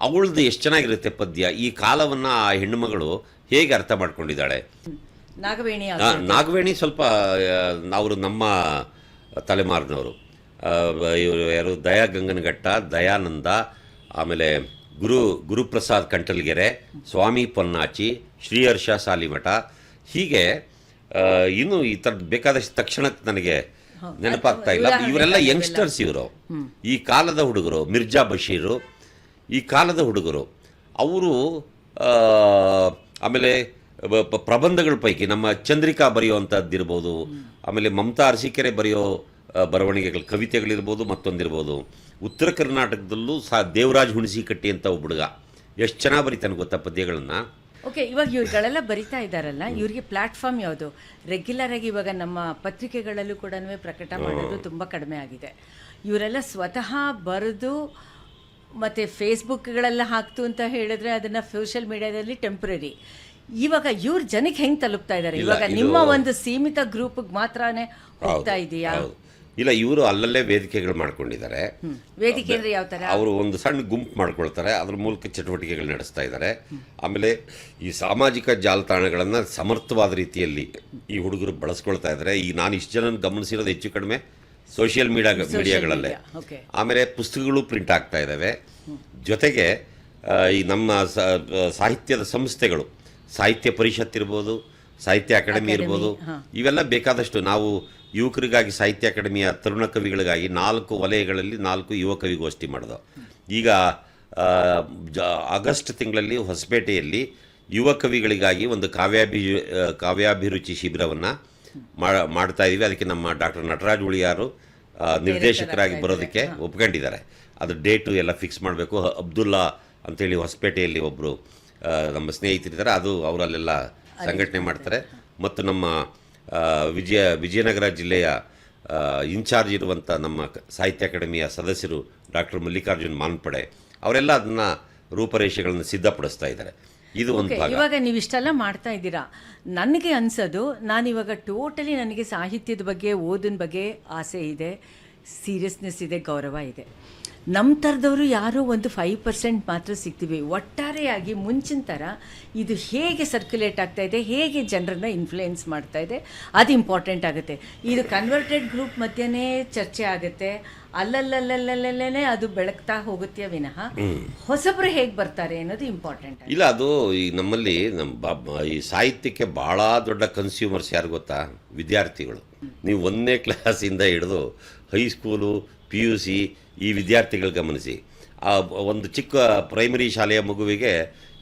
ಅವಳದು ಎಷ್ಟು ಚೆನ್ನಾಗಿರುತ್ತೆ ಪದ್ಯ. ಈ ಕಾಲವನ್ನು ಆ ಹೆಣ್ಣುಮಗಳು ಹೇಗೆ ಅರ್ಥ ಮಾಡ್ಕೊಂಡಿದ್ದಾಳೆ. ನಾಗವೇಣಿ ಸ್ವಲ್ಪ ಅವರು ನಮ್ಮ ತಲೆಮಾರಿನವರು. ಇವರು ಯಾರು, ದಯಾ ಗಂಗನಘಟ್ಟ, ದಯಾನಂದ, ಆಮೇಲೆ ಗುರುಪ್ರಸಾದ್ ಕಂಟಲ್ಗೆರೆ, ಸ್ವಾಮಿ ಪೊನ್ನಾಚಿ, ಶ್ರೀಹರ್ಷ ಸಾಲಿಮಠ, ಹೀಗೆ ಇನ್ನೂ ಈ ಥರದ್ದು ಬೇಕಾದಷ್ಟು ತಕ್ಷಣಕ್ಕೆ ನನಗೆ ನೆನಪಾಗ್ತಾ ಇಲ್ಲ. ಇವರೆಲ್ಲ ಯಂಗ್ಸ್ಟರ್ಸ್, ಇವರು ಈ ಕಾಲದ ಹುಡುಗರು. ಮಿರ್ಜಾ ಬಶೀರು ಈ ಕಾಲದ ಹುಡುಗರು. ಅವರು ಆಮೇಲೆ ಪ್ರಬಂಧಗಳ ಪೈಕಿ ನಮ್ಮ ಚಂದ್ರಿಕಾ ಬರೆಯುವಂಥದ್ದಿರ್ಬೋದು, ಆಮೇಲೆ ಮಮತಾ ಅರಸೀಕೆರೆ ಬರೆಯೋ ಬರವಣಿಗೆಗಳು, ಕವಿತೆಗಳಿರ್ಬೋದು, ಮತ್ತೊಂದಿರ್ಬೋದು. ಉತ್ತರ ಕರ್ನಾಟಕದಲ್ಲೂ ದೇವರಾಜ್ ಹುಣಸಿಕಟ್ಟಿ ಅಂತ ಒಬ್ಬ ಹುಡುಗ ಎಷ್ಟು ಚೆನ್ನಾಗಿ ಬರೀತಾನೆ ಗೊತ್ತಾ ಪದ್ಯಗಳನ್ನು. ಓಕೆ, ಇವಾಗ ಇವ್ರುಗಳೆಲ್ಲ ಬರಿತಾ ಇದ್ದಾರಲ್ಲ, ಇವ್ರಿಗೆ ಪ್ಲಾಟ್ಫಾರ್ಮ್ ಯಾವುದು? ರೆಗ್ಯುಲರ್ ಆಗಿ ಇವಾಗ ನಮ್ಮ ಪತ್ರಿಕೆಗಳಲ್ಲೂ ಕೂಡ ಪ್ರಕಟ ಮಾಡೋದು ತುಂಬ ಕಡಿಮೆ ಆಗಿದೆ. ಇವರೆಲ್ಲ ಸ್ವತಃ ಬರೆದು ಮತ್ತು ಫೇಸ್ಬುಕ್ಗಳೆಲ್ಲ ಹಾಕ್ತು ಅಂತ ಹೇಳಿದ್ರೆ ಅದನ್ನು ಸೋಷಿಯಲ್ ಮೀಡಿಯಾದಲ್ಲಿ ಟೆಂಪ್ರರಿ. ಇವಾಗ ಇವ್ರ ಜನಕ್ಕೆ ಹೆಂಗೆ ತಲುಪ್ತಾ ಇದ್ದಾರೆ? ಇವಾಗ ನಿಮ್ಮ ಒಂದು ಸೀಮಿತ ಗ್ರೂಪ್ಗೆ ಮಾತ್ರನೇ ಹೋಗ್ತಾ ಇದೆಯಾ? ಇಲ್ಲ, ಇವರು ಅಲ್ಲಲ್ಲೇ ವೇದಿಕೆಗಳು ಮಾಡ್ಕೊಂಡಿದ್ದಾರೆ. ವೇದಿಕೆ ಅಂದ್ರೆ ಯಾವ ಥರ? ಅವರು ಒಂದು ಸಣ್ಣ ಗುಂಪು ಮಾಡ್ಕೊಳ್ತಾರೆ, ಅದ್ರ ಮೂಲಕ ಚಟುವಟಿಕೆಗಳು ನಡೆಸ್ತಾ ಇದ್ದಾರೆ. ಆಮೇಲೆ ಈ ಸಾಮಾಜಿಕ ಜಾಲತಾಣಗಳನ್ನು ಸಮರ್ಥವಾದ ರೀತಿಯಲ್ಲಿ ಈ ಹುಡುಗರು ಬಳಸ್ಕೊಳ್ತಾ ಇದ್ದಾರೆ. ಈ ನಾನು ಇಷ್ಟು ಜನ ಗಮನಿಸಿರೋದು ಹೆಚ್ಚು ಕಡಿಮೆ ಸೋಷಿಯಲ್ ಮೀಡಿಯಾಗಳಲ್ಲೇ. ಆಮೇಲೆ ಪುಸ್ತಕಗಳು ಪ್ರಿಂಟ್ ಆಗ್ತಾ ಇದ್ದಾವೆ. ಜೊತೆಗೆ ಈ ನಮ್ಮ ಸಾಹಿತ್ಯದ ಸಂಸ್ಥೆಗಳು, ಸಾಹಿತ್ಯ ಪರಿಷತ್ ಇರ್ಬೋದು, ಸಾಹಿತ್ಯ ಅಕಾಡೆಮಿ ಇರ್ಬೋದು, ಇವೆಲ್ಲ ಬೇಕಾದಷ್ಟು ನಾವು ಯುವಕರಿಗಾಗಿ ಸಾಹಿತ್ಯ ಅಕಾಡೆಮಿಯ ತರುಣ ಕವಿಗಳಿಗಾಗಿ 4 ವಲಯಗಳಲ್ಲಿ 4 ಯುವ ಕವಿಗೋಷ್ಠಿ ಮಾಡಿದವು. ಈಗ ಆಗಸ್ಟ್ ತಿಂಗಳಲ್ಲಿ ಹೊಸಪೇಟೆಯಲ್ಲಿ ಯುವ ಕವಿಗಳಿಗಾಗಿ ಒಂದು ಕಾವ್ಯಾಭಿರುಚಿ ಶಿಬಿರವನ್ನು ಮಾಡ್ತಾ ಇದ್ದೀವಿ. ಅದಕ್ಕೆ ನಮ್ಮ ಡಾಕ್ಟರ್ ನಟರಾಜ್ ಉಳಿಯಾರು ನಿರ್ದೇಶಕರಾಗಿ ಬರೋದಕ್ಕೆ ಒಪ್ಕೊಂಡಿದ್ದಾರೆ. ಅದು ಡೇಟು ಎಲ್ಲ ಫಿಕ್ಸ್ ಮಾಡಬೇಕು. ಅಬ್ದುಲ್ಲಾ ಅಂತೇಳಿ ಹೊಸಪೇಟೆಯಲ್ಲಿ ಒಬ್ಬರು ನಮ್ಮ ಸ್ನೇಹಿತರಿದ್ದಾರೆ, ಅದು ಅವರಲ್ಲೆಲ್ಲ ಸಂಘಟನೆ ಮಾಡ್ತಾರೆ. ಮತ್ತು ನಮ್ಮ ವಿಜಯನಗರ ಜಿಲ್ಲೆಯ ಇನ್ಚಾರ್ಜ್ ಇರುವಂಥ ನಮ್ಮ ಸಾಹಿತ್ಯ ಅಕಾಡೆಮಿಯ ಸದಸ್ಯರು ಡಾಕ್ಟರ್ ಮಲ್ಲಿಕಾರ್ಜುನ್ ಮಾನ್ಪಡೆ ಅವರೆಲ್ಲ ಅದನ್ನು ರೂಪರೇಷೆಗಳನ್ನು ಸಿದ್ಧಪಡಿಸ್ತಾ ಇದ್ದಾರೆ. ಇದು ಒಂದು ಭಾಗ. ಇವಾಗ ನೀವು ಇಷ್ಟೆಲ್ಲ ಮಾಡ್ತಾ ಇದ್ದೀರಾ, ನನಗೆ ಅನ್ಸೋದು ನಾನಿವಾಗ ಟೋಟಲಿ ನನಗೆ ಸಾಹಿತ್ಯದ ಬಗ್ಗೆ ಓದಿನ ಬಗ್ಗೆ ಆಸೆ ಇದೆ, ಸೀರಿಯಸ್ನೆಸ್ ಇದೆ, ಗೌರವ ಇದೆ. ನಮ್ಮ ಥರದವರು ಯಾರೋ ಒಂದು 5% ಮಾತ್ರ ಸಿಗ್ತೀವಿ. ಒಟ್ಟಾರೆಯಾಗಿ ಮುಂಚಿನ ಥರ ಇದು ಹೇಗೆ ಸರ್ಕ್ಯುಲೇಟ್ ಆಗ್ತಾ ಇದೆ, ಹೇಗೆ ಜನರನ್ನ ಇನ್ಫ್ಲುಯೆನ್ಸ್ ಮಾಡ್ತಾ ಇದೆ, ಅದು ಇಂಪಾರ್ಟೆಂಟ್ ಆಗುತ್ತೆ. ಇದು ಕನ್ವರ್ಟೆಡ್ ಗ್ರೂಪ್ ಮಧ್ಯೆನೇ ಚರ್ಚೆ ಆಗುತ್ತೆ, ಅಲ್ಲಲ್ಲೇ ಅದು ಬೆಳಗ್ತಾ ಹೋಗುತ್ತೆ ವಿನಃ ಹೊಸಬ್ರು ಹೇಗೆ ಬರ್ತಾರೆ ಅನ್ನೋದು ಇಂಪಾರ್ಟೆಂಟ್. ಇಲ್ಲ, ಅದು ಈ ನಮ್ಮಲ್ಲಿ ಈ ಸಾಹಿತ್ಯಕ್ಕೆ ಭಾಳ ದೊಡ್ಡ ಕನ್ಸ್ಯೂಮರ್ಸ್ ಯಾರು ಗೊತ್ತಾ? ವಿದ್ಯಾರ್ಥಿಗಳು. ನೀವು 1ನೇ ಕ್ಲಾಸಿಂದ ಹಿಡಿದು ಹೈಸ್ಕೂಲು, PUC ಈ ವಿದ್ಯಾರ್ಥಿಗಳು ಗಮನಿಸಿ. ಒಂದು ಚಿಕ್ಕ ಪ್ರೈಮರಿ ಶಾಲೆಯ ಮಗುವಿಗೆ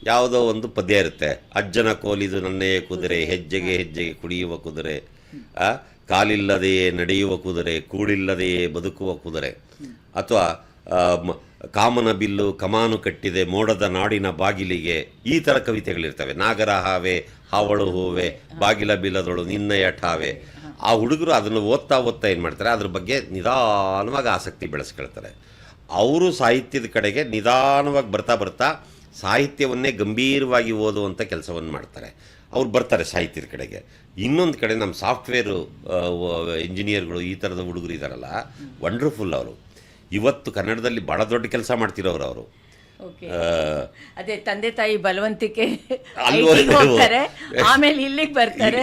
ಯಾವುದೋ ಒಂದು ಪದ್ಯ ಇರುತ್ತೆ. ಅಜ್ಜನ ಕೋಲಿದು ನನ್ನೆಯ ಕುದುರೆ, ಹೆಜ್ಜೆಗೆ ಹೆಜ್ಜೆಗೆ ಕುಡಿಯುವ ಕುದುರೆ, ಕಾಲಿಲ್ಲದೆಯೇ ನಡೆಯುವ ಕುದುರೆ, ಕೂಳಿಲ್ಲದೆಯೇ ಬದುಕುವ ಕುದುರೆ, ಅಥವಾ ಕಾಮನ ಬಿಲ್ಲು ಕಮಾನು ಕಟ್ಟಿದೆ ಮೋಡದ ನಾಡಿನ ಬಾಗಿಲಿಗೆ, ಈ ಥರ ಕವಿತೆಗಳಿರ್ತವೆ. ನಾಗರ ಹಾವೆ ಹಾವಳು ಹೂವೆ ಬಾಗಿಲ ಬಿಲ್ಲದಳು ನಿನ್ನಯ ಠಾವೆ. ಆ ಹುಡುಗರು ಅದನ್ನು ಓದ್ತಾ ಏನು ಮಾಡ್ತಾರೆ, ಅದ್ರ ಬಗ್ಗೆ ನಿಧಾನವಾಗಿ ಆಸಕ್ತಿ ಬೆಳೆಸ್ಕೊಳ್ತಾರೆ. ಅವರು ಸಾಹಿತ್ಯದ ಕಡೆಗೆ ನಿಧಾನವಾಗಿ ಬರ್ತಾ ಸಾಹಿತ್ಯವನ್ನೇ ಗಂಭೀರವಾಗಿ ಓದುವಂಥ ಕೆಲಸವನ್ನು ಮಾಡ್ತಾರೆ. ಅವ್ರು ಬರ್ತಾರೆ ಸಾಹಿತ್ಯದ ಕಡೆಗೆ. ಇನ್ನೊಂದು ಕಡೆ ನಮ್ಮ ಸಾಫ್ಟ್ವೇರು ಇಂಜಿನಿಯರ್ಗಳು, ಈ ಥರದ ಹುಡುಗರು ಇದ್ದಾರಲ್ಲ, ವಂಡರ್ಫುಲ್. ಅವರು ಇವತ್ತು ಕನ್ನಡದಲ್ಲಿ ಭಾಳ ದೊಡ್ಡ ಕೆಲಸ ಮಾಡ್ತಿರೋರು. ಅವರು ಅದೇ ತಂದೆ ತಾಯಿ ಬಲವಂತಿಕೆ ಹೋಗ್ತಾರೆ, ಆಮೇಲೆ ಇಲ್ಲಿಗೆ ಬರ್ತಾರೆ.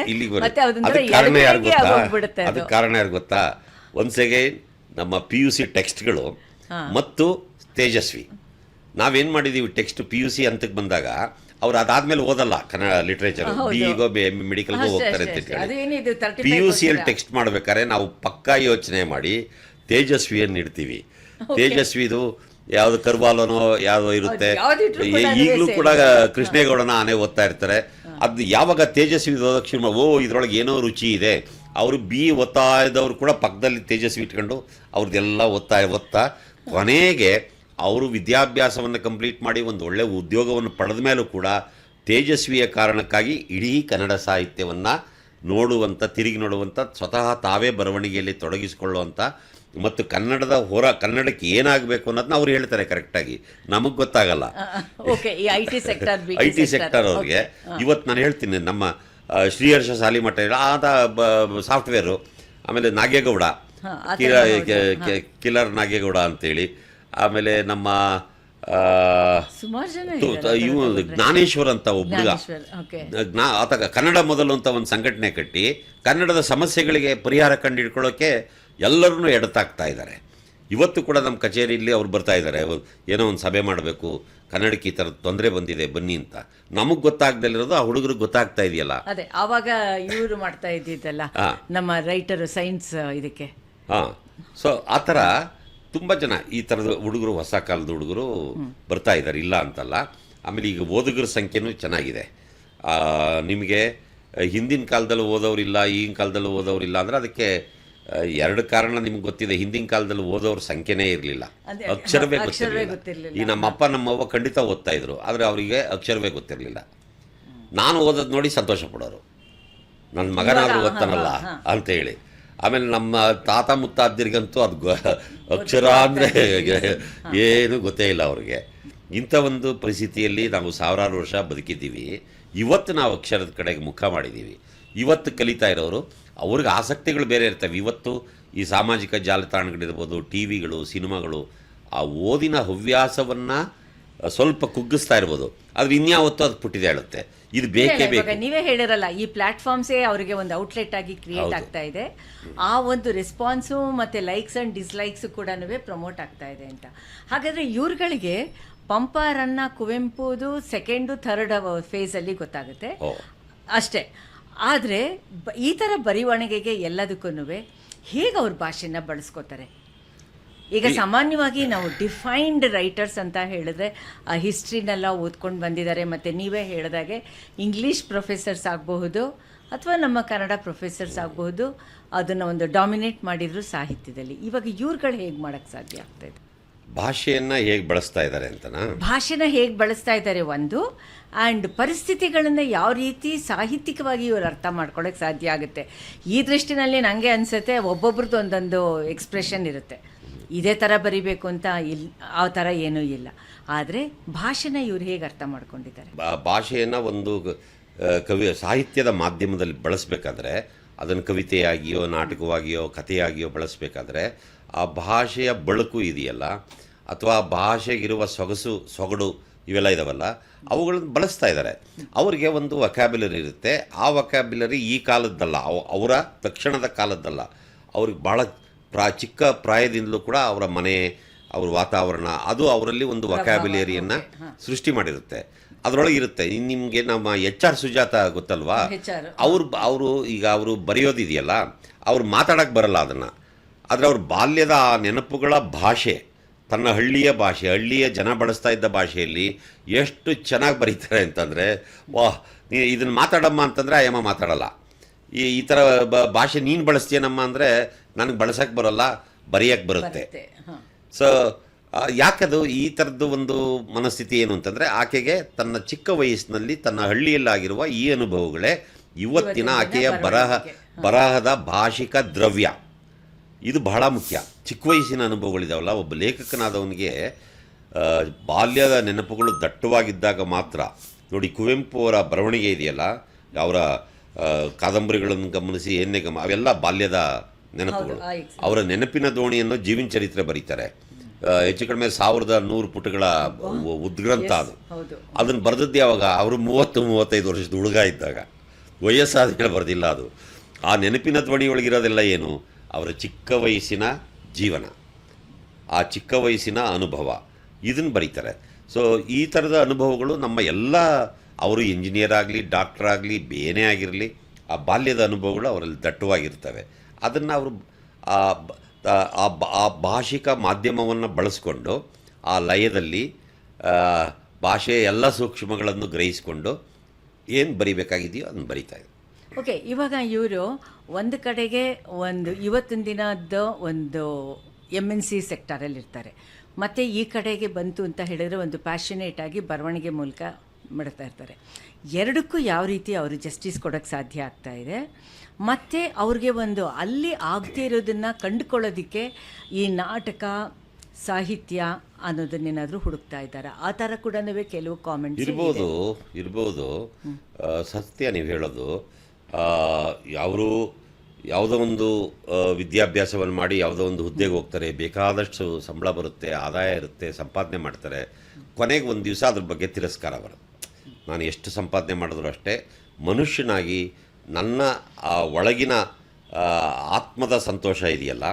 ಅದಕ್ಕೆ ಕಾರಣ ಯಾರು ಗೊತ್ತಾ? ಒಂದ್ಸೆಗೆ ನಮ್ಮ PUC ಟೆಕ್ಸ್ಟ್ಗಳು ಮತ್ತು ತೇಜಸ್ವಿ. ನಾವೇನು ಮಾಡಿದ್ದೀವಿ, ಟೆಕ್ಸ್ಟ್ PUC ಹಂತಕ್ಕೆ ಬಂದಾಗ ಅವ್ರು ಅದಾದ್ಮೇಲೆ ಓದಲ್ಲ ಕನ್ನಡ ಲಿಟ್ರೇಚರ್, BEಗೋ ಮೆಡಿಕಲ್ಗೋ ಹೋಗ್ತಾರೆ ಅಂತ ಇಟ್ಕೊಳ್ಳಿ. PUCಯಲ್ಲಿ ಟೆಕ್ಸ್ಟ್ ಮಾಡ್ಬೇಕಾದ್ರೆ ನಾವು ಪಕ್ಕಾ ಯೋಚನೆ ಮಾಡಿ ತೇಜಸ್ವಿಯನ್ನು ಇಡ್ತೀವಿ. ತೇಜಸ್ವಿದು ಯಾವುದು ಕರ್ವಾಲನೋ ಯಾವುದೋ ಇರುತ್ತೆ. ಈಗಲೂ ಕೂಡ ಕೃಷ್ಣೇಗೌಡನ ಆನೆ ಓದ್ತಾ ಇರ್ತಾರೆ. ಅದು ಯಾವಾಗ ತೇಜಸ್ವಿ ಓದೋಕ್ಕೆ ಶುರು ಇದ್ರೊಳಗೆ ಏನೋ ರುಚಿ ಇದೆ. ಅವರು ಓದ್ತಾ ಇದ್ದವ್ರು ಕೂಡ ಪಕ್ಕದಲ್ಲಿ ತೇಜಸ್ವಿ ಇಟ್ಕೊಂಡು ಅವ್ರದ್ದೆಲ್ಲ ಓದ್ತಾ ಕೊನೆಗೆ ಅವರು ವಿದ್ಯಾಭ್ಯಾಸವನ್ನು ಕಂಪ್ಲೀಟ್ ಮಾಡಿ ಒಂದು ಒಳ್ಳೆಯ ಉದ್ಯೋಗವನ್ನು ಪಡೆದ ಮೇಲೂ ಕೂಡ ತೇಜಸ್ವಿಯ ಕಾರಣಕ್ಕಾಗಿ ಇಡೀ ಕನ್ನಡ ಸಾಹಿತ್ಯವನ್ನು ತಿರುಗಿ ನೋಡುವಂಥ, ಸ್ವತಃ ತಾವೇ ಬರವಣಿಗೆಯಲ್ಲಿ ತೊಡಗಿಸಿಕೊಳ್ಳುವಂಥ ಮತ್ತು ಕನ್ನಡಕ್ಕೆ ಏನಾಗಬೇಕು ಅನ್ನೋದನ್ನ ಅವ್ರು ಹೇಳ್ತಾರೆ ಕರೆಕ್ಟಾಗಿ. ನಮಗೆ ಗೊತ್ತಾಗಲ್ಲ. IT ಸೆಕ್ಟರ್ ಅವ್ರಿಗೆ ಇವತ್ತು ನಾನು ಹೇಳ್ತೀನಿ, ನಮ್ಮ ಶ್ರೀಹರ್ಷ ಸಾಲಿಮಠ ಆದ ಸಾಫ್ಟ್ವೇರು, ಆಮೇಲೆ ನಾಗೇಗೌಡ, ಕಿಲ್ಲರ್ ನಾಗೇಗೌಡ ಅಂತೇಳಿ, ಆಮೇಲೆ ನಮ್ಮ ಜ್ಞಾನೇಶ್ವರ್ ಅಂತ ಒಬ್ಬ ಆತ ಕನ್ನಡ ಮೊದಲು ಅಂತ ಒಂದು ಸಂಘಟನೆ ಕಟ್ಟಿ ಕನ್ನಡದ ಸಮಸ್ಯೆಗಳಿಗೆ ಪರಿಹಾರ ಕಂಡುಹಿಡ್ಕೊಳ್ಳೋಕೆ ಎಲ್ಲರನ್ನೂ ಎಡತಾಗ್ತಾ ಇದ್ದಾರೆ. ಇವತ್ತು ಕೂಡ ನಮ್ಮ ಕಚೇರಿಯಲ್ಲಿ ಅವ್ರು ಬರ್ತಾ ಇದ್ದಾರೆ, ಏನೋ ಒಂದು ಸಭೆ ಮಾಡಬೇಕು, ಕನ್ನಡಕ್ಕೆ ಈ ಥರದ ತೊಂದರೆ ಬಂದಿದೆ ಬನ್ನಿ ಅಂತ. ನಮಗೆ ಗೊತ್ತಾಗ್ದಲ್ಲಿರೋದು ಆ ಹುಡುಗರಿಗೆ ಗೊತ್ತಾಗ್ತಾ ಇದೆಯಲ್ಲ. ಅದೇ ಆವಾಗ ಇವರು ಮಾಡ್ತಾ ಇದ್ದಿದ್ದಲ್ಲ ನಮ್ಮ ರೈಟರು ಸೈನ್ಸ್ ಇದಕ್ಕೆ. ಸೊ ಆ ಥರ ತುಂಬ ಜನ ಈ ಥರದ ಹುಡುಗರು, ಹೊಸ ಕಾಲದ ಹುಡುಗರು ಬರ್ತಾ ಇದ್ದಾರೆ, ಇಲ್ಲ ಅಂತಲ್ಲ. ಆಮೇಲೆ ಈಗ ಓದುಗರ ಸಂಖ್ಯೆನೂ ಚೆನ್ನಾಗಿದೆ. ನಿಮಗೆ ಹಿಂದಿನ ಕಾಲದಲ್ಲಿ ಓದೋರಿಲ್ಲ, ಈಗಿನ ಕಾಲದಲ್ಲಿ ಓದೋರಿಲ್ಲ ಅಂದರೆ ಅದಕ್ಕೆ 2 ಕಾರಣ ನಿಮ್ಗೆ ಗೊತ್ತಿದೆ. ಹಿಂದಿನ ಕಾಲದಲ್ಲಿ ಓದೋರ ಸಂಖ್ಯೆನೇ ಇರಲಿಲ್ಲ, ಅಕ್ಷರವೇ ಗೊತ್ತಿರಲಿಲ್ಲ. ಈ ನಮ್ಮಪ್ಪ ನಮ್ಮವ್ವ ಖಂಡಿತ ಓದ್ತಾ ಇದ್ರು, ಆದರೆ ಅವರಿಗೆ ಅಕ್ಷರವೇ ಗೊತ್ತಿರಲಿಲ್ಲ. ನಾನು ಓದೋದು ನೋಡಿ ಸಂತೋಷ ಪಡೋರು, ನನ್ನ ಮಗನಾದರೂ ಓದ್ತಾನಲ್ಲ ಅಂತೇಳಿ. ಆಮೇಲೆ ನಮ್ಮ ತಾತ ಮುತ್ತಾದಿರಿಗಂತೂ ಅದು ಅಕ್ಷರ ಅಂದರೆ ಏನು ಗೊತ್ತೇ ಇಲ್ಲ ಅವ್ರಿಗೆ. ಇಂಥ ಒಂದು ಪರಿಸ್ಥಿತಿಯಲ್ಲಿ ನಾವು ಸಾವಿರಾರು ವರ್ಷ ಬದುಕಿದ್ದೀವಿ. ಇವತ್ತು ನಾವು ಅಕ್ಷರದ ಕಡೆಗೆ ಮುಖ ಮಾಡಿದ್ದೀವಿ. ಇವತ್ತು ಕಲಿತಾ ಇರೋರು, ಅವ್ರಿಗೆ ಆಸಕ್ತಿಗಳು ಬೇರೆ ಇರ್ತವೆ. ಇವತ್ತು ಈ ಸಾಮಾಜಿಕ ಜಾಲತಾಣಗಳಿರ್ಬೋದು, ಟಿವಿಗಳು, ಸಿನಿಮಾಗಳು ಆ ಓದಿನ ಹವ್ಯಾಸವನ್ನು ಸ್ವಲ್ಪ ಕುಗ್ಗಿಸ್ತಾ ಇರ್ಬೋದು, ಆದರೆ ಇನ್ಯಾವತ್ತೂ ಅದು ಪುಟ್ಟಿದೆ ಹೇಳುತ್ತೆ. ಇದು ಬೇಕೇ ಬೇಕು. ನೀವೇ ಹೇಳಿರಲ್ಲ, ಈ ಪ್ಲಾಟ್ಫಾರ್ಮ್ಸೇ ಅವರಿಗೆ ಒಂದು ಔಟ್ಲೆಟ್ ಆಗಿ ಕ್ರಿಯೇಟ್ ಆಗ್ತಾ ಇದೆ. ಆ ಒಂದು ರೆಸ್ಪಾನ್ಸು ಮತ್ತು ಲೈಕ್ಸ್ ಆ್ಯಂಡ್ ಡಿಸ್ಲೈಕ್ಸು ಕೂಡ ಪ್ರಮೋಟ್ ಆಗ್ತಾ ಇದೆ ಅಂತ. ಹಾಗಾದರೆ ಇವ್ರುಗಳಿಗೆ ಪಂಪರನ್ನ ಕುವೆಂಪುದು ಸೆಕೆಂಡು ಥರ್ಡ್ ಫೇಸಲ್ಲಿ ಗೊತ್ತಾಗುತ್ತೆ ಓ ಅಷ್ಟೇ. ಆದರೆ ಈ ಥರ ಬರವಣಿಗೆಗೆ ಎಲ್ಲದಕ್ಕೂ ಹೇಗೆ ಅವ್ರ ಭಾಷೆನ ಬಳಸ್ಕೋತಾರೆ? ಈಗ ಸಾಮಾನ್ಯವಾಗಿ ನಾವು ಡಿಫೈನ್ಡ್ ರೈಟರ್ಸ್ ಅಂತ ಹೇಳಿದ್ರೆ ಹಿಸ್ಟ್ರಿನೆಲ್ಲ ಓದ್ಕೊಂಡು ಬಂದಿದ್ದಾರೆ, ಮತ್ತು ನೀವೇ ಹೇಳಿದಾಗೆ ಇಂಗ್ಲೀಷ್ ಪ್ರೊಫೆಸರ್ಸ್ ಆಗಬಹುದು ಅಥವಾ ನಮ್ಮ ಕನ್ನಡ ಪ್ರೊಫೆಸರ್ಸ್ ಆಗಬಹುದು, ಅದನ್ನು ಒಂದು ಡಾಮಿನೇಟ್ ಮಾಡಿದ್ರು ಸಾಹಿತ್ಯದಲ್ಲಿ. ಇವಾಗ ಇವ್ರುಗಳು ಹೇಗೆ ಮಾಡೋಕ್ಕೆ ಸಾಧ್ಯ ಆಗ್ತಾಯಿದೆ? ಭಾಷೆಯನ್ನು ಹೇಗೆ ಬಳಸ್ತಾ ಇದ್ದಾರೆ ಅಂತನಾ? ಭಾಷೆನ ಹೇಗೆ ಬಳಸ್ತಾ ಇದ್ದಾರೆ ಒಂದು, ಆ್ಯಂಡ್ ಪರಿಸ್ಥಿತಿಗಳನ್ನು ಯಾವ ರೀತಿ ಸಾಹಿತ್ಯಿಕವಾಗಿ ಇವರು ಅರ್ಥ ಮಾಡ್ಕೊಳ್ಳೋಕ್ಕೆ ಸಾಧ್ಯ ಆಗುತ್ತೆ. ಈ ದೃಷ್ಟಿನಲ್ಲಿ ನನಗೆ ಅನಿಸುತ್ತೆ ಒಬ್ಬೊಬ್ರದ್ದು ಒಂದೊಂದು ಎಕ್ಸ್ಪ್ರೆಷನ್ ಇರುತ್ತೆ, ಇದೇ ಥರ ಬರಿಬೇಕು ಅಂತ ಆ ಥರ ಏನೂ ಇಲ್ಲ. ಆದರೆ ಭಾಷೆನ ಇವ್ರು ಹೇಗೆ ಅರ್ಥ ಮಾಡ್ಕೊಂಡಿದ್ದಾರೆ? ಭಾಷೆಯನ್ನು ಒಂದು ಸಾಹಿತ್ಯದ ಮಾಧ್ಯಮದಲ್ಲಿ ಬಳಸಬೇಕಾದ್ರೆ, ಅದನ್ನು ಕವಿತೆಯಾಗಿಯೋ ನಾಟಕವಾಗಿಯೋ ಕಥೆಯಾಗಿಯೋ ಬಳಸಬೇಕಾದ್ರೆ ಆ ಭಾಷೆಯ ಬಳಕು ಇದೆಯಲ್ಲ, ಅಥವಾ ಭಾಷೆಗಿರುವ ಸೊಗಡು ಇವೆಲ್ಲ ಇದಾವಲ್ಲ, ಅವುಗಳನ್ನು ಬಳಸ್ತಾ ಇದ್ದಾರೆ. ಅವರಿಗೆ ಒಂದು ವೊಕ್ಯಾಬ್ಯುಲರಿ ಇರುತ್ತೆ. ಆ ವೊಕ್ಯಾಬ್ಯುಲರಿ ಈ ಕಾಲದ್ದಲ್ಲ, ಅವರ ತಕ್ಷಣದ ಕಾಲದ್ದಲ್ಲ. ಅವ್ರಿಗೆ ಭಾಳ ಚಿಕ್ಕ ಪ್ರಾಯದಿಂದಲೂ ಕೂಡ ಅವರ ಮನೆ, ಅವ್ರ ವಾತಾವರಣ, ಅದು ಅವರಲ್ಲಿ ಒಂದು ವೊಕ್ಯಾಬ್ಯುಲರಿಯನ್ನು ಸೃಷ್ಟಿ ಮಾಡಿರುತ್ತೆ. ಅದರೊಳಗೆ ಇರುತ್ತೆ. ನಿಮಗೆ ನಮ್ಮ HR ಸುಜಾತ ಗೊತ್ತಲ್ವಾ? ಅವರು ಬರೆಯೋದಿದೆಯಲ್ಲ, ಅವ್ರು ಮಾತಾಡೋಕ್ಕೆ ಬರಲ್ಲ ಅದನ್ನು. ಆದರೆ ಅವ್ರ ಬಾಲ್ಯದ ಆ ನೆನಪುಗಳ ಭಾಷೆ, ತನ್ನ ಹಳ್ಳಿಯ ಭಾಷೆ, ಹಳ್ಳಿಯ ಜನ ಬಳಸ್ತಾ ಇದ್ದ ಭಾಷೆಯಲ್ಲಿ ಎಷ್ಟು ಚೆನ್ನಾಗಿ ಬರೀತಾರೆ ಅಂತಂದರೆ, ವಾಹ್, ನೀ ಇದನ್ನು ಮಾತಾಡಮ್ಮ ಅಂತಂದರೆ ಅಯ್ಯಮ್ಮ ಮಾತಾಡಲ್ಲ. ಈ ಥರ ಭಾಷೆ ನೀನು ಬಳಸ್ತೀಯನಮ್ಮ ಅಂದರೆ ನನಗೆ ಬಳಸೋಕ್ಕೆ ಬರೋಲ್ಲ, ಬರೆಯೋಕ್ಕೆ ಬರುತ್ತೆ. ಸೊ ಯಾಕದು ಈ ಥರದ್ದು ಒಂದು ಮನಸ್ಥಿತಿ ಏನು ಅಂತಂದರೆ, ಆಕೆಗೆ ತನ್ನ ಚಿಕ್ಕ ವಯಸ್ಸಿನಲ್ಲಿ ತನ್ನ ಹಳ್ಳಿಯಲ್ಲಾಗಿರುವ ಈ ಅನುಭವಗಳೇ ಇವತ್ತಿನ ಆಕೆಯ ಬರಹದ ಭಾಷಿಕ ದ್ರವ್ಯ. ಇದು ಬಹಳ ಮುಖ್ಯ. ಚಿಕ್ಕ ವಯಸ್ಸಿನ ಅನುಭವಗಳಿದಾವಲ್ಲ, ಒಬ್ಬ ಲೇಖಕನಾದವನಿಗೆ ಬಾಲ್ಯದ ನೆನಪುಗಳು ದಟ್ಟವಾಗಿದ್ದಾಗ ಮಾತ್ರ. ನೋಡಿ, ಕುವೆಂಪು ಅವರ ಬರವಣಿಗೆ ಇದೆಯಲ್ಲ, ಅವರ ಕಾದಂಬರಿಗಳನ್ನು ಗಮನಿಸಿ, ಅವೆಲ್ಲ ಬಾಲ್ಯದ ನೆನಪುಗಳು. ಅವರ ನೆನಪಿನ ದೋಣಿಯನ್ನು ಜೀವನ ಚರಿತ್ರೆ ಬರೀತಾರೆ. ಹೆಚ್ಚು ಕಡಿಮೆ 1100 ಪುಟಗಳ ಉದ್ಗ್ರಂಥ ಅದು. ಅದನ್ನು ಬರೆದದ್ದು ಯಾವಾಗ? ಅವರು 30-35 ವರ್ಷದ ಹುಡುಗ ಇದ್ದಾಗ, ವಯಸ್ಸಾದ ಬರೆದಿಲ್ಲ ಅದು. ಆ ನೆನಪಿನ ಧ್ವನಿಯೊಳಗಿರೋದೆಲ್ಲ ಏನು? ಅವರ ಚಿಕ್ಕ ವಯಸ್ಸಿನ ಜೀವನ, ಆ ಚಿಕ್ಕ ವಯಸ್ಸಿನ ಅನುಭವ, ಇದನ್ನು ಬರೀತಾರೆ. ಸೊ ಈ ಥರದ ಅನುಭವಗಳು ನಮ್ಮ ಎಲ್ಲ, ಅವರು ಇಂಜಿನಿಯರ್ ಆಗಲಿ, ಡಾಕ್ಟರ್ ಆಗಲಿ, ಬೇನೇ ಆಗಿರಲಿ, ಆ ಬಾಲ್ಯದ ಅನುಭವಗಳು ಅವರಲ್ಲಿ ದಟ್ಟವಾಗಿರ್ತವೆ. ಅದನ್ನು ಅವರು ಆ ಭಾಷಿಕ ಮಾಧ್ಯಮವನ್ನು ಬಳಸ್ಕೊಂಡು ಆ ಲಯದಲ್ಲಿ ಭಾಷೆಯ ಎಲ್ಲ ಸೂಕ್ಷ್ಮಗಳನ್ನು ಗ್ರಹಿಸಿಕೊಂಡು ಏನು ಬರಿಬೇಕಾಗಿದೆಯೋ ಅದನ್ನು ಬರಿತಾಯಿದ್ದಾರೆ. ಓಕೆ, ಇವಾಗ ಇವರು ಒಂದು ಕಡೆಗೆ ಇವತ್ತಿನ ದಿನದ ಒಂದು MNC ಸೆಕ್ಟರಲ್ಲಿ ಇರ್ತಾರೆ, ಮತ್ತು ಈ ಕಡೆಗೆ ಬಂತು ಅಂತ ಹೇಳಿದರೆ ಒಂದು ಪ್ಯಾಷನೇಟ್ ಆಗಿ ಬರವಣಿಗೆ ಮೂಲಕ ಮಾಡ್ತಾ ಇರ್ತಾರೆ. ಎರಡಕ್ಕೂ ಯಾವ ರೀತಿ ಅವರು ಜಸ್ಟಿಸ್ ಕೊಡೋಕ್ಕೆ ಸಾಧ್ಯ ಆಗ್ತಾ ಇದೆ, ಮತ್ತು ಅವ್ರಿಗೆ ಒಂದು ಅಲ್ಲಿ ಆಗದೇ ಇರೋದನ್ನು ಕಂಡುಕೊಳ್ಳೋದಕ್ಕೆ ಈ ನಾಟಕ ಸಾಹಿತ್ಯ ಅನ್ನೋದನ್ನೇನಾದರೂ ಹುಡುಕ್ತಾ ಇದ್ದಾರೆ? ಆ ಥರ ಕೂಡ ಕೆಲವು ಕಾಮೆಂಟ್ಸ್ ಇರ್ಬೋದು. ಸತ್ಯ ನೀವು ಹೇಳೋದು. ಅವರು ಯಾವುದೋ ಒಂದು ವಿದ್ಯಾಭ್ಯಾಸವನ್ನು ಮಾಡಿ ಯಾವುದೋ ಒಂದು ಹುದ್ದೆಗೆ ಹೋಗ್ತಾರೆ, ಬೇಕಾದಷ್ಟು ಸಂಬಳ ಬರುತ್ತೆ, ಆದಾಯ ಇರುತ್ತೆ, ಸಂಪಾದನೆ ಮಾಡ್ತಾರೆ. ಕೊನೆಗೆ ಒಂದು ದಿವಸ ಅದ್ರ ಬಗ್ಗೆ ತಿರಸ್ಕಾರ ಬರುತ್ತೆ. ನಾನು ಎಷ್ಟು ಸಂಪಾದನೆ ಮಾಡಿದ್ರು ಅಷ್ಟೇ, ಮನುಷ್ಯನಾಗಿ ನನ್ನ ಆ ಒಳಗಿನ ಆತ್ಮದ ಸಂತೋಷ ಇದೆಯಲ್ಲ,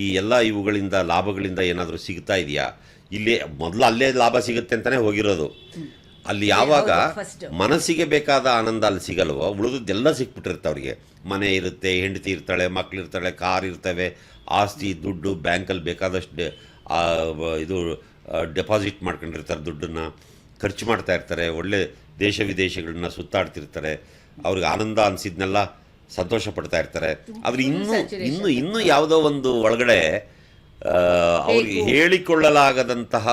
ಈ ಎಲ್ಲ ಇವುಗಳಿಂದ ಲಾಭಗಳಿಂದ ಏನಾದರೂ ಸಿಗ್ತಾ ಇದೆಯಾ? ಇಲ್ಲಿ ಮೊದಲು ಅಲ್ಲೇ ಲಾಭ ಸಿಗುತ್ತೆ ಅಂತಲೇ ಹೋಗಿರೋದು. ಅಲ್ಲಿ ಯಾವಾಗ ಮನಸ್ಸಿಗೆ ಬೇಕಾದ ಆನಂದ ಅಲ್ಲಿ ಸಿಗಲ್ವೋ, ಉಳಿದದ್ದೆಲ್ಲ ಸಿಕ್ಬಿಟ್ಟಿರುತ್ತೆ ಅವ್ರಿಗೆ. ಮನೆ ಇರುತ್ತೆ, ಹೆಂಡತಿ ಇರ್ತಾಳೆ, ಮಕ್ಕಳಿರ್ತಾಳೆ, ಕಾರ್ ಇರ್ತವೆ, ಆಸ್ತಿ, ದುಡ್ಡು, ಬ್ಯಾಂಕಲ್ಲಿ ಬೇಕಾದಷ್ಟು ಇದು ಡೆಪಾಸಿಟ್ ಮಾಡ್ಕೊಂಡಿರ್ತಾರೆ, ದುಡ್ಡನ್ನು ಖರ್ಚು ಮಾಡ್ತಾ ಇರ್ತಾರೆ, ಒಳ್ಳೆ ದೇಶ ವಿದೇಶಗಳನ್ನ ಸುತ್ತಾಡ್ತಿರ್ತಾರೆ, ಅವ್ರಿಗೆ ಆನಂದ ಅನಿಸಿದ್ನೆಲ್ಲ ಸಂತೋಷ ಪಡ್ತಾ ಇರ್ತಾರೆ. ಆದರೆ ಇನ್ನೂ ಯಾವುದೋ ಒಂದು ಒಳಗಡೆ ಅವ್ರಿಗೆ ಹೇಳಿಕೊಳ್ಳಲಾಗದಂತಹ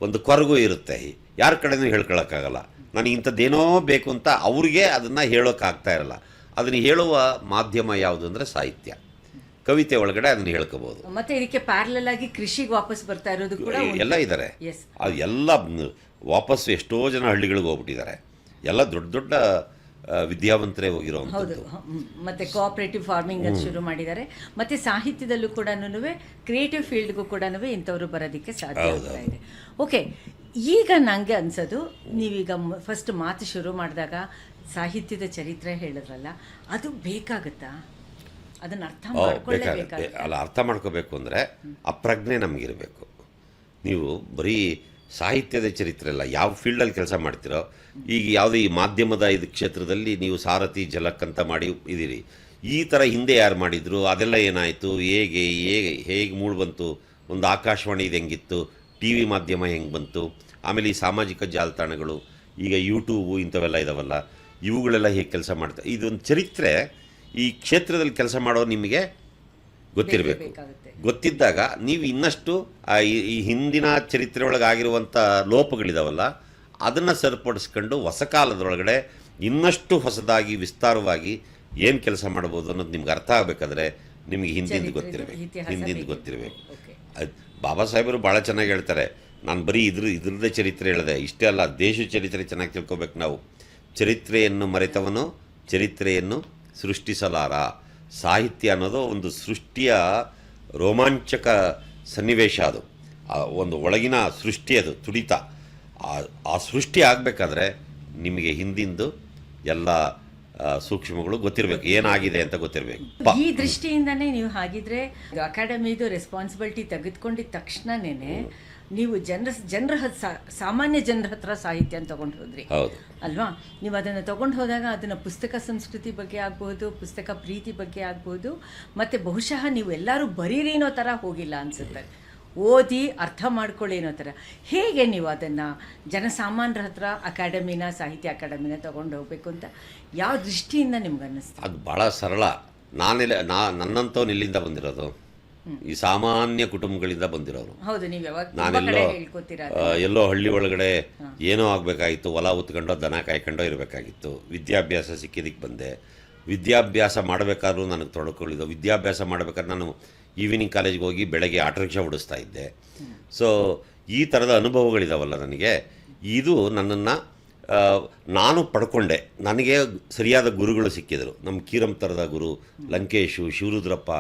ಒಂದು ಕೊರಗು ಇರುತ್ತೆ. ಯಾರ ಕಡೆನೂ ಹೇಳ್ಕೊಳಕ್ಕಾಗಲ್ಲ. ನನಗೆ ಇಂಥದ್ದೇನೋ ಬೇಕು ಅಂತ ಅವ್ರಿಗೆ ಅದನ್ನು ಹೇಳೋಕ್ಕಾಗ್ತಾ ಇರಲ್ಲ. ಅದನ್ನು ಹೇಳುವ ಮಾಧ್ಯಮ ಯಾವುದು ಅಂದರೆ ಸಾಹಿತ್ಯ, ಕವಿತೆ ಒಳಗಡೆ ಅದನ್ನು ಹೇಳ್ಕೋಬಹುದು. ಮತ್ತೆ ಇದಕ್ಕೆ ಪ್ಯಾರಲಲ್ ಆಗಿ ಕೃಷಿಗೆ ವಾಪಸ್ ಬರ್ತಾ ಇರೋದು ಕೂಡ ಎಲ್ಲ ಇದ್ದಾರೆ. ಅದು ಎಲ್ಲ ವಾಪಸ್ ಎಷ್ಟೋ ಜನ ಹಳ್ಳಿಗಳಿಗೆ ಹೋಗ್ಬಿಟ್ಟಿದ್ದಾರೆ. ಎಲ್ಲ ದೊಡ್ಡ ದೊಡ್ಡ ವಿದ್ಯಾವಂತರೇ ಹೋಗಿರೋವಂಥದ್ದು. ಮತ್ತೆ ಕೋಆಪರೇಟಿವ್ ಫಾರ್ಮಿಂಗ್ ಅಲ್ಲಿ ಶುರು ಮಾಡಿದ್ದಾರೆ. ಮತ್ತೆ ಸಾಹಿತ್ಯದಲ್ಲೂ ಕೂಡ ಕ್ರಿಯೇಟಿವ್ ಫೀಲ್ಡ್ಗೂ ಕೂಡ ಇಂಥವ್ರು ಬರೋದಕ್ಕೆ ಸಾಧ್ಯ ಆಗ್ತಾ ಇದೆ. ಓಕೆ, ಈಗ ನನಗೆ ಅನ್ಸೋದು, ನೀವೀಗ ಫಸ್ಟ್ ಮಾತು ಶುರು ಮಾಡಿದಾಗ ಸಾಹಿತ್ಯದ ಚರಿತ್ರೆ ಹೇಳಿದ್ರಲ್ಲ, ಅದು ಬೇಕಾಗುತ್ತಾ? ಅದನ್ನು ಅರ್ಥ ಮಾಡ್ಕೊಳ್ಳೇಬೇಕಾಗುತ್ತೆ. ಅಲ್ಲ, ಅರ್ಥ ಮಾಡ್ಕೋಬೇಕು ಅಂದರೆ ಆ ಪ್ರಜ್ಞೆ ನಮಗಿರಬೇಕು. ನೀವು ಬರೀ ಸಾಹಿತ್ಯದ ಚರಿತ್ರೆ ಅಲ್ಲ, ಯಾವ ಫೀಲ್ಡಲ್ಲಿ ಕೆಲಸ ಮಾಡ್ತೀರೋ, ಈಗ ಯಾವುದೇ ಈ ಮಾಧ್ಯಮದ ಇದು ಕ್ಷೇತ್ರದಲ್ಲಿ ನೀವು ಸಾರಥಿ ಝಲಕ್ ಅಂತ ಮಾಡಿ ಇದ್ದೀರಿ. ಈ ಥರ ಹಿಂದೆ ಯಾರು ಮಾಡಿದರು, ಅದೆಲ್ಲ ಏನಾಯಿತು, ಹೇಗೆ ಮೂಡ್ ಬಂತು, ಒಂದು ಆಕಾಶವಾಣಿ ಇದು ಹೆಂಗಿತ್ತು, ಟಿ ವಿ ಮಾಧ್ಯಮ ಹೆಂಗೆ ಬಂತು, ಆಮೇಲೆ ಈ ಸಾಮಾಜಿಕ ಜಾಲತಾಣಗಳು, ಈಗ ಯೂಟ್ಯೂಬು ಇಂಥವೆಲ್ಲ ಇದಾವಲ್ಲ, ಇವುಗಳೆಲ್ಲ ಹೇಗೆ ಕೆಲಸ ಮಾಡ್ತಾರೆ. ಇದೊಂದು ಚರಿತ್ರೆ ಈ ಕ್ಷೇತ್ರದಲ್ಲಿ ಕೆಲಸ ಮಾಡೋ ನಿಮಗೆ ಗೊತ್ತಿರಬೇಕು. ಗೊತ್ತಿದ್ದಾಗ ನೀವು ಇನ್ನಷ್ಟು ಈ ಹಿಂದಿನ ಚರಿತ್ರೆ ಒಳಗಾಗಿರುವಂಥ ಲೋಪಗಳಿದಾವಲ್ಲ ಅದನ್ನು ಸರಿಪಡಿಸ್ಕೊಂಡು ಹೊಸ ಕಾಲದೊಳಗಡೆ ಇನ್ನಷ್ಟು ಹೊಸದಾಗಿ ವಿಸ್ತಾರವಾಗಿ ಏನು ಕೆಲಸ ಮಾಡ್ಬೋದು ಅನ್ನೋದು ನಿಮ್ಗೆ ಅರ್ಥ ಆಗಬೇಕಾದ್ರೆ ನಿಮಗೆ ಹಿಂದಿಂದ ಗೊತ್ತಿರಬೇಕು. ಬಾಬಾ ಸಾಹೇಬರು ಭಾಳ ಚೆನ್ನಾಗಿ ಹೇಳ್ತಾರೆ. ನಾನು ಬರೀ ಇದ್ರದ್ದೇ ಚರಿತ್ರೆ ಹೇಳಿದೆ, ಇಷ್ಟೇ ಅಲ್ಲ, ದೇಶ ಚರಿತ್ರೆ ಚೆನ್ನಾಗಿ ತಿಳ್ಕೊಬೇಕು ನಾವು. ಚರಿತ್ರೆಯನ್ನು ಮರೆತವನು ಚರಿತ್ರೆಯನ್ನು ಸೃಷ್ಟಿಸಲಾರ. ಸಾಹಿತ್ಯ ಅನ್ನೋದು ಒಂದು ಸೃಷ್ಟಿಯ ರೋಮಾಂಚಕ ಸನ್ನಿವೇಶ. ಅದು ಒಂದು ಒಳಗಿನ ಸೃಷ್ಟಿ, ಅದು ತುಡಿತ. ಆ ಸೃಷ್ಟಿ ಆಗಬೇಕಾದ್ರೆ ನಿಮಗೆ ಹಿಂದಿಂದು ಎಲ್ಲ ಸೂಕ್ಷ್ಮಗಳು ಗೊತ್ತಿರಬೇಕು, ಏನಾಗಿದೆ ಅಂತ ಗೊತ್ತಿರಬೇಕು. ಈ ದೃಷ್ಟಿಯಿಂದನೇ ನೀವು ಹಾಗಿದ್ರೆ ಅಕಾಡೆಮಿದು ರೆಸ್ಪಾನ್ಸಿಬಿಲಿಟಿ ತೆಗೆದುಕೊಂಡಿದ್ದ ತಕ್ಷಣನೇ ನೀವು ಸಾಮಾನ್ಯ ಜನರ ಹತ್ರ ಸಾಹಿತ್ಯ ತಗೊಂಡು ಹೋದ್ರಿ. ಹೌದು ಅಲ್ವಾ? ನೀವು ಅದನ್ನು ತಗೊಂಡು ಹೋದಾಗ ಅದನ್ನು ಪುಸ್ತಕ ಸಂಸ್ಕೃತಿ ಬಗ್ಗೆ ಆಗ್ಬೋದು, ಪುಸ್ತಕ ಪ್ರೀತಿ ಬಗ್ಗೆ ಆಗ್ಬೋದು, ಮತ್ತು ಬಹುಶಃ ನೀವು ಎಲ್ಲರೂ ಬರೀರಿ ಅನ್ನೋ ಥರ ಹೋಗಿಲ್ಲ ಅನಿಸುತ್ತೆ, ಓದಿ ಅರ್ಥ ಮಾಡ್ಕೊಳ್ಳಿ ಅನ್ನೋ ಥರ. ಹೇಗೆ ನೀವು ಅದನ್ನು ಜನಸಾಮಾನ್ಯರ ಹತ್ರ ಸಾಹಿತ್ಯ ಅಕಾಡೆಮಿನ ತೊಗೊಂಡು ಹೋಗಬೇಕು ಅಂತ ಯಾವ ದೃಷ್ಟಿಯಿಂದ ನಿಮ್ಗೆ ಅನ್ನಿಸ್ತು? ಅದು ಭಾಳ ಸರಳ. ನನ್ನಂಥವ್ನು ಇಲ್ಲಿಂದ ಬಂದಿರೋದು, ಈ ಸಾಮಾನ್ಯ ಕುಟುಂಬಗಳಿಂದ ಬಂದಿರೋರು. ಹೌದು, ನೀವು ಎಲ್ಲೋ ಹಳ್ಳಿ ಒಳಗಡೆ ಏನೋ ಆಗಬೇಕಾಗಿತ್ತು, ಹೊಲ ಉತ್ಕೊಂಡೋ ದನ ಕಾಯ್ಕೊಂಡೋ ಇರಬೇಕಾಗಿತ್ತು. ವಿದ್ಯಾಭ್ಯಾಸ ಸಿಕ್ಕಿದ್ದಕ್ಕೆ ಬಂದೆ. ವಿದ್ಯಾಭ್ಯಾಸ ಮಾಡಬೇಕಾದ್ರೂ ನನಗೆ ತೊಡಕೊಳ್ಳಿದ್ದು. ವಿದ್ಯಾಭ್ಯಾಸ ಮಾಡಬೇಕಾದ್ರೆ ನಾನು ಈವ್ನಿಂಗ್ ಕಾಲೇಜ್ಗೆ ಹೋಗಿ ಬೆಳಗ್ಗೆ ಆಟೋ ರಿಕ್ಷಾ ಓಡಿಸ್ತಾ ಇದ್ದೆ. ಸೊ ಈ ಥರದ ಅನುಭವಗಳಿದಾವಲ್ಲ ನನಗೆ, ಇದು ನನ್ನನ್ನು ನಾನು ಪಡ್ಕೊಂಡೆ. ನನಗೆ ಸರಿಯಾದ ಗುರುಗಳು ಸಿಕ್ಕಿದರು. ನಮ್ಮ ಕೀರಂ ಥರದ ಗುರು, ಲಂಕೇಶು, ಶಿವರುದ್ರಪ್ಪ,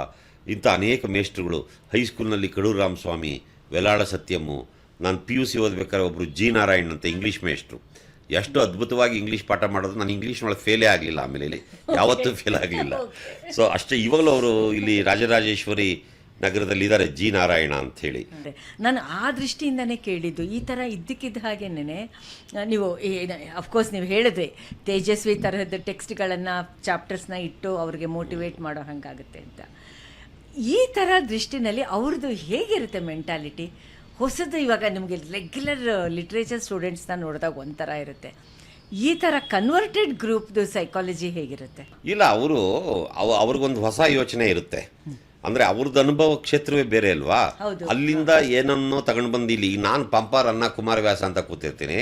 ಇಂಥ ಅನೇಕ ಮೇಷ್ಟ್ರುಗಳು. ಹೈಸ್ಕೂಲ್ನಲ್ಲಿ ಕಡೂರು ರಾಮಸ್ವಾಮಿ, ವೆಲಾಳ ಸತ್ಯಮ್ಮು. ನಾನು PUC ಓದಬೇಕಾದ್ರೆ ಒಬ್ಬರು ಜಿ ನಾರಾಯಣ್ ಅಂತ ಇಂಗ್ಲೀಷ್ ಮೇಷ್ಟ್ರು, ಎಷ್ಟು ಅದ್ಭುತವಾಗಿ ಇಂಗ್ಲೀಷ್ ಪಾಠ ಮಾಡೋದು. ನಾನು ಇಂಗ್ಲೀಷ್ ಒಳಗೆ ಫೇಲೇ ಆಗಲಿಲ್ಲ, ಆಮೇಲೆ ಇಲ್ಲಿ ಯಾವತ್ತೂ ಫೇಲ್ ಆಗಲಿಲ್ಲ. ಸೊ ಅಷ್ಟೇ. ಇವಾಗಲೂ ಅವರು ಇಲ್ಲಿ ರಾಜರಾಜೇಶ್ವರಿ ನಗರದಲ್ಲಿ ಇದ್ದಾರೆ, ಜಿ ನಾರಾಯಣ ಅಂಥೇಳಿ. ನಾನು ಆ ದೃಷ್ಟಿಯಿಂದನೇ ಕೇಳಿದ್ದು. ಈ ಥರ ಇದ್ದಕ್ಕಿದ್ದ ಹಾಗೇನೆ ನೀವು ಅಫ್ಕೋರ್ಸ್ ನೀವು ಹೇಳಿದ್ರೆ ತೇಜಸ್ವಿ ತರಹದ ಟೆಕ್ಸ್ಟ್ಗಳನ್ನು, ಚಾಪ್ಟರ್ಸ್ನ ಇಟ್ಟು ಅವ್ರಿಗೆ ಮೋಟಿವೇಟ್ ಮಾಡೋ ಹಾಗಾಗುತ್ತೆ ಅಂತ. ಈ ಥರ ದೃಷ್ಟಿನಲ್ಲಿ ಅವ್ರದ್ದು ಹೇಗಿರುತ್ತೆ ಮೆಂಟಾಲಿಟಿ? ಹೊಸದು ಇವಾಗ ನಿಮಗೆ ರೆಗ್ಯುಲರ್ ಲಿಟ್ರೇಚರ್ ಸ್ಟೂಡೆಂಟ್ಸ್ನ ನೋಡಿದಾಗ ಒಂಥರ ಇರುತ್ತೆ. ಈ ಥರ ಕನ್ವರ್ಟೆಡ್ ಗ್ರೂಪ್ದು ಸೈಕಾಲಜಿ ಹೇಗಿರುತ್ತೆ? ಇಲ್ಲ, ಅವ್ರಿಗೊಂದು ಹೊಸ ಯೋಚನೆ ಇರುತ್ತೆ. ಅಂದರೆ ಅವ್ರದ್ದು ಅನುಭವ ಕ್ಷೇತ್ರವೇ ಬೇರೆ ಅಲ್ವಾ. ಅಲ್ಲಿಂದ ಏನನ್ನೋ ತಗೊಂಡು ಬಂದು ಇಲ್ಲಿ ನಾನು ಪಂಪಾರ್ ಅನ್ನ ಕುಮಾರವ್ಯಾಸ ಅಂತ ಕೂತಿರ್ತೀನಿ,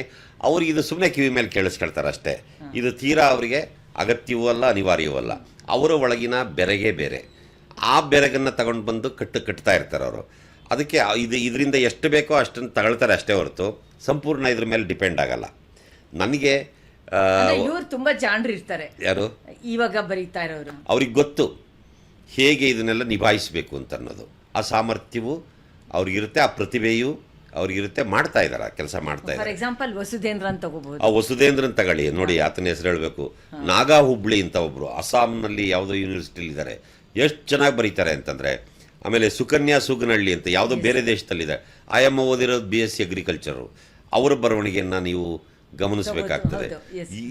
ಅವ್ರಿಗೆ ಇದು ಸುಮ್ಮನೆ ಕಿವಿ ಮೇಲೆ ಕೇಳಿಸ್ಕೊಳ್ತಾರೆ ಅಷ್ಟೇ. ಇದು ತೀರಾ ಅವರಿಗೆ ಅಗತ್ಯವೂ ಅಲ್ಲ, ಅನಿವಾರ್ಯವೂ ಅಲ್ಲ. ಅವರ ಒಳಗಿನ ಬೆರೆಗೆ ಬೇರೆ. ಆ ಬೆರಗನ್ನು ತಗೊಂಡು ಬಂದು ಕಟ್ತಾ ಇರ್ತಾರೆ ಅವರು. ಅದಕ್ಕೆ ಇದರಿಂದ ಎಷ್ಟು ಬೇಕೋ ಅಷ್ಟನ್ನು ತಗೊಳ್ತಾರೆ ಅಷ್ಟೇ ಹೊರತು ಸಂಪೂರ್ಣ ಇದ್ರ ಮೇಲೆ ಡಿಪೆಂಡ್ ಆಗಲ್ಲ. ನನಗೆ ಇವರು ತುಂಬ ಜಾಣರು ಇರ್ತಾರೆ, ಯಾರು ಇವಾಗ ಬರೀತಾ ಇರೋರು. ಅವ್ರಿಗೆ ಗೊತ್ತು ಹೇಗೆ ಇದನ್ನೆಲ್ಲ ನಿಭಾಯಿಸಬೇಕು ಅಂತ ಅನ್ನೋದು. ಆ ಸಾಮರ್ಥ್ಯವು ಅವ್ರಿಗಿರುತ್ತೆ, ಆ ಪ್ರತಿಭೆಯು ಅವ್ರಿಗಿರುತ್ತೆ. ಮಾಡ್ತಾ ಇದ್ದಾರೆ, ಕೆಲಸ ಮಾಡ್ತಾ ಇದ್ದಾರೆ. ಫಾರ್ ಎಕ್ಸಾಂಪಲ್ ವಸುಧೇಂದ್ರನ್ ತಗೋಬಹುದು. ಆ ವಸುಧೇಂದ್ರನ್ ತಗೊಳ್ಳಿ ನೋಡಿ, ಆತನ ಹೆಸರು ಹೇಳಬೇಕು. ನಾಗಾ ಹುಬ್ಳಿ ಅಂತ ಒಬ್ಬರು ಅಸ್ಸಾಂನಲ್ಲಿ ಯಾವುದೋ ಯೂನಿವರ್ಸಿಟಿಲಿ ಇದ್ದಾರೆ, ಎಷ್ಟು ಚೆನ್ನಾಗಿ ಬರೀತಾರೆ ಅಂತಂದರೆ. ಆಮೇಲೆ ಸುಕನ್ಯಾ ಸುಗನಹಳ್ಳಿ ಅಂತ ಯಾವುದೋ ಬೇರೆ ದೇಶದಲ್ಲಿದೆ, ಆಯಮ್ಮ ಓದಿರೋದು BSc ಅಗ್ರಿಕಲ್ಚರು. ಅವರ ಬರವಣಿಗೆಯನ್ನು ನೀವು ಗಮನಿಸಬೇಕಾಗ್ತದೆ.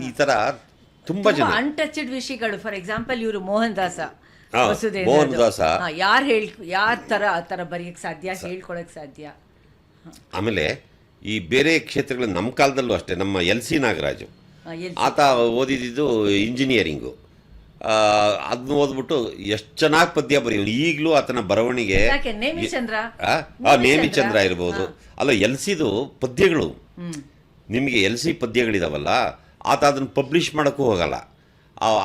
ಈ ಥರ ತುಂಬ ಜನ ಅನ್ಟಚ್ಡ್ ವಿಷಯಗಳು. ಫಾರ್ ಎಕ್ಸಾಂಪಲ್ ಇವರು ಮೋಹನ್ ದಾಸ, ಯಾರ ಥರ ಆ ಥರ ಬರೆಯೋಕ್ಕೆ ಸಾಧ್ಯ, ಹೇಳ್ಕೊಳಕ್ಕೆ ಸಾಧ್ಯ. ಆಮೇಲೆ ಈ ಬೇರೆ ಈಕ್ಷೇತ್ರಗಳು ನಮ್ಮ ಕಾಲದಲ್ಲೂ ಅಷ್ಟೇ. ನಮ್ಮ LC ನಾಗರಾಜು, ಆತ ಓದಿದ್ದು ಇಂಜಿನಿಯರಿಂಗು. ಅದನ್ನ ಓದ್ಬಿಟ್ಟು ಎಷ್ಟು ಚೆನ್ನಾಗಿ ಪದ್ಯ ಬರೆಯೋನು. ಈಗಲೂ ಆತನ ಬರವಣಿಗೆ ನೇಮಿಚಂದ್ರ ಇರ್ಬೋದು. ಅಲ್ಲ, LCದು ಪದ್ಯಗಳು, ನಿಮಗೆ LC ಪದ್ಯಗಳಿದಾವಲ್ಲ, ಆತ ಅದನ್ನು ಪಬ್ಲಿಷ್ ಮಾಡೋಕ್ಕೂ ಹೋಗಲ್ಲ.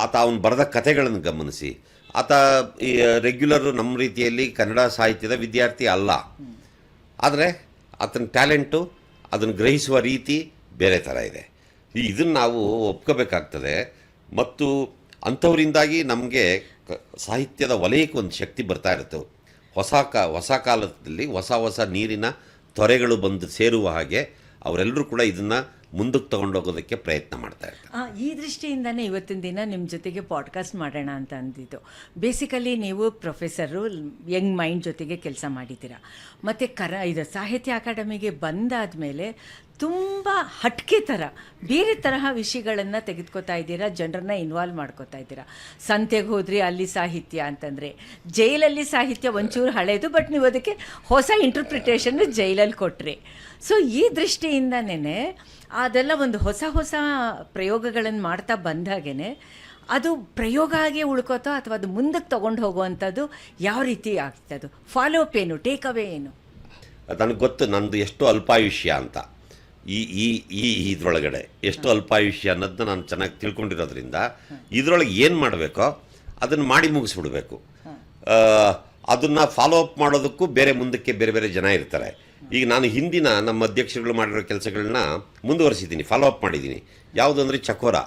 ಆತ ಅವನು ಬರೆದ ಕಥೆಗಳನ್ನು ಗಮನಿಸಿ. ಆತ ಈ ರೆಗ್ಯುಲರು ನಮ್ಮ ರೀತಿಯಲ್ಲಿ ಕನ್ನಡ ಸಾಹಿತ್ಯದ ವಿದ್ಯಾರ್ಥಿ ಅಲ್ಲ, ಆದರೆ ಆತನ ಟ್ಯಾಲೆಂಟು, ಅದನ್ನು ಗ್ರಹಿಸುವ ರೀತಿ ಬೇರೆ ಥರ ಇದೆ. ಇದನ್ನು ನಾವು ಒಪ್ಕೋಬೇಕಾಗ್ತದೆ. ಮತ್ತು ಅಂಥವರಿಂದಾಗಿ ನಮಗೆ ಸಾಹಿತ್ಯದ ವಲಯಕ್ಕೆ ಒಂದು ಶಕ್ತಿ ಬರ್ತಾ ಇರುತ್ತೆ. ಹೊಸ ಕಾಲದಲ್ಲಿ ಹೊಸ ನೀರಿನ ತೊರೆಗಳು ಬಂದು ಸೇರುವ ಹಾಗೆ ಅವರೆಲ್ಲರೂ ಕೂಡ ಇದನ್ನು ಮುಂದಕ್ಕೆ ತಗೊಂಡೋಗೋದಕ್ಕೆ ಪ್ರಯತ್ನ ಮಾಡ್ತಾ ಇರ್ತಾರೆ. ಈ ದೃಷ್ಟಿಯಿಂದನೇ ಇವತ್ತಿನ ದಿನ ನಿಮ್ಮ ಜೊತೆಗೆ ಪಾಡ್ಕಾಸ್ಟ್ ಮಾಡೋಣ ಅಂತ ಅಂದಿದ್ದು. ಬೇಸಿಕಲಿ ನೀವು ಪ್ರೊಫೆಸರು, ಯಂಗ್ ಮೈಂಡ್ ಜೊತೆಗೆ ಕೆಲಸ ಮಾಡಿದ್ದೀರಾ. ಮತ್ತು ಇದು ಸಾಹಿತ್ಯ ಅಕಾಡೆಮಿಗೆ ಬಂದಾದ ಮೇಲೆ ತುಂಬ ಹಟ್ಕೆ ಥರ ಬೇರೆ ತರಹ ವಿಷಯಗಳನ್ನು ತೆಗೆದುಕೊತಾ ಇದ್ದೀರಾ, ಜನರನ್ನ ಇನ್ವಾಲ್ವ್ ಮಾಡ್ಕೋತಾ ಇದ್ದೀರಾ. ಸಂತೆಗೆ ಹೋದ್ರಿ, ಅಲ್ಲಿ ಸಾಹಿತ್ಯ ಅಂತಂದರೆ, ಜೈಲಲ್ಲಿ ಸಾಹಿತ್ಯ ಒಂಚೂರು ಹಳೇದು, ಬಟ್ ನೀವು ಅದಕ್ಕೆ ಹೊಸ ಇಂಟರ್ಪ್ರಿಟೇಷನ್ ಜೈಲಲ್ಲಿ ಕೊಟ್ರಿ. ಸೊ ಈ ದೃಷ್ಟಿಯಿಂದನೇ ಅದೆಲ್ಲ ಒಂದು ಹೊಸ ಹೊಸ ಪ್ರಯೋಗಗಳನ್ನು ಮಾಡ್ತಾ ಬಂದಾಗೇ ಅದು ಪ್ರಯೋಗ ಆಗಿ ಉಳ್ಕೋತೋ ಅಥವಾ ಅದು ಮುಂದಕ್ಕೆ ತೊಗೊಂಡು ಹೋಗುವಂಥದ್ದು ಯಾವ ರೀತಿ ಆಗ್ತದೆ? ಫಾಲೋ ಅಪ್ ಏನು, ಟೇಕ್ ಅವೇ ಏನು? ನನಗೆ ಗೊತ್ತು ನಂದು ಎಷ್ಟು ಅಲ್ಪಾಯುಷ್ಯ ಅಂತ. ಇದರೊಳಗಡೆ ಎಷ್ಟು ಅಲ್ಪಾಯುಷ್ಯ ಅನ್ನೋದನ್ನ ನಾನು ಚೆನ್ನಾಗಿ ತಿಳ್ಕೊಂಡಿರೋದ್ರಿಂದ ಇದರೊಳಗೆ ಏನು ಮಾಡಬೇಕೋ ಅದನ್ನು ಮಾಡಿ ಮುಗಿಸ್ಬಿಡ್ಬೇಕು. ಅದನ್ನು ಫಾಲೋ ಅಪ್ ಮಾಡೋದಕ್ಕೂ ಮುಂದಕ್ಕೆ ಬೇರೆ ಬೇರೆ ಜನ ಇರ್ತಾರೆ. ಈಗ ನಾನು ಹಿಂದಿನ ನಮ್ಮ ಅಧ್ಯಕ್ಷರುಗಳು ಮಾಡಿರೋ ಕೆಲಸಗಳನ್ನ ಮುಂದುವರಿಸಿದ್ದೀನಿ, ಫಾಲೋ ಅಪ್ ಮಾಡಿದ್ದೀನಿ. ಯಾವುದು ಅಂದರೆ ಚಕೋರ.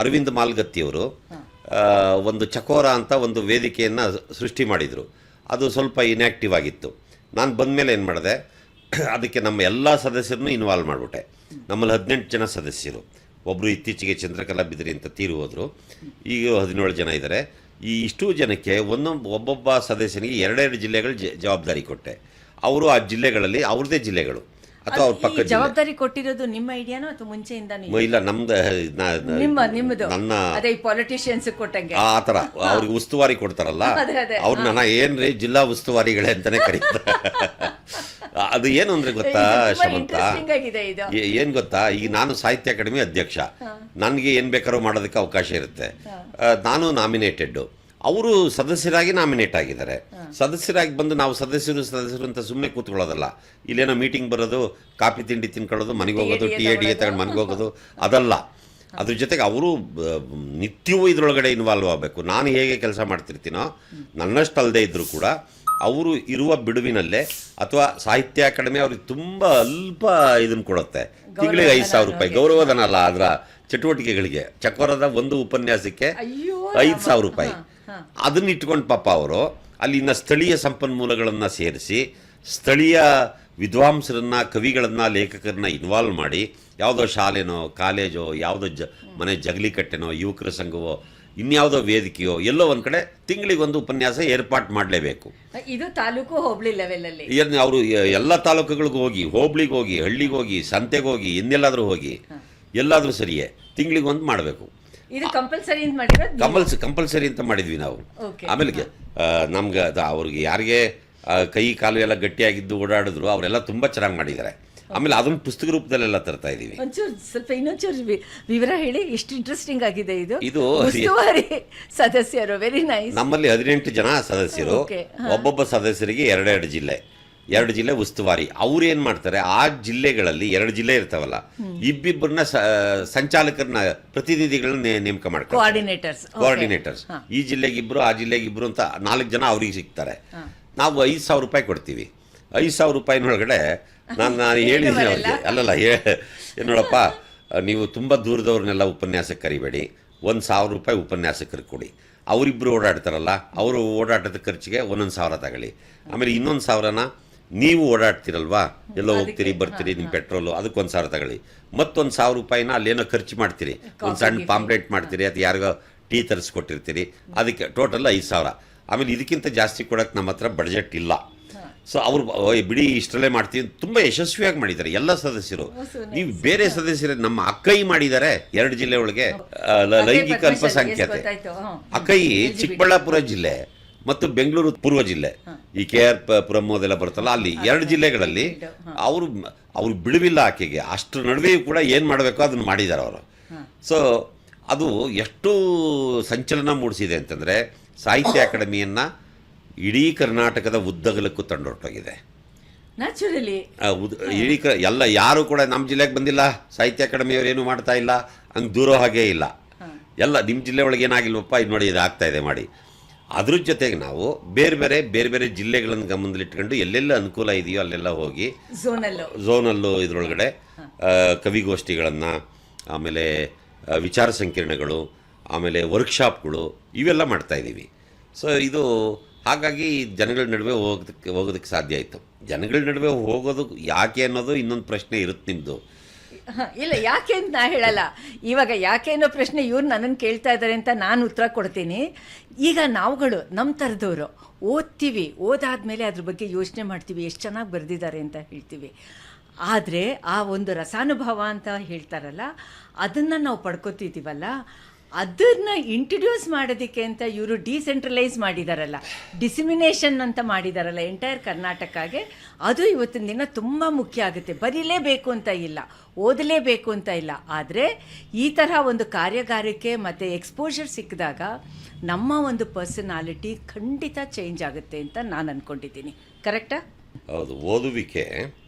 ಅರವಿಂದ್ ಮಾಲ್ಗತ್ತಿಯವರು ಒಂದು ಚಕೋರ ಅಂತ ಒಂದು ವೇದಿಕೆಯನ್ನು ಸೃಷ್ಟಿ ಮಾಡಿದರು. ಅದು ಸ್ವಲ್ಪ ಇನ್ಯಾಕ್ಟಿವ್ ಆಗಿತ್ತು. ನಾನು ಬಂದಮೇಲೆ ಏನು ಮಾಡಿದೆ, ಅದಕ್ಕೆ ನಮ್ಮ ಎಲ್ಲ ಸದಸ್ಯರನ್ನು ಇನ್ವಾಲ್ವ್ ಮಾಡಿಬಿಟ್ಟೆ. ನಮ್ಮಲ್ಲಿ 18 ಜನ ಸದಸ್ಯರು. ಒಬ್ಬರು ಇತ್ತೀಚೆಗೆ ಚಂದ್ರಕಲಾ ಬಿದ್ರಿ ಅಂತ ತೀರು ಹೋದರು. ಈಗ 17 ಜನ ಇದ್ದಾರೆ. ಇಷ್ಟೂ ಜನಕ್ಕೆ ಒಬ್ಬೊಬ್ಬ ಸದಸ್ಯನಿಗೆ 2 ಜಿಲ್ಲೆಗಳ ಜವಾಬ್ದಾರಿ ಕೊಟ್ಟೆ. ಅವರು ಆ ಜಿಲ್ಲೆಗಳಲ್ಲಿ ಅವ್ರದ್ದೇ ಜಿಲ್ಲೆಗಳು ಅಥವಾ ಅವ್ರ ಪಕ್ಕ ಜವಾಬ್ದಾರಿ ಕೊಟ್ಟಿರೋದು ನಿಮ್ಮ ಐಡಿಯಾನೋ ಅಥವಾ ಮುಂಚೆಯಿಂದ? ಇಲ್ಲ, ನಮ್ದು ನಿಮ್ಮದು ನನ್ನ ಅದೇ ಪೊಲಿಟಿಷಿಯನ್ಸ್ ಕೊಟ್ಟಂಗೆ ಆ ಥರ ಅವ್ರಿಗೆ ಉಸ್ತುವಾರಿ ಕೊಡ್ತಾರಲ್ಲ, ಅವ್ರನ್ನ ಏನ್ರಿ ಜಿಲ್ಲಾ ಉಸ್ತುವಾರಿಗಳೇ ಅಂತಾನೆ ಕರೀತಾರೆ. ಅದು ಏನು ಅಂದ್ರೆ ಗೊತ್ತಾ ಶಮಂತ, ಏನ್ ಗೊತ್ತಾ, ಈಗ ನಾನು ಸಾಹಿತ್ಯ ಅಕಾಡೆಮಿ ಅಧ್ಯಕ್ಷ, ನನಗೆ ಏನ್ ಬೇಕಾದ್ರೂ ಮಾಡೋದಕ್ಕೆ ಅವಕಾಶ ಇರುತ್ತೆ. ನಾನು ನಾಮಿನೇಟೆಡ್, ಅವರು ಸದಸ್ಯರಾಗಿ ನಾಮಿನೇಟ್ ಆಗಿದ್ದಾರೆ. ಸದಸ್ಯರಾಗಿ ಬಂದು ನಾವು ಸದಸ್ಯರು ಅಂತ ಸುಮ್ಮನೆ ಕೂತ್ಕೊಳ್ಳೋದಲ್ಲ. ಇಲ್ಲೇನೋ ಮೀಟಿಂಗ್ ಬರೋದು, ಕಾಫಿ ತಿಂಡಿ ತಿನ್ಕೊಳ್ಳೋದು, ಮನೆಗೆ ಹೋಗೋದು, ಟಿ ತಗೊಂಡು ಮನೆಗೆ ಹೋಗೋದು, ಅದಲ್ಲ. ಅದ್ರ ಜೊತೆಗೆ ಅವರು ನಿತ್ಯವೂ ಇದರೊಳಗಡೆ ಇನ್ವಾಲ್ವ್ ಆಗಬೇಕು. ನಾನು ಹೇಗೆ ಕೆಲಸ ಮಾಡ್ತಿರ್ತೀನೋ ನನ್ನಷ್ಟಲ್ಲದೆ ಇದ್ದರೂ ಕೂಡ ಅವರು ಇರುವ ಬಿಡುವಿನಲ್ಲೇ ಅಥವಾ ಸಾಹಿತ್ಯ ಅಕಾಡೆಮಿ ಅವ್ರಿಗೆ ತುಂಬ ಅಲ್ಪ ಇದನ್ನು ಕೊಡುತ್ತೆ. ತಿಂಗಳಿಗೆ 5,000 ರೂಪಾಯಿ ಗೌರವಧನ ಅಲ್ಲ, ಅದರ ಚಟುವಟಿಕೆಗಳಿಗೆ. ಚಕೋರದ ಒಂದು ಉಪನ್ಯಾಸಕ್ಕೆ 5,000 ರೂಪಾಯಿ. ಅದನ್ನ ಇಟ್ಕೊಂಡು ಪಾಪ ಅವರು ಅಲ್ಲಿನ ಸ್ಥಳೀಯ ಸಂಪನ್ಮೂಲಗಳನ್ನು ಸೇರಿಸಿ ಸ್ಥಳೀಯ ವಿದ್ವಾಂಸರನ್ನ, ಕವಿಗಳನ್ನ, ಲೇಖಕರನ್ನ ಇನ್ವಾಲ್ವ್ ಮಾಡಿ, ಯಾವುದೋ ಶಾಲೆನೋ ಕಾಲೇಜೋ, ಯಾವುದೋ ಮನೆ ಜಗಲಿಕಟ್ಟೆನೋ, ಯುವಕರ ಸಂಘವೋ, ಇನ್ಯಾವುದೋ ವೇದಿಕೆಯೋ ಎಲ್ಲೋ ಒಂದು ಕಡೆ ತಿಂಗಳಿಗೊಂದು ಉಪನ್ಯಾಸ ಏರ್ಪಾಟ್ ಮಾಡಲೇಬೇಕು. ಇದು ತಾಲೂಕು ಹೋಬಳಿ ಲೆವೆಲಲ್ಲಿ ಅವರು ಎಲ್ಲ ತಾಲೂಕುಗಳಿಗೂ ಹೋಗಿ, ಹೋಬಳಿಗೆ ಹೋಗಿ, ಹಳ್ಳಿಗೆ ಹೋಗಿ, ಸಂತೆಗೆ ಹೋಗಿ, ಇನ್ನೆಲ್ಲಾದರೂ ಹೋಗಿ, ಎಲ್ಲಾದರೂ ಸರಿಯೇ ತಿಂಗಳಿಗೊಂದು ಮಾಡಬೇಕು. ಇದು ಕಂಪಲ್ಸರಿ ಅಂತ ಮಾಡಿರೋದು? ಕಂಪಲ್ಸರಿ ಅಂತ ಮಾಡಿದ್ವಿ ನಾವು. ಆಮೇಲೆ ನಮ್ಗೆ ಅವ್ರಿಗೆ ಯಾರಿಗೆ ಕೈ ಕಾಲು ಎಲ್ಲ ಗಟ್ಟಿಯಾಗಿದ್ದು ಓಡಾಡಿದ್ರು ಅವರೆಲ್ಲ ತುಂಬ ಚೆನ್ನಾಗಿ ಮಾಡಿದ್ದಾರೆ. ಆಮೇಲೆ ಅದನ್ನು ಪುಸ್ತಕ ರೂಪದಲ್ಲೆಲ್ಲ ತರ್ತಾ ಇದೀವಿ. ಒಂಚೂರು ಸ್ವಲ್ಪ ಇನ್ನೊಂಚೂರು ವಿವರ ಹೇಳಿ, ಎಷ್ಟು ಇಂಟ್ರೆಸ್ಟಿಂಗ್ ಆಗಿದೆ ಇದು. ಉಸ್ತುವಾರಿ ಸದಸ್ಯರು, ವೆರಿ ನೈಸ್. ನಮ್ಮಲ್ಲಿ 18 ಜನ ಸದಸ್ಯರು, ಒಬ್ಬೊಬ್ಬ ಸದಸ್ಯರಿಗೆ 2 ಜಿಲ್ಲೆ, 2 ಜಿಲ್ಲೆ ಉಸ್ತುವಾರಿ. ಅವ್ರು ಏನ್ ಮಾಡ್ತಾರೆ, ಆ ಜಿಲ್ಲೆಗಳಲ್ಲಿ 2 ಜಿಲ್ಲೆ ಇರ್ತಾವಲ್ಲ, ಇಬ್ಬಿಬ್ಬರನ್ನ ಸಂಚಾಲಕರನ್ನ, ಪ್ರತಿನಿಧಿಗಳನ್ನ ನೇಮಕ ಮಾಡ್ತಾರೆ, ಕೋಆರ್ಡಿನೇಟರ್ಸ್. ಈ ಜಿಲ್ಲೆಗಿಬ್ರು, ಆ ಜಿಲ್ಲೆಗಿಬ್ರು ಅಂತ 4 ಜನ ಅವ್ರಿಗೆ ಸಿಗ್ತಾರೆ. ನಾವು 5,000 ರೂಪಾಯಿ ಕೊಡ್ತೀವಿ. 5,000 ರೂಪಾಯಿನೊಳಗಡೆ ನಾನು ಹೇಳಿದ್ದೀನಿ ಅವ್ರಿಗೆ, ಅಲ್ಲಲ್ಲ ನೋಡಪ್ಪ, ನೀವು ತುಂಬ ದೂರದವ್ರನ್ನೆಲ್ಲ ಉಪನ್ಯಾಸಕ್ಕೆ ಕರಿಬೇಡಿ, 1,000 ರೂಪಾಯಿ ಉಪನ್ಯಾಸಕರಿಗೆ ಕೊಡಿ. ಅವರಿಬ್ಬರು ಓಡಾಡ್ತಾರಲ್ಲ, ಅವರು ಓಡಾಟದ ಖರ್ಚಿಗೆ 1,000 ತಗೊಳ್ಳಿ. ಆಮೇಲೆ 1,000ನ ನೀವು ಓಡಾಡ್ತೀರಲ್ವಾ, ಎಲ್ಲೋ ಹೋಗ್ತೀರಿ ಬರ್ತೀರಿ, ನಿಮ್ಮ ಪೆಟ್ರೋಲು, ಅದಕ್ಕೆ 1,000 ತಗೊಳ್ಳಿ. ಮತ್ತೊಂದು 1,000 ರೂಪಾಯಿನ ಅಲ್ಲೇನೋ ಖರ್ಚು ಮಾಡ್ತೀರಿ, ಒಂದು ಸಣ್ಣ ಪಾಂಪ್ಲೆಟ್ ಮಾಡ್ತೀರಿ ಅಥವಾ ಯಾರಿಗೋ ಟೀ ತರಿಸ್ಕೊಟ್ಟಿರ್ತೀರಿ, ಅದಕ್ಕೆ ಟೋಟಲ್ 5,000. ಆಮೇಲೆ ಇದಕ್ಕಿಂತ ಜಾಸ್ತಿ ಕೊಡೋಕ್ಕೆ ನಮ್ಮ ಹತ್ರ ಬಡ್ಜೆಟ್ ಇಲ್ಲ. ಸೊ ಅವರು ಬಿಡಿ ಇಷ್ಟರಲ್ಲೇ ಮಾಡ್ತೀವಿ, ತುಂಬ ಯಶಸ್ವಿಯಾಗಿ ಮಾಡಿದ್ದಾರೆ ಎಲ್ಲ ಸದಸ್ಯರು. ನೀವು ಬೇರೆ ಸದಸ್ಯರು, ನಮ್ಮ ಅಕ್ಕೈ ಮಾಡಿದ್ದಾರೆ 2 ಜಿಲ್ಲೆ ಒಳಗೆ, ಲೈಂಗಿಕ ಅಲ್ಪಸಂಖ್ಯಾತೆ. ಅಕ್ಕೈ ಚಿಕ್ಕಬಳ್ಳಾಪುರ ಜಿಲ್ಲೆ ಮತ್ತು ಬೆಂಗಳೂರು ಪೂರ್ವ ಜಿಲ್ಲೆ, ಈ KR ಪುರಂ ಅದೆಲ್ಲ ಬರುತ್ತಲ್ಲ, ಅಲ್ಲಿ 2 ಜಿಲ್ಲೆಗಳಲ್ಲಿ ಅವರು ಬಿಡುವಿಲ್ಲ ಆಕೆಗೆ. ಅಷ್ಟರ ನಡುವೆಯೂ ಕೂಡ ಏನು ಮಾಡಬೇಕೋ ಅದನ್ನು ಮಾಡಿದ್ದಾರೆ ಅವರು. ಸೊ ಅದು ಎಷ್ಟು ಸಂಚಲನ ಮೂಡಿಸಿದೆ ಅಂತಂದರೆ, ಸಾಹಿತ್ಯ ಅಕಾಡೆಮಿಯನ್ನು ಇಡೀ ಕರ್ನಾಟಕದ ಉದ್ದಗಲಕ್ಕೂ ತಂಡೊಟ್ಟೋಗಿದೆ. ನ್ಯಾಚುರಲಿ ಇಡೀ ಎಲ್ಲ ಯಾರು ಕೂಡ ನಮ್ಮ ಜಿಲ್ಲೆಗೆ ಬಂದಿಲ್ಲ, ಸಾಹಿತ್ಯ ಅಕಾಡೆಮಿಯವರು ಏನು ಮಾಡ್ತಾ ಇಲ್ಲ, ಹಂಗೆ ದೂರೋ ಹಾಗೇ ಇಲ್ಲ. ಎಲ್ಲ ನಿಮ್ಮ ಜಿಲ್ಲೆ ಒಳಗೆ ಏನಾಗಿಲ್ವಪ್ಪ, ಇದು ನೋಡಿ ಇದು ಆಗ್ತಾ ಇದೆ ಮಾಡಿ. ಅದ್ರ ಜೊತೆಗೆ ನಾವು ಬೇರೆ ಬೇರೆ ಜಿಲ್ಲೆಗಳನ್ನು ಗಮನದಲ್ಲಿಟ್ಕೊಂಡು ಎಲ್ಲೆಲ್ಲ ಅನುಕೂಲ ಇದೆಯೋ ಅಲ್ಲೆಲ್ಲ ಹೋಗಿ ಝೋನಲ್ಲು ಇದರೊಳಗಡೆ ಕವಿಗೋಷ್ಠಿಗಳನ್ನು, ಆಮೇಲೆ ವಿಚಾರ ಸಂಕಿರಣಗಳು, ಆಮೇಲೆ ವರ್ಕ್ಶಾಪ್ಗಳು ಇವೆಲ್ಲ ಮಾಡ್ತಾಯಿದ್ದೀವಿ. ಸೊ ಇದು ಹಾಗಾಗಿ ಜನಗಳ ನಡುವೆ ಹೋಗೋದಕ್ಕೆ ಸಾಧ್ಯ ಆಯಿತು. ಜನಗಳ ನಡುವೆ ಹೋಗೋದು ಯಾಕೆ ಅನ್ನೋದು ಇನ್ನೊಂದು ಪ್ರಶ್ನೆ ಇರುತ್ತೆ ನಿಮ್ಮದು. ಇಲ್ಲ, ಯಾಕೆ ಅಂತ ನಾ ಹೇಳಲ್ಲ. ಇವಾಗ ಯಾಕೆ ಅನ್ನೋ ಪ್ರಶ್ನೆ ಇವ್ರು ನನ್ನನ್ನು ಕೇಳ್ತಾ ಇದ್ದಾರೆ ಅಂತ ನಾನು ಉತ್ತರ ಕೊಡ್ತೀನಿ. ಈಗ ನಾವುಗಳು ನಮ್ಮ ಥರದವರು ಓದ್ತೀವಿ, ಓದಾದ್ಮೇಲೆ ಅದ್ರ ಬಗ್ಗೆ ಯೋಚನೆ ಮಾಡ್ತೀವಿ, ಎಷ್ಟು ಚೆನ್ನಾಗಿ ಬರೆದಿದ್ದಾರೆ ಅಂತ ಹೇಳ್ತೀವಿ. ಆದರೆ ಆ ಒಂದು ರಸಾನುಭವ ಅಂತ ಹೇಳ್ತಾರಲ್ಲ, ಅದನ್ನು ನಾವು ಪಡ್ಕೊತಿದ್ದೀವಲ್ಲ, ಅದನ್ನು ಇಂಟ್ರಡ್ಯೂಸ್ ಮಾಡೋದಕ್ಕೆ ಅಂತ ಇವರು ಡಿಸೆಂಟ್ರಲೈಸ್ ಮಾಡಿದಾರಲ್ಲ, ಡಿಸಿಮಿನೇಷನ್ ಅಂತ ಮಾಡಿದಾರಲ್ಲ ಎಂಟೈರ್ ಕರ್ನಾಟಕಗೆ, ಅದು ಇವತ್ತಿನ ದಿನ ತುಂಬ ಮುಖ್ಯ ಆಗುತ್ತೆ. ಬರೀಲೇಬೇಕು ಅಂತ ಇಲ್ಲ, ಓದಲೇಬೇಕು ಅಂತ ಇಲ್ಲ, ಆದರೆ ಈ ಥರ ಒಂದು ಕಾರ್ಯಗಾರಿಕೆ ಮತ್ತು ಎಕ್ಸ್ಪೋಜರ್ ಸಿಕ್ಕಿದಾಗ ನಮ್ಮ ಒಂದು ಪರ್ಸನಾಲಿಟಿ ಖಂಡಿತ ಚೇಂಜ್ ಆಗುತ್ತೆ ಅಂತ ನಾನು ಅಂದ್ಕೊಂಡಿದ್ದೀನಿ. ಕರೆಕ್ಟಾ? ಹೌದು, ಓದುವಿಕೆ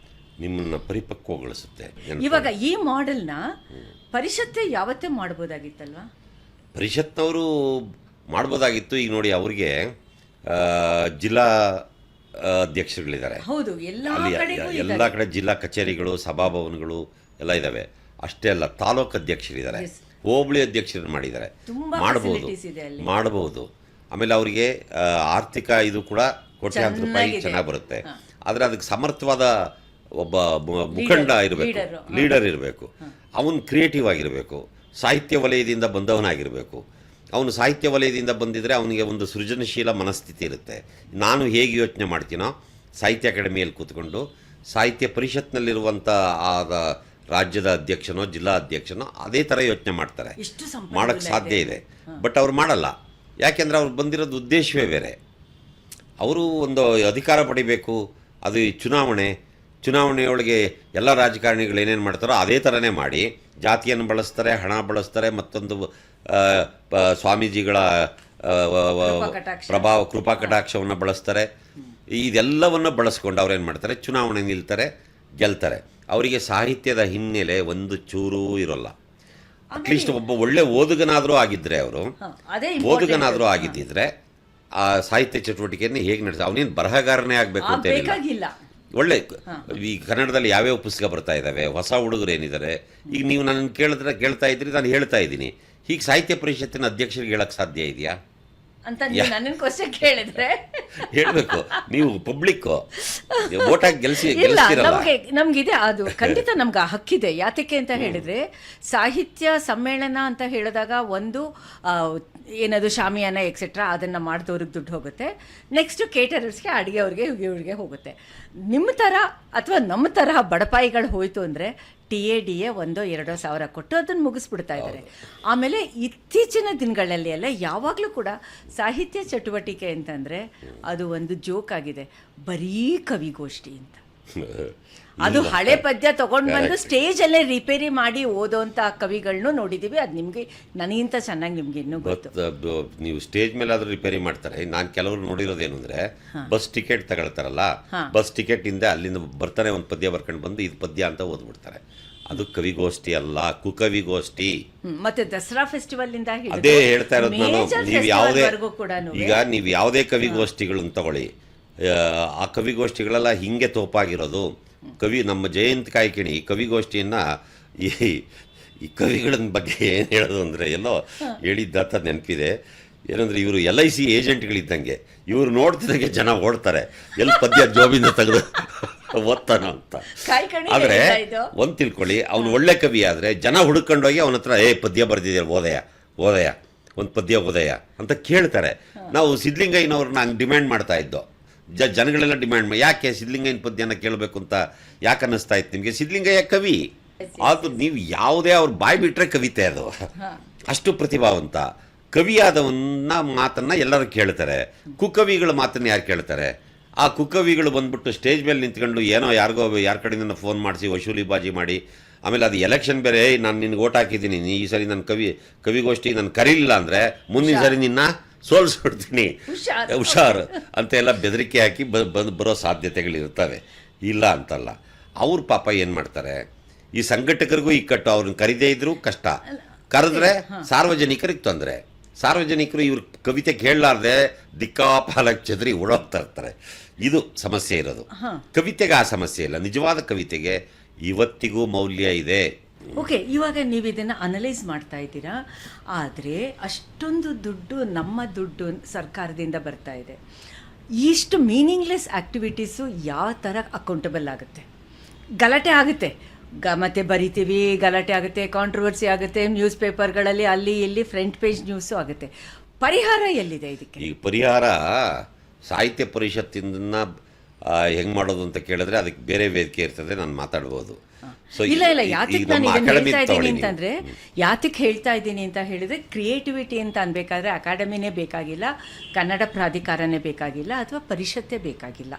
ನಿಮ್ಮನ್ನು ಪರಿಪಕ್ವಗೊಳಿಸುತ್ತೆ. ಇವಾಗ ಈ ಮಾಡೆಲ್ನ ಪರಿಷತ್ತೇ ಯಾವತ್ತೇ ಮಾಡ್ಬೋದಾಗಿತ್ತಲ್ವಾ? ಪರಿಷತ್ನವರು ಮಾಡ್ಬೋದಾಗಿತ್ತು. ಈಗ ನೋಡಿ, ಅವ್ರಿಗೆ ಜಿಲ್ಲಾ ಅಧ್ಯಕ್ಷರುಗಳಿದ್ದಾರೆ. ಹೌದು, ಎಲ್ಲ ಕಡೆ ಜಿಲ್ಲಾ ಕಚೇರಿಗಳು, ಸಭಾಭವನಗಳು ಎಲ್ಲ ಇದ್ದಾವೆ. ಅಷ್ಟೇ ಅಲ್ಲ, ತಾಲೂಕು ಅಧ್ಯಕ್ಷರಿದ್ದಾರೆ, ಹೋಬಳಿ ಅಧ್ಯಕ್ಷರು ಮಾಡಿದ್ದಾರೆ. ಮಾಡಬಹುದು. ಆಮೇಲೆ ಅವರಿಗೆ ಆರ್ಥಿಕ ಇದು ಕೂಡ ಕೋಟ್ಯಾಂತರ ರೂಪಾಯಿ ಚೆನ್ನಾಗಿ ಬರುತ್ತೆ. ಆದರೆ ಅದಕ್ಕೆ ಸಮರ್ಥವಾದ ಒಬ್ಬ ಮುಖಂಡ ಇರಬೇಕು, ಲೀಡರ್ ಇರಬೇಕು. ಅವನು ಕ್ರಿಯೇಟಿವ್ ಆಗಿರಬೇಕು, ಸಾಹಿತ್ಯ ವಲಯದಿಂದ ಬಂದವನಾಗಿರಬೇಕು. ಅವನು ಸಾಹಿತ್ಯ ವಲಯದಿಂದ ಬಂದಿದ್ದರೆ ಅವನಿಗೆ ಒಂದು ಸೃಜನಶೀಲ ಮನಸ್ಥಿತಿ ಇರುತ್ತೆ. ನಾನು ಹೇಗೆ ಯೋಚನೆ ಮಾಡ್ತೀನೋ, ಸಾಹಿತ್ಯ ಅಕಾಡೆಮಿಯಲ್ಲಿ ಕೂತ್ಕೊಂಡು ಸಾಹಿತ್ಯ ಪರಿಷತ್ನಲ್ಲಿರುವಂಥ ರಾಜ್ಯದ ಅಧ್ಯಕ್ಷನೋ ಜಿಲ್ಲಾ ಅಧ್ಯಕ್ಷನೋ ಅದೇ ಥರ ಯೋಚನೆ ಮಾಡ್ತಾರೆ. ಮಾಡೋಕ್ಕೆ ಸಾಧ್ಯ ಇದೆ, ಬಟ್ ಅವ್ರು ಮಾಡಲ್ಲ. ಯಾಕೆಂದರೆ ಅವ್ರು ಬಂದಿರೋದು ಉದ್ದೇಶವೇ ಬೇರೆ. ಅವರು ಒಂದು ಅಧಿಕಾರ ಪಡಿಬೇಕು, ಅದು ಚುನಾವಣೆಯೊಳಗೆ ಎಲ್ಲ ರಾಜಕಾರಣಿಗಳು ಏನೇನು ಮಾಡ್ತಾರೋ ಅದೇ ಥರನೇ ಮಾಡಿ ಜಾತಿಯನ್ನು ಬಳಸ್ತಾರೆ, ಹಣ ಬಳಸ್ತಾರೆ, ಮತ್ತೊಂದು ಸ್ವಾಮೀಜಿಗಳ ಕೃಪಾ ಕಟಾಕ್ಷವನ್ನು ಬಳಸ್ತಾರೆ. ಇದೆಲ್ಲವನ್ನು ಬಳಸ್ಕೊಂಡು ಅವ್ರೇನು ಮಾಡ್ತಾರೆ, ಚುನಾವಣೆ ನಿಲ್ತಾರೆ, ಗೆಲ್ತಾರೆ. ಅವರಿಗೆ ಸಾಹಿತ್ಯದ ಹಿನ್ನೆಲೆ ಒಂದು ಚೂರೂ ಇರೋಲ್ಲ. ಅಟ್ಲೀಸ್ಟ್ ಒಬ್ಬ ಒಳ್ಳೆ ಓದುಗನಾದರೂ ಆಗಿದ್ದಿದ್ರೆ ಆ ಸಾಹಿತ್ಯ ಚಟುವಟಿಕೆಯನ್ನು ಹೇಗೆ ನಡೆಸ, ಅವನೇನು ಬರಹಗಾರನೇ ಆಗಬೇಕು ಅಂತ ಏನಿಲ್ಲ. ಒಳ್ಳೆ ಈ ಕನ್ನಡದಲ್ಲಿ ಯಾವ್ಯಾವ ಪುಸ್ತಕ ಬರ್ತಾ ಇದ್ದಾವೆ, ಹೊಸ ಹುಡುಗರು ಏನಿದ್ದಾರೆ. ಈಗ ನೀವು ನನ್ನ ಕೇಳ್ತಾ ಇದ್ರಿ, ನಾನು ಹೇಳ್ತಾ ಇದ್ದೀನಿ. ಹೀಗೆ ಸಾಹಿತ್ಯ ಪರಿಷತ್ತಿನ ಅಧ್ಯಕ್ಷರಿಗೆ ಹೇಳಕ್ಕೆ ಸಾಧ್ಯ ಇದೆಯಾ ಅಂತ ನನ್ನ ಕ್ವಶನ್ ಕೇಳಿದ್ರೆ ಹೇಳಬೇಕು. ನೀವು ಪಬ್ಲಿಕ್ ವೋಟ್ ಹಾಕಿ ಗೆಲ್ಸ್ತಿರಲ್ಲ. ನಮ್ಗಿದೆ, ಅದು ಖಂಡಿತ ನಮ್ಗೆ ಆ ಹಕ್ಕಿದೆ. ಯಾತಕ್ಕೆ ಅಂತ ಹೇಳಿದ್ರೆ, ಸಾಹಿತ್ಯ ಸಮ್ಮೇಳನ ಅಂತ ಹೇಳಿದಾಗ ಒಂದು ಏನದು ಶಾಮಿಯಾನ ಎಕ್ಸೆಟ್ರಾ ಅದನ್ನು ಮಾಡಿದವ್ರಿಗೆ ದುಡ್ಡು ಹೋಗುತ್ತೆ. ನೆಕ್ಸ್ಟು ಕೇಟರರ್ಸ್ಗೆ, ಅಡುಗೆ ಅವ್ರಿಗೆ ಇವ್ರಿಗೆ ಹೋಗುತ್ತೆ. ನಿಮ್ಮ ಥರ ಅಥವಾ ನಮ್ಮ ತರಹ ಬಡಪಾಯಿಗಳು ಹೋಯಿತು ಅಂದರೆ TADA 1-2 ಸಾವಿರ ಕೊಟ್ಟು ಅದನ್ನು ಮುಗಿಸ್ಬಿಡ್ತಾ ಇದ್ದಾರೆ. ಆಮೇಲೆ ಇತ್ತೀಚಿನ ದಿನಗಳಲ್ಲಿ ಎಲ್ಲ ಯಾವಾಗಲೂ ಕೂಡ ಸಾಹಿತ್ಯ ಚಟುವಟಿಕೆ ಅಂತಂದರೆ ಅದು ಒಂದು ಜೋಕ್ ಆಗಿದೆ, ಬರೀ ಕವಿಗೋಷ್ಠಿ ಅಂತ. ಅದು ಹಳೆ ಪದ್ಯ ತೊಗೊಂಡು ಬಂದು ಸ್ಟೇಜಲ್ಲೇ ರಿಪೇರಿ ಮಾಡಿ ಓದೋಂಥ ಕವಿಗಳನ್ನೂ ನೋಡಿದ್ದೀವಿ. ಅದು ನಿಮಗೆ ನನಗಿಂತ ಚೆನ್ನಾಗಿ ನಿಮ್ಗೆ ಇನ್ನೂ ಗೊತ್ತು. ನೀವು ಸ್ಟೇಜ್ ಮೇಲೆ ಆದರೂ ರಿಪೇರಿ ಮಾಡ್ತಾರೆ. ನಾನು ಕೆಲವರು ನೋಡಿರೋದೇನು ಅಂದರೆ, ಬಸ್ ಟಿಕೆಟ್ ತಗೊಳ್ತಾರಲ್ಲ, ಬಸ್ ಟಿಕೆಟಿಂದ ಅಲ್ಲಿಂದ ಬರ್ತಾನೆ ಒಂದು ಪದ್ಯ ಬರ್ಕೊಂಡು ಬಂದು ಇದು ಪದ್ಯ ಅಂತ ಓದ್ಬಿಡ್ತಾರೆ. ಅದು ಕವಿಗೋಷ್ಠಿ ಅಲ್ಲ, ಕುಕವಿಗೋಷ್ಠಿ. ಮತ್ತೆ ದಸರಾ ಫೆಸ್ಟಿವಲ್ ಇಂದ ಅದೇ ಹೇಳ್ತಾ ಇರೋದು ನಾನು. ನೀವು ಯಾವುದೇ ಕವಿಗೋಷ್ಠಿಗಳನ್ನು ತಗೊಳ್ಳಿ, ಆ ಕವಿಗೋಷ್ಠಿಗಳೆಲ್ಲ ಹಿಂಗೆ ತೋಪಾಗಿರೋದು. ನಮ್ಮ ಜಯಂತ್ ಕಾಯ್ಕಿಣಿ ಕವಿಗೋಷ್ಠಿಯನ್ನು ಈ ಕವಿಗಳ ಬಗ್ಗೆ ಏನು ಹೇಳೋದು ಅಂದರೆ, ಎಲ್ಲೋ ಹೇಳಿದ್ದಂತ ನೆನಪಿದೆ. ಏನಂದರೆ, ಇವರು LIC ಏಜೆಂಟ್ಗಳಿದ್ದಂಗೆ, ಇವರು ನೋಡ್ತಿದ್ದಂಗೆ ಜನ ಓಡ್ತಾರೆ, ಎಲ್ಲಿ ಪದ್ಯ ಜೋಬಿಂದ ತೆಗೆದು ಓದ್ತಾನೋ ಅಂತ. ಆದರೆ ಒಂದು ತಿಳ್ಕೊಳ್ಳಿ, ಅವನು ಒಳ್ಳೆ ಕವಿ ಆದರೆ ಜನ ಹುಡುಕೊಂಡೋಗಿ ಅವನ ಹತ್ರ ಪದ್ಯ ಬರೆದಿದ್ದಾರೆ, ಓದಯ ಒಂದು ಪದ್ಯ ಓದಯ ಅಂತ ಕೇಳ್ತಾರೆ. ನಾವು ಸಿದ್ಧಲಿಂಗಯ್ಯನವ್ರನ್ನ ಹಂಗೆ ಡಿಮ್ಯಾಂಡ್ ಮಾಡ್ತಾ ಇದ್ದೋ. ಜನಗಳೆಲ್ಲ ಡಿಮ್ಯಾಂಡ್ ಮಾಡಿ, ಯಾಕೆ ಸಿದ್ಧಲಿಂಗಯ್ಯನ ಪದ್ಯನ ಕೇಳಬೇಕು ಅಂತ ಯಾಕೆ ಅನ್ನಿಸ್ತಾ ಇತ್ತು ನಿಮಗೆ? ಸಿದ್ಧಲಿಂಗಯ್ಯ ಕವಿ, ಅದು ನೀವು ಯಾವುದೇ ಅವ್ರ ಬಾಯಿ ಬಿಟ್ಟರೆ ಕವಿತೆ, ಅದು ಅಷ್ಟು ಪ್ರತಿಭಾವಂತ. ಕವಿಯಾದವನ್ನ ಮಾತನ್ನು ಎಲ್ಲರೂ ಕೇಳ್ತಾರೆ, ಕುಕವಿಗಳ ಮಾತನ್ನು ಯಾರು ಕೇಳ್ತಾರೆ? ಆ ಕುಕವಿಗಳು ಬಂದ್ಬಿಟ್ಟು ಸ್ಟೇಜ್ ಮೇಲೆ ನಿಂತ್ಕೊಂಡು ಏನೋ ಯಾರ ಕಡೆಯಿಂದ ಫೋನ್ ಮಾಡಿಸಿ ವಸೂಲಿ ಬಾಜಿ ಮಾಡಿ, ಆಮೇಲೆ ಅದು ಎಲೆಕ್ಷನ್ ಬೇರೆ, ನಾನು ನಿನ್ಗೆ ಓಟ್ ಹಾಕಿದ್ದೀನಿ, ಈ ಸರಿ ನನ್ನ ಕವಿಗೋಷ್ಠಿ ನಾನು ಕರೀಲಿಲ್ಲ ಅಂದರೆ ಮುಂದಿನ ಸರಿ ನಿನ್ನ ಸೋಲ್ಸ್ಬಿಡ್ತೀನಿ, ಹುಷಾರು ಅಂತ ಎಲ್ಲ ಬೆದರಿಕೆ ಹಾಕಿ ಬರೋ ಸಾಧ್ಯತೆಗಳಿರ್ತವೆ. ಇಲ್ಲ ಅಂತಲ್ಲ. ಅವ್ರ ಪಾಪ ಏನು ಮಾಡ್ತಾರೆ, ಈ ಸಂಘಟಕರಿಗೂ ಇಕ್ಕಟ್ಟು. ಅವ್ರನ್ನ ಕರೀದೇ ಇದ್ರೂ ಕಷ್ಟ, ಕರೆದ್ರೆ ಸಾರ್ವಜನಿಕರಿಗೆ ತೊಂದರೆ. ಸಾರ್ವಜನಿಕರು ಇವ್ರ ಕವಿತೆ ಕೇಳಲಾರ್ದೆ ದಿಕ್ಕಾಪಾಲಕ್ಕೆ ಚದರಿ ಓಡೋಗ್ತಾ ಇರ್ತಾರೆ. ಇದು ಸಮಸ್ಯೆ ಇರೋದು. ಕವಿತೆಗೆ ಆ ಸಮಸ್ಯೆ ಇಲ್ಲ. ನಿಜವಾದ ಕವಿತೆಗೆ ಇವತ್ತಿಗೂ ಮೌಲ್ಯ ಇದೆ. ಓಕೆ, ಇವಾಗ ನೀವು ಇದನ್ನು ಅನಲೈಸ್ ಮಾಡ್ತಾ ಇದ್ದೀರಾ. ಆದರೆ ಅಷ್ಟೊಂದು ದುಡ್ಡು, ನಮ್ಮ ದುಡ್ಡು ಸರ್ಕಾರದಿಂದ ಬರ್ತಾ ಇದೆ. ಇಷ್ಟು ಮೀನಿಂಗ್ಲೆಸ್ ಆ್ಯಕ್ಟಿವಿಟೀಸು ಯಾವ ಥರ ಅಕೌಂಟಬಲ್ ಆಗುತ್ತೆ? ಗಲಾಟೆ ಆಗುತ್ತೆ. ಮತ್ತೆ ಬರಿತೀವಿ, ಗಲಾಟೆ ಆಗುತ್ತೆ, ಕಾಂಟ್ರವರ್ಸಿ ಆಗುತ್ತೆ, ನ್ಯೂಸ್ ಪೇಪರ್ಗಳಲ್ಲಿ ಅಲ್ಲಿ ಇಲ್ಲಿ ಫ್ರಂಟ್ ಪೇಜ್ ನ್ಯೂಸು ಆಗುತ್ತೆ. ಪರಿಹಾರ ಎಲ್ಲಿದೆ ಇದಕ್ಕೆ? ಈ ಪರಿಹಾರ ಸಾಹಿತ್ಯ ಪರಿಷತ್ತಿನ ಹೆಂಗೆ ಮಾಡೋದು ಅಂತ ಕೇಳಿದ್ರೆ ಅದಕ್ಕೆ ಬೇರೆ ವೇದಿಕೆ ಇರ್ತದೆ, ನಾನು ಮಾತಾಡ್ಬೋದು. ಇಲ್ಲ ಯಾತಕ್ಕೆ ನಾನು ಇದನ್ನು ಹೇಳ್ತಾ ಇದ್ದೀನಿ ಅಂತಂದರೆ, ಯಾತಕ್ಕೆ ಹೇಳ್ತಾ ಇದ್ದೀನಿ ಅಂತ ಹೇಳಿದರೆ, ಕ್ರಿಯೇಟಿವಿಟಿ ಅಂತ ಅನ್ಬೇಕಾದ್ರೆ ಅಕಾಡೆಮಿನೇ ಬೇಕಾಗಿಲ್ಲ, ಕನ್ನಡ ಪ್ರಾಧಿಕಾರನೇ ಬೇಕಾಗಿಲ್ಲ, ಅಥವಾ ಪರಿಷತ್ತೇ ಬೇಕಾಗಿಲ್ಲ.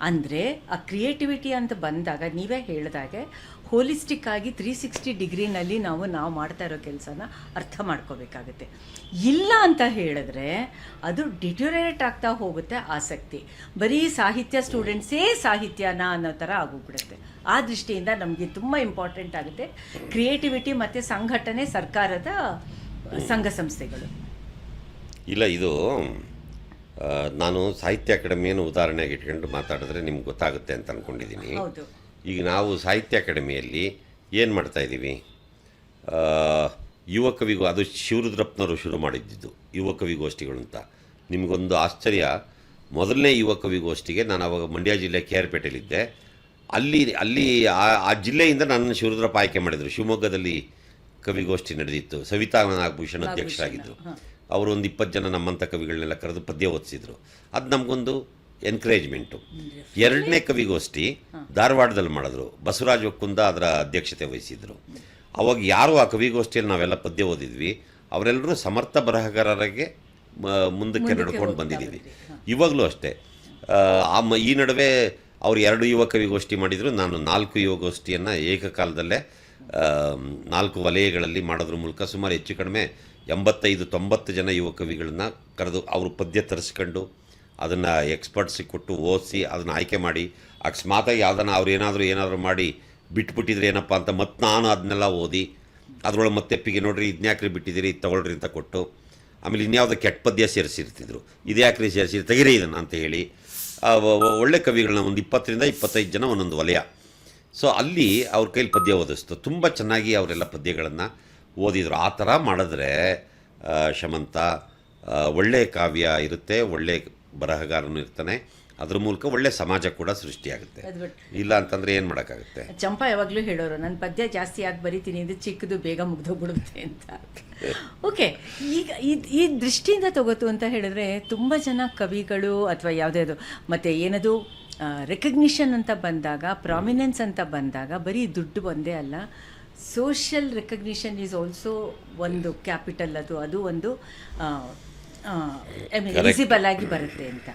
ಅಂದರೆ ಆ ಕ್ರಿಯೇಟಿವಿಟಿ ಅಂತ ಬಂದಾಗ ನೀವೇ ಹೇಳಿದಾಗೆ ಹೋಲಿಸ್ಟಿಕ್ ಆಗಿ 360 ಡಿಗ್ರಿನಲ್ಲಿ ನಾವು ಮಾಡ್ತಾ ಇರೋ ಕೆಲಸನ ಅರ್ಥ ಮಾಡ್ಕೋಬೇಕಾಗುತ್ತೆ. ಇಲ್ಲ ಅಂತ ಹೇಳಿದ್ರೆ ಅದು ಡಿಟ್ಯೂರೇಟ್ ಆಗ್ತಾ ಹೋಗುತ್ತೆ ಆಸಕ್ತಿ. ಬರೀ ಸಾಹಿತ್ಯ ಸ್ಟೂಡೆಂಟ್ಸೇ ಸಾಹಿತ್ಯನ ಅನ್ನೋ ಥರ ಆಗೋಗ್ಬಿಡುತ್ತೆ. ಆ ದೃಷ್ಟಿಯಿಂದ ನಮಗೆ ತುಂಬ ಇಂಪಾರ್ಟೆಂಟ್ ಆಗುತ್ತೆ ಕ್ರಿಯೇಟಿವಿಟಿ ಮತ್ತು ಸಂಘಟನೆ, ಸರ್ಕಾರದ ಸಂಘ ಸಂಸ್ಥೆಗಳು. ಇಲ್ಲ, ಇದು ನಾನು ಸಾಹಿತ್ಯ ಅಕಾಡೆಮಿಯನ್ನು ಉದಾಹರಣೆಗೆ ಇಟ್ಕೊಂಡು ಮಾತಾಡಿದ್ರೆ ನಿಮ್ಗೆ ಗೊತ್ತಾಗುತ್ತೆ ಅಂತ ಅಂದ್ಕೊಂಡಿದ್ದೀನಿ. ಹೌದು. ಈಗ ನಾವು ಸಾಹಿತ್ಯ ಅಕಾಡೆಮಿಯಲ್ಲಿ ಏನು ಮಾಡ್ತಾಯಿದ್ದೀವಿ, ಯುವ ಕವಿಗೂ, ಅದು ಶಿವರುದ್ರಪ್ಪನವರು ಶುರು ಮಾಡಿದ್ದು ಯುವ ಕವಿಗೋಷ್ಠಿಗಳು ಅಂತ. ನಿಮಗೊಂದು ಆಶ್ಚರ್ಯ, ಮೊದಲನೇ ಯುವ ಕವಿಗೋಷ್ಠಿಗೆ ನಾನು ಅವಾಗ ಮಂಡ್ಯ ಜಿಲ್ಲೆ KR-ಪೇಟೆಯಲ್ಲಿದ್ದೆ. ಅಲ್ಲಿ ಆ ಜಿಲ್ಲೆಯಿಂದ ನನ್ನನ್ನು ಶಿವರುದ್ರಪ್ಪ ಆಯ್ಕೆ ಮಾಡಿದರು. ಶಿವಮೊಗ್ಗದಲ್ಲಿ ಕವಿಗೋಷ್ಠಿ ನಡೆದಿತ್ತು. ಸವಿತಾ ನಾಗಭೂಷಣ್ ಅಧ್ಯಕ್ಷರಾಗಿದ್ದರು. ಅವರು ಒಂದು 20 ಜನ ನಮ್ಮಂಥ ಕವಿಗಳನ್ನೆಲ್ಲ ಕರೆದು ಪದ್ಯ ಓದಿಸಿದ್ರು. ಅದು ನಮಗೊಂದು ಎನ್ಕರೇಜ್ಮೆಂಟು. ಎರಡನೇ ಕವಿಗೋಷ್ಠಿ ಧಾರವಾಡದಲ್ಲಿ ಮಾಡಿದ್ರು. ಬಸವರಾಜ ಒಕ್ಕುಂದ ಅದರ ಅಧ್ಯಕ್ಷತೆ ವಹಿಸಿದ್ರು. ಅವಾಗ ಯಾರು ಆ ಕವಿಗೋಷ್ಠಿಯಲ್ಲಿ ನಾವೆಲ್ಲ ಪದ್ಯ ಓದಿದ್ವಿ ಅವರೆಲ್ಲರೂ ಸಮರ್ಥ ಬರಹಗಾರರಿಗೆ ಮುಂದಕ್ಕೆ ನಡ್ಕೊಂಡು ಬಂದಿದ್ದೀವಿ. ಇವಾಗಲೂ ಅಷ್ಟೇ. ಈ ನಡುವೆ ಅವರು 2 ಯುವ ಕವಿಗೋಷ್ಠಿ ಮಾಡಿದರು. ನಾನು 4 ಯುವಗೋಷ್ಠಿಯನ್ನು ಏಕಕಾಲದಲ್ಲೇ 4 ವಲಯಗಳಲ್ಲಿ ಮಾಡೋದ್ರ ಮೂಲಕ ಸುಮಾರು ಹೆಚ್ಚು ಕಡಿಮೆ 85-90 ಜನ ಯುವ ಕವಿಗಳನ್ನ ಕರೆದು ಅವರು ಪದ್ಯ ತರಿಸ್ಕೊಂಡು ಅದನ್ನು ಎಕ್ಸ್ಪರ್ಟ್ಸಿಗೆ ಕೊಟ್ಟು ಓದಿಸಿ ಅದನ್ನು ಆಯ್ಕೆ ಮಾಡಿ, ಅಕಸ್ಮಾತಾಗಿ ಯಾವುದನ್ನು ಅವ್ರು ಏನಾದರೂ ಮಾಡಿ ಬಿಟ್ಬಿಟ್ಟಿದ್ರೆ ಏನಪ್ಪ ಅಂತ ಮತ್ತೆ ನಾನು ಅದನ್ನೆಲ್ಲ ಓದಿ ಅದರೊಳಗೆ ಮತ್ತೆ ಪಿಗೆ ನೋಡ್ರಿ ಇದನ್ಯಾಕ್ರಿ ಬಿಟ್ಟಿದ್ದೀರಿ, ಇದು ತೊಗೊಳ್ರಿ ಅಂತ ಕೊಟ್ಟು, ಆಮೇಲೆ ಇನ್ಯಾವುದೋ ಕೆಟ್ಟ ಪದ್ಯ ಸೇರಿಸಿರ್ತಿದ್ರು, ಇದ್ಯಾಕ್ರಿ ಸೇರಿಸಿರಿ, ತೆಗಿರಿ ಇದನ್ನು ಅಂತ ಹೇಳಿ ಒಳ್ಳೆ ಕವಿಗಳನ್ನ ಒಂದು 20-25 ಜನ ಒಂದೊಂದು ವಲಯ. ಸೊ ಅಲ್ಲಿ ಅವ್ರ ಕೈಲಿ ಪದ್ಯ ಓದಿಸ್ತು. ತುಂಬ ಚೆನ್ನಾಗಿ ಅವರೆಲ್ಲ ಪದ್ಯಗಳನ್ನು ಓದಿದರು. ಆ ಥರ ಮಾಡಿದ್ರೆ ಶಮಂತ ಒಳ್ಳೆಯ ಕಾವ್ಯ ಇರುತ್ತೆ, ಒಳ್ಳೆ ಬರಹಗಾರನು ಇರ್ತಾನೆ, ಅದ್ರ ಮೂಲಕ ಒಳ್ಳೆ ಸಮಾಜ ಕೂಡ ಸೃಷ್ಟಿಯಾಗುತ್ತೆ. ಇಲ್ಲ ಅಂತಂದರೆ ಏನು ಮಾಡೋಕ್ಕಾಗುತ್ತೆ? ಚಂಪಾ ಯಾವಾಗಲೂ ಹೇಳೋರು, ನನ್ನ ಪದ್ಯ ಜಾಸ್ತಿ ಆಗಿ ಬರಿತೀನಿ ಅಂದರೆ ಚಿಕ್ಕದು ಬೇಗ ಮುಗ್ದೋಗ್ಬಿಡುತ್ತೆ ಅಂತ. ಓಕೆ, ಈಗ ಈ ದೃಷ್ಟಿಯಿಂದ ತಗೋತು ಅಂತ ಹೇಳಿದ್ರೆ ತುಂಬ ಜನ ಕವಿಗಳು ಅಥವಾ ಯಾವುದ್ಯಾವುದು ಮತ್ತು ಏನದು ರೆಕಗ್ನಿಷನ್ ಅಂತ ಬಂದಾಗ, ಪ್ರಾಮಿನೆನ್ಸ್ ಅಂತ ಬಂದಾಗ ಬರೀ ದುಡ್ಡು ಒಂದೇ ಅಲ್ಲ, ಸೋಷಿಯಲ್ ರೆಕಗ್ನಿಷನ್ ಈಸ್ ಆಲ್ಸೋ ಒಂದು ಕ್ಯಾಪಿಟಲ್. ಅದು ಒಂದು ವಿಸಿಬಲ್ ಆಗಿ ಬರುತ್ತೆ ಅಂತ.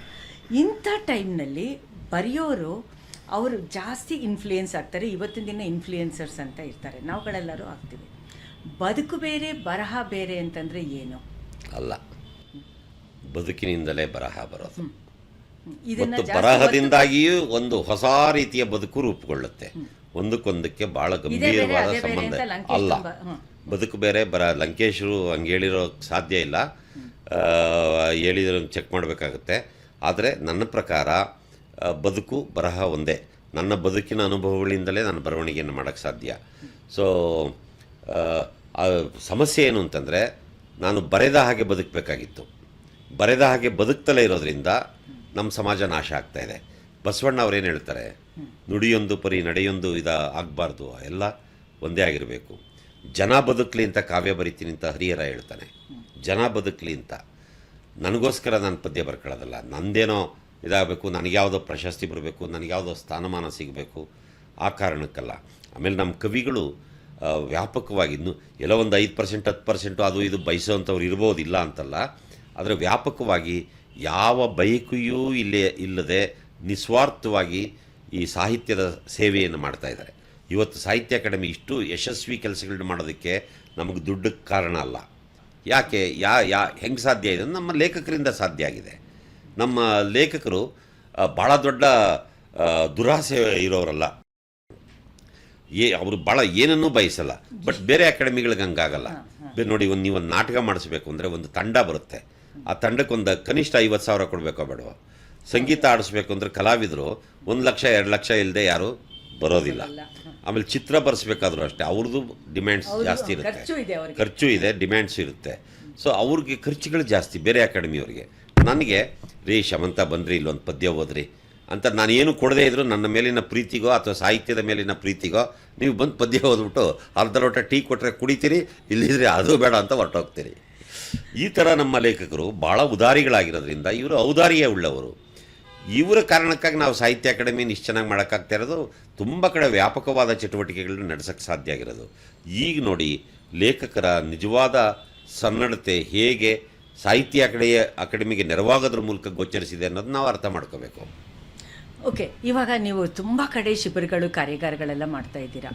ಇಂಥ ಟೈಮ್ನಲ್ಲಿ ಬರೆಯೋರು ಅವರು ಜಾಸ್ತಿ ಇನ್ಫ್ಲೂಯೆನ್ಸ್ ಆಗ್ತಾರೆ. ಇವತ್ತಿನ ದಿನ ಇನ್ಫ್ಲೂಯೆನ್ಸರ್ಸ್ ಅಂತ ಇರ್ತಾರೆ, ನಾವುಗಳೆಲ್ಲರೂ ಆಗ್ತೀವಿ. ಬದುಕು ಬೇರೆ ಬರಹ ಬೇರೆ ಅಂತಂದರೆ ಏನು? ಅಲ್ಲ, ಬದುಕಿನಿಂದಲೇ ಬರಹ ಬರೋದು. ಮತ್ತು ಬರಹದಿಂದಾಗಿಯೂ ಒಂದು ಹೊಸ ರೀತಿಯ ಬದುಕು ರೂಪುಗೊಳ್ಳುತ್ತೆ. ಒಂದಕ್ಕೊಂದಕ್ಕೆ ಭಾಳ ಗಂಭೀರವಾದ ಸಂಬಂಧ ಅಲ್ಲ. ಬದುಕು ಬೇರೆ ಲಂಕೇಶರು ಹಂಗೆ ಹೇಳಿರೋಕ್ಕೆ ಸಾಧ್ಯ ಇಲ್ಲ, ಹೇಳಿದ್ರೆ ಚೆಕ್ ಮಾಡಬೇಕಾಗುತ್ತೆ. ಆದರೆ ನನ್ನ ಪ್ರಕಾರ ಬದುಕು ಬರಹ ಒಂದೇ. ನನ್ನ ಬದುಕಿನ ಅನುಭವಗಳಿಂದಲೇ ನಾನು ಬರವಣಿಗೆಯನ್ನು ಮಾಡೋಕ್ಕೆ ಸಾಧ್ಯ. ಸೊ ಸಮಸ್ಯೆ ಏನು ಅಂತಂದರೆ, ನಾನು ಬರೆದ ಹಾಗೆ ಬದುಕಬೇಕಾಗಿತ್ತು. ಬರೆದ ಹಾಗೆ ಬದುಕ್ತಲೇ ಇರೋದ್ರಿಂದ ನಮ್ಮ ಸಮಾಜ ನಾಶ ಆಗ್ತಾಯಿದೆ. ಬಸವಣ್ಣ ಅವ್ರೇನು ಹೇಳ್ತಾರೆ, ನುಡಿಯೊಂದು ಪರಿ ನಡೆಯೊಂದು ಆಗಬಾರ್ದು, ಎಲ್ಲ ಒಂದೇ ಆಗಿರಬೇಕು. ಜನ ಬದುಕಲಿ ಅಂತ ಕಾವ್ಯ ಬರಿತೀನಿ ಅಂತ ಹರಿಹರ ಹೇಳ್ತಾನೆ. ಜನ ಬದುಕಲಿ ಅಂತ. ನನಗೋಸ್ಕರ ನಾನು ಪದ್ಯ ಬರ್ಕೊಳ್ಳೋದಲ್ಲ, ನಂದೇನೋ ಇದಾಗಬೇಕು, ನನಗ್ಯಾವುದೋ ಪ್ರಶಸ್ತಿ ಬರಬೇಕು, ನನಗ್ಯಾವುದೋ ಸ್ಥಾನಮಾನ ಸಿಗಬೇಕು, ಆ ಕಾರಣಕ್ಕಲ್ಲ. ಆಮೇಲೆ ನಮ್ಮ ಕವಿಗಳು ವ್ಯಾಪಕವಾಗಿ ಎಲ್ಲೋ ಒಂದು 5% 10% ಅದು ಇದು ಬಯಸೋವಂಥವ್ರು ಇರ್ಬೋದಿಲ್ಲ ಅಂತಲ್ಲ, ಆದರೆ ವ್ಯಾಪಕವಾಗಿ ಯಾವ ಬಯಕೆಯೂ ಇಲ್ಲದೆ ನಿಸ್ವಾರ್ಥವಾಗಿ ಈ ಸಾಹಿತ್ಯದ ಸೇವೆಯನ್ನು ಮಾಡ್ತಾಯಿದ್ದಾರೆ. ಇವತ್ತು ಸಾಹಿತ್ಯ ಅಕಾಡೆಮಿ ಇಷ್ಟು ಯಶಸ್ವಿ ಕೆಲಸಗಳನ್ನ ಮಾಡೋದಕ್ಕೆ ನಮಗೆ ದುಡ್ಡಕ್ಕೆ ಕಾರಣ ಅಲ್ಲ. ಯಾಕೆ ಹೆಂಗೆ ಸಾಧ್ಯ ಇದೆ? ನಮ್ಮ ಲೇಖಕರಿಂದ ಸಾಧ್ಯ ಆಗಿದೆ. ನಮ್ಮ ಲೇಖಕರು ಭಾಳ ದೊಡ್ಡ ದುರಾಸೆ ಇರೋರಲ್ಲ, ಅವರು ಭಾಳ ಏನನ್ನೂ ಬಯಸಲ್ಲ. ಬಟ್ ಬೇರೆ ಅಕಾಡೆಮಿಗಳಿಗೆ ಹಂಗಾಗಲ್ಲ. ನೋಡಿ, ನೀವೊಂದು ನಾಟಕ ಮಾಡಿಸ್ಬೇಕು ಅಂದರೆ ಒಂದು ತಂಡ ಬರುತ್ತೆ. ಆ ತಂಡಕ್ಕೆ ಒಂದು ಕನಿಷ್ಠ 50,000 ಕೊಡಬೇಕೋ ಬೇಡವೋ? ಸಂಗೀತ ಆಡಿಸ್ಬೇಕು ಅಂದರೆ ಕಲಾವಿದರು 1 ಲಕ್ಷ 2 ಲಕ್ಷ ಇಲ್ಲದೆ ಯಾರು ಬರೋದಿಲ್ಲ. ಆಮೇಲೆ ಚಿತ್ರ ಬರೆಸ್ಬೇಕಾದ್ರೂ ಅಷ್ಟೇ, ಅವ್ರದ್ದು ಡಿಮ್ಯಾಂಡ್ಸ್ ಜಾಸ್ತಿ ಇರುತ್ತೆ, ಖರ್ಚು ಇದೆ, ಡಿಮ್ಯಾಂಡ್ಸ್ ಇರುತ್ತೆ. ಸೊ ಅವ್ರಿಗೆ ಖರ್ಚುಗಳು ಜಾಸ್ತಿ ಬೇರೆ ಅಕಾಡೆಮಿಯವ್ರಿಗೆ. ನನಗೆ ಶಮಂತ ಬಂದ್ರಿ ಇಲ್ಲೊಂದು ಪದ್ಯ ಓದ್ರಿ ಅಂತ ನಾನೇನು ಕೊಡದೇ ಇದ್ದರೂ ನನ್ನ ಮೇಲಿನ ಪ್ರೀತಿಗೋ ಅಥವಾ ಸಾಹಿತ್ಯದ ಮೇಲಿನ ಪ್ರೀತಿಗೋ ನೀವು ಬಂದು ಪದ್ಯ ಓದ್ಬಿಟ್ಟು ಅರ್ಧ ಲೋಟ ಟೀ ಕೊಟ್ಟರೆ ಕುಡಿತೀರಿ, ಇಲ್ಲಿದ್ರೆ ಅದು ಬೇಡ ಅಂತ ಹೊರಟೋಗ್ತೀರಿ. ಈ ಥರ ನಮ್ಮ ಲೇಖಕರು ಭಾಳ ಉದಾರಿಗಳಾಗಿರೋದ್ರಿಂದ ಇವರು ಔದಾರ್ಯ ಉಳ್ಳವರು. ಇವರ ಕಾರಣಕ್ಕಾಗಿ ನಾವು ಸಾಹಿತ್ಯ ಅಕಾಡೆಮಿ ಇಷ್ಟು ಚೆನ್ನಾಗಿ ಮಾಡೋಕ್ಕಾಗ್ತಾ ಇರೋದು, ತುಂಬ ಕಡೆ ವ್ಯಾಪಕವಾದ ಚಟುವಟಿಕೆಗಳನ್ನ ನಡೆಸೋಕ್ಕೆ ಸಾಧ್ಯ ಆಗಿರೋದು. ಈಗ ನೋಡಿ ಲೇಖಕರ ನಿಜವಾದ ಸನ್ನಡತೆ ಹೇಗೆ ಸಾಹಿತ್ಯ ಅಕಾಡೆಮಿಗೆ ನೆರವಾಗೋದ್ರ ಮೂಲಕ ಗೋಚರಿಸಿದೆ ಅನ್ನೋದು ನಾವು ಅರ್ಥ ಮಾಡ್ಕೋಬೇಕು. ಓಕೆ, ಇವಾಗ ನೀವು ತುಂಬ ಕಡೆ ಶಿಬಿರಗಳು ಕಾರ್ಯಾಗಾರಗಳೆಲ್ಲ ಮಾಡ್ತಾ ಇದ್ದೀರಾ.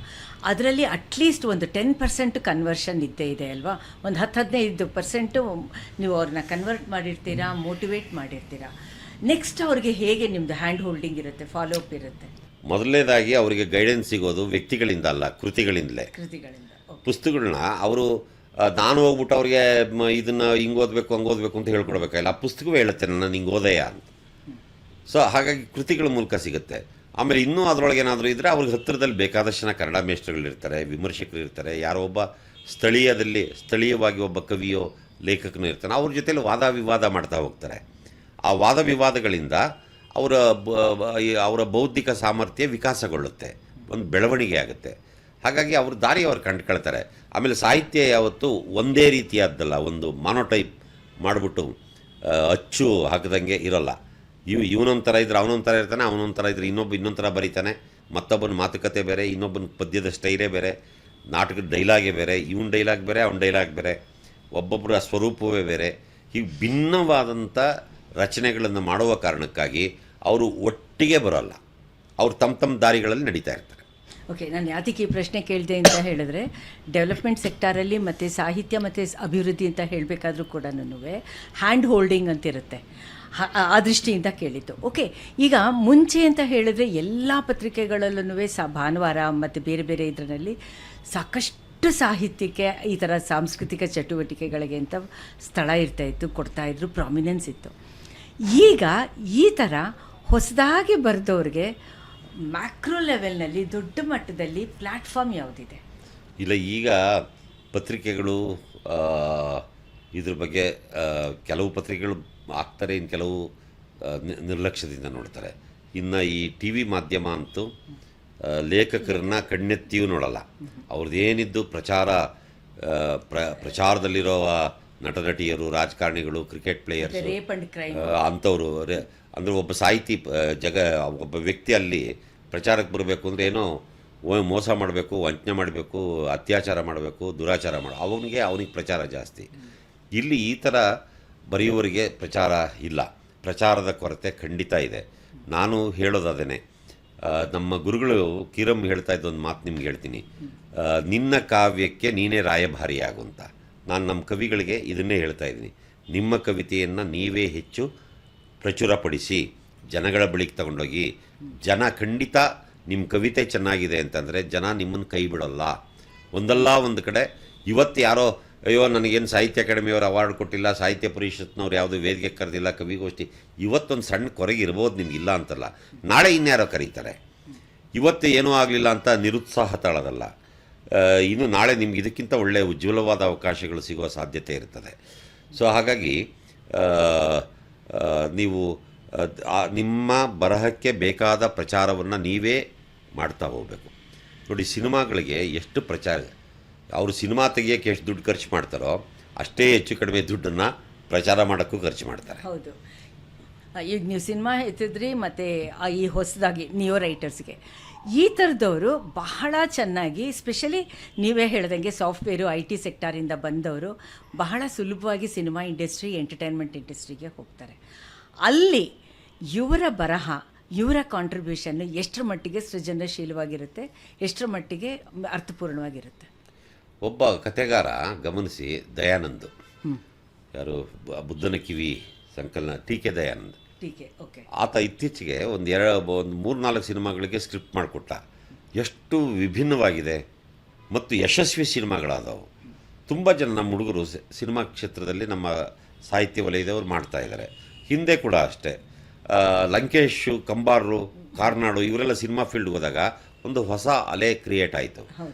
ಅದರಲ್ಲಿ ಅಟ್ಲೀಸ್ಟ್ ಒಂದು 10% ಕನ್ವರ್ಷನ್ ಇದ್ದೇ ಇದೆ ಅಲ್ವಾ? ಒಂದು 10-15% ನೀವು ಅವ್ರನ್ನ ಕನ್ವರ್ಟ್ ಮಾಡಿರ್ತೀರಾ, ಮೋಟಿವೇಟ್ ಮಾಡಿರ್ತೀರಾ. ನೆಕ್ಸ್ಟ್ ಅವ್ರಿಗೆ ಹೇಗೆ ನಿಮ್ಮದು ಹ್ಯಾಂಡ್ ಹೋಲ್ಡಿಂಗ್ ಇರುತ್ತೆ, ಫಾಲೋ ಅಪ್ ಇರುತ್ತೆ? ಮೊದಲನೇದಾಗಿ ಅವರಿಗೆ ಗೈಡೆನ್ಸ್ ಸಿಗೋದು ವ್ಯಕ್ತಿಗಳಿಂದ ಅಲ್ಲ, ಕೃತಿಗಳಿಂದಲೇ. ಕೃತಿಗಳಿಂದ. ಪುಸ್ತಕಗಳನ್ನ ಅವರು ನಾನು ಹೋಗ್ಬಿಟ್ಟು ಅವ್ರಿಗೆ ಇದನ್ನು ಹಿಂಗೆ ಓದಬೇಕು ಹಂಗೆ ಓದಬೇಕು ಅಂತ ಹೇಳ್ಕೊಡ್ಬೇಕಾಗಿಲ್ಲ. ಆ ಪುಸ್ತಕವೇ ಹೇಳುತ್ತೆ ನಾನು ಹಿಂಗೆ ಓದೆಯ ಅಂತ. ಸೊ ಹಾಗಾಗಿ ಕೃತಿಗಳ ಮೂಲಕ ಸಿಗುತ್ತೆ. ಆಮೇಲೆ ಇನ್ನೂ ಅದರೊಳಗೆ ಏನಾದರೂ ಇದ್ದರೆ ಅವ್ರಿಗೆ ಹತ್ತಿರದಲ್ಲಿ ಬೇಕಾದಷ್ಟು ಜನ ಕನ್ನಡ ಮೇಷ್ಟ್ರುಗಳಿರ್ತಾರೆ, ವಿಮರ್ಶಕರು ಇರ್ತಾರೆ, ಯಾರೋ ಒಬ್ಬ ಸ್ಥಳೀಯವಾಗಿ ಒಬ್ಬ ಕವಿಯೋ ಲೇಖಕನೂ ಇರ್ತಾನೆ. ಅವ್ರ ಜೊತೆಲಿ ವಾದ ವಿವಾದ ಮಾಡ್ತಾ ಹೋಗ್ತಾರೆ. ಆ ವಾದ ವಿವಾದಗಳಿಂದ ಅವರ ಬೌದ್ಧಿಕ ಸಾಮರ್ಥ್ಯ ವಿಕಾಸಗೊಳ್ಳುತ್ತೆ, ಒಂದು ಬೆಳವಣಿಗೆ ಆಗುತ್ತೆ. ಹಾಗಾಗಿ ಅವ್ರ ದಾರಿ ಅವ್ರು ಕಂಡುಕೊಳ್ತಾರೆ. ಆಮೇಲೆ ಸಾಹಿತ್ಯ ಯಾವತ್ತೂ ಒಂದೇ ರೀತಿಯಾದ್ದಲ್ಲ, ಒಂದು ಮಾನೋಟೈಪ್ ಮಾಡಿಬಿಟ್ಟು ಅಚ್ಚು ಹಾಕಿದಂಗೆ ಇರೋಲ್ಲ. ಇವನೊಂಥರ ಇದ್ರೆ ಅವನೊಂಥರ ಇರ್ತಾನೆ, ಅವನೊಂಥರ ಇದ್ರೆ ಇನ್ನೊಂಥರ ಬರೀತಾನೆ, ಮತ್ತೊಬ್ಬನ ಮಾತುಕತೆ ಬೇರೆ, ಇನ್ನೊಬ್ಬನ ಪದ್ಯದ ಸ್ಟೈಲೇ ಬೇರೆ, ನಾಟಕದ ಡೈಲಾಗೇ ಬೇರೆ, ಇವನ ಡೈಲಾಗ್ ಬೇರೆ, ಅವನ ಡೈಲಾಗ್ ಬೇರೆ, ಒಬ್ಬೊಬ್ಬರ ಸ್ವರೂಪವೇ ಬೇರೆ. ಹೀಗೆ ಭಿನ್ನವಾದಂಥ ರಚನೆಗಳನ್ನು ಮಾಡುವ ಕಾರಣಕ್ಕಾಗಿ ಅವರು ಒಟ್ಟಿಗೆ ಬರೋಲ್ಲ, ಅವರು ತಮ್ಮ ದಾರಿಗಳಲ್ಲಿ ನಡೀತಾ ಇರ್ತಾರೆ. ಓಕೆ, ನಾನು ಯಾತಕ್ಕೆ ಈ ಪ್ರಶ್ನೆ ಕೇಳಿದೆ ಅಂತ ಹೇಳಿದ್ರೆ, ಡೆವಲಪ್ಮೆಂಟ್ ಸೆಕ್ಟಾರಲ್ಲಿ ಮತ್ತು ಸಾಹಿತ್ಯ ಮತ್ತು ಅಭಿವೃದ್ಧಿ ಅಂತ ಹೇಳಬೇಕಾದ್ರೂ ಕೂಡ ಹ್ಯಾಂಡ್ ಹೋಲ್ಡಿಂಗ್ ಅಂತಿರುತ್ತೆ. ಆ ದೃಷ್ಟಿಯಿಂದ ಕೇಳಿದ್ದು. ಓಕೆ, ಈಗ ಮುಂಚೆ ಅಂತ ಹೇಳಿದ್ರೆ ಎಲ್ಲ ಪತ್ರಿಕೆಗಳಲ್ಲೂ ಭಾನುವಾರ ಮತ್ತು ಬೇರೆ ಬೇರೆ ಇದರಲ್ಲಿ ಸಾಕಷ್ಟು ಸಾಹಿತ್ಯಕ್ಕೆ ಈ ಥರ ಸಾಂಸ್ಕೃತಿಕ ಚಟುವಟಿಕೆಗಳಿಗೆ ಅಂತ ಸ್ಥಳ ಇರ್ತಾಯಿತ್ತು, ಕೊಡ್ತಾಯಿದ್ರು, ಪ್ರಾಮಿನೆನ್ಸ್ ಇತ್ತು. ಈಗ ಈ ಥರ ಹೊಸದಾಗಿ ಬರೆದವ್ರಿಗೆ ಮ್ಯಾಕ್ರೋ ಲೆವೆಲ್ನಲ್ಲಿ ದೊಡ್ಡ ಮಟ್ಟದಲ್ಲಿ ಪ್ಲ್ಯಾಟ್ಫಾರ್ಮ್ ಯಾವುದಿದೆ? ಇಲ್ಲ, ಈಗ ಪತ್ರಿಕೆಗಳು ಇದ್ರ ಬಗ್ಗೆ ಕೆಲವು ಪತ್ರಿಕೆಗಳು ಆಗ್ತಾರೆ, ಇನ್ನು ಕೆಲವು ನಿರ್ಲಕ್ಷ್ಯದಿಂದ ನೋಡ್ತಾರೆ. ಇನ್ನು ಈ ಟಿ ವಿ ಮಾಧ್ಯಮ ಅಂತೂ ಲೇಖಕರನ್ನ ಕಣ್ಣೆತ್ತಿಯೂ ನೋಡಲ್ಲ. ಅವ್ರದ್ದೇನಿದ್ದು ಪ್ರಚಾರದಲ್ಲಿರೋ ನಟ ನಟಿಯರು, ರಾಜಕಾರಣಿಗಳು, ಕ್ರಿಕೆಟ್ ಪ್ಲೇಯರ್ಸ್ ಅಂಥವ್ರು. ಅಂದರೆ ಒಬ್ಬ ಸಾಹಿತಿ ಒಬ್ಬ ವ್ಯಕ್ತಿ ಅಲ್ಲಿ ಪ್ರಚಾರಕ್ಕೆ ಬರಬೇಕು ಅಂದರೆ ಏನೋ ಮೋಸ ಮಾಡಬೇಕು, ವಂಚನೆ ಮಾಡಬೇಕು, ಅತ್ಯಾಚಾರ ಮಾಡಬೇಕು, ದುರಾಚಾರ ಅವನಿಗೆ ಪ್ರಚಾರ ಜಾಸ್ತಿ. ಇಲ್ಲಿ ಈ ಥರ ಬರೆಯುವವರಿಗೆ ಪ್ರಚಾರ ಇಲ್ಲ, ಪ್ರಚಾರದ ಕೊರತೆ ಖಂಡಿತ ಇದೆ. ನಾನು ಹೇಳೋದದೇನೆ, ನಮ್ಮ ಗುರುಗಳು ಕಿರಂ ಹೇಳ್ತಾ ಇದ್ದ ಒಂದು ಮಾತು ನಿಮ್ಗೆ ಹೇಳ್ತೀನಿ, ನಿನ್ನ ಕಾವ್ಯಕ್ಕೆ ನೀನೇ ರಾಯಭಾರಿಯಾಗು ಅಂತ. ನಾನು ನಮ್ಮ ಕವಿಗಳಿಗೆ ಇದನ್ನೇ ಹೇಳ್ತಾ ಇದ್ದೀನಿ, ನಿಮ್ಮ ಕವಿತೆಯನ್ನು ನೀವೇ ಹೆಚ್ಚು ಪ್ರಚುರಪಡಿಸಿ ಜನಗಳ ಬಳಿಗೆ ತಗೊಂಡೋಗಿ. ಜನ ಖಂಡಿತ ನಿಮ್ಮ ಕವಿತೆ ಚೆನ್ನಾಗಿದೆ ಅಂತಂದರೆ ಜನ ನಿಮ್ಮನ್ನು ಕೈ ಬಿಡೋಲ್ಲ. ಒಂದಲ್ಲ ಒಂದು ಕಡೆ ಇವತ್ತು ಯಾರೋ ಅಯ್ಯೋ ನನಗೇನು ಸಾಹಿತ್ಯ ಅಕಾಡೆಮಿಯವರು ಅವಾರ್ಡ್ ಕೊಟ್ಟಿಲ್ಲ, ಸಾಹಿತ್ಯ ಪರಿಷತ್ನವ್ರು ಯಾವುದೂ ವೇದಿಕೆ ಕರೆದಿಲ್ಲ, ಕವಿಗೋಷ್ಠಿ, ಇವತ್ತೊಂದು ಸಣ್ಣ ಕೊರಗೆ ಇರ್ಬೋದು ನಿಮಗಿಲ್ಲ ಅಂತಲ್ಲ, ನಾಳೆ ಇನ್ಯಾರೋ ಕರೀತಾರೆ. ಇವತ್ತು ಏನೂ ಆಗಲಿಲ್ಲ ಅಂತ ನಿರುತ್ಸಾಹ ತಾಳೋದಲ್ಲ, ಇನ್ನು ನಾಳೆ ನಿಮ್ಗೆ ಇದಕ್ಕಿಂತ ಒಳ್ಳೆಯ ಉಜ್ವಲವಾದ ಅವಕಾಶಗಳು ಸಿಗುವ ಸಾಧ್ಯತೆ ಇರ್ತದೆ. ಸೊ ಹಾಗಾಗಿ ನೀವು ನಿಮ್ಮ ಬರಹಕ್ಕೆ ಬೇಕಾದ ಪ್ರಚಾರವನ್ನು ನೀವೇ ಮಾಡ್ತಾ ಹೋಗಬೇಕು. ನೋಡಿ, ಸಿನಿಮಾಗಳಿಗೆ ಎಷ್ಟು ಪ್ರಚಾರ, ಅವರು ಸಿನಿಮಾ ತೆಗಿಯೋಕ್ಕೆ ಎಷ್ಟು ದುಡ್ಡು ಖರ್ಚು ಮಾಡ್ತಾರೋ ಅಷ್ಟೇ ಹೆಚ್ಚು ಕಡಿಮೆ ದುಡ್ಡನ್ನು ಪ್ರಚಾರ ಮಾಡೋಕ್ಕೂ ಖರ್ಚು ಮಾಡ್ತಾರೆ. ಹೌದು. ಈಗ ನೀವು ಸಿನಿಮಾ ಎತ್ತಿದ್ರಿ, ಮತ್ತು ಈ ಹೊಸದಾಗಿ ನ್ಯೂ ರೈಟರ್ಸ್ಗೆ ಈ ಥರದವರು ಬಹಳ ಚೆನ್ನಾಗಿ, ಸ್ಪೆಷಲಿ ನೀವೇ ಹೇಳ್ದಂಗೆ ಸಾಫ್ಟ್ವೇರು, IT ಸೆಕ್ಟಾರಿಂದ ಬಂದವರು ಬಹಳ ಸುಲಭವಾಗಿ ಸಿನಿಮಾ ಇಂಡಸ್ಟ್ರಿ, ಎಂಟರ್ಟೈನ್ಮೆಂಟ್ ಇಂಡಸ್ಟ್ರಿಗೆ ಹೋಗ್ತಾರೆ. ಅಲ್ಲಿ ಇವರ ಬರಹ, ಇವರ ಕಾಂಟ್ರಿಬ್ಯೂಷನ್ನು ಎಷ್ಟರ ಮಟ್ಟಿಗೆ ಸೃಜನಶೀಲವಾಗಿರುತ್ತೆ, ಎಷ್ಟರ ಮಟ್ಟಿಗೆ ಅರ್ಥಪೂರ್ಣವಾಗಿರುತ್ತೆ? ಒಬ್ಬ ಕಥೆಗಾರ ಗಮನಿಸಿ, ದಯಾನಂದ್, ಯಾರು ಬುದ್ಧನ ಕಿವಿ ಸಂಕಲನ, ಟಿ.ಕೆ. ದಯಾನಂದ್, ಓಕೆ, ಆತ ಇತ್ತೀಚೆಗೆ ಒಂದು 3-4 ಸಿನಿಮಾಗಳಿಗೆ ಸ್ಕ್ರಿಪ್ಟ್ ಮಾಡಿಕೊಟ್ಟ. ಎಷ್ಟು ವಿಭಿನ್ನವಾಗಿದೆ ಮತ್ತು ಯಶಸ್ವಿ ಸಿನಿಮಾಗಳಾದವು. ತುಂಬ ಜನ ನಮ್ಮ ಹುಡುಗರು ಸಿನಿಮಾ ಕ್ಷೇತ್ರದಲ್ಲಿ ನಮ್ಮ ಸಾಹಿತ್ಯ ವಲಯದವರು ಮಾಡ್ತಾ ಇದ್ದಾರೆ. ಹಿಂದೆ ಕೂಡ ಅಷ್ಟೇ, ಲಂಕೇಶ್, ಕಂಬಾರರು, ಕಾರ್ನಾಡು ಇವರೆಲ್ಲ ಸಿನಿಮಾ ಫೀಲ್ಡ್ಗೆ ಹೋದಾಗ ಒಂದು ಹೊಸ ಅಲೆ ಕ್ರಿಯೇಟ್ ಆಯಿತು.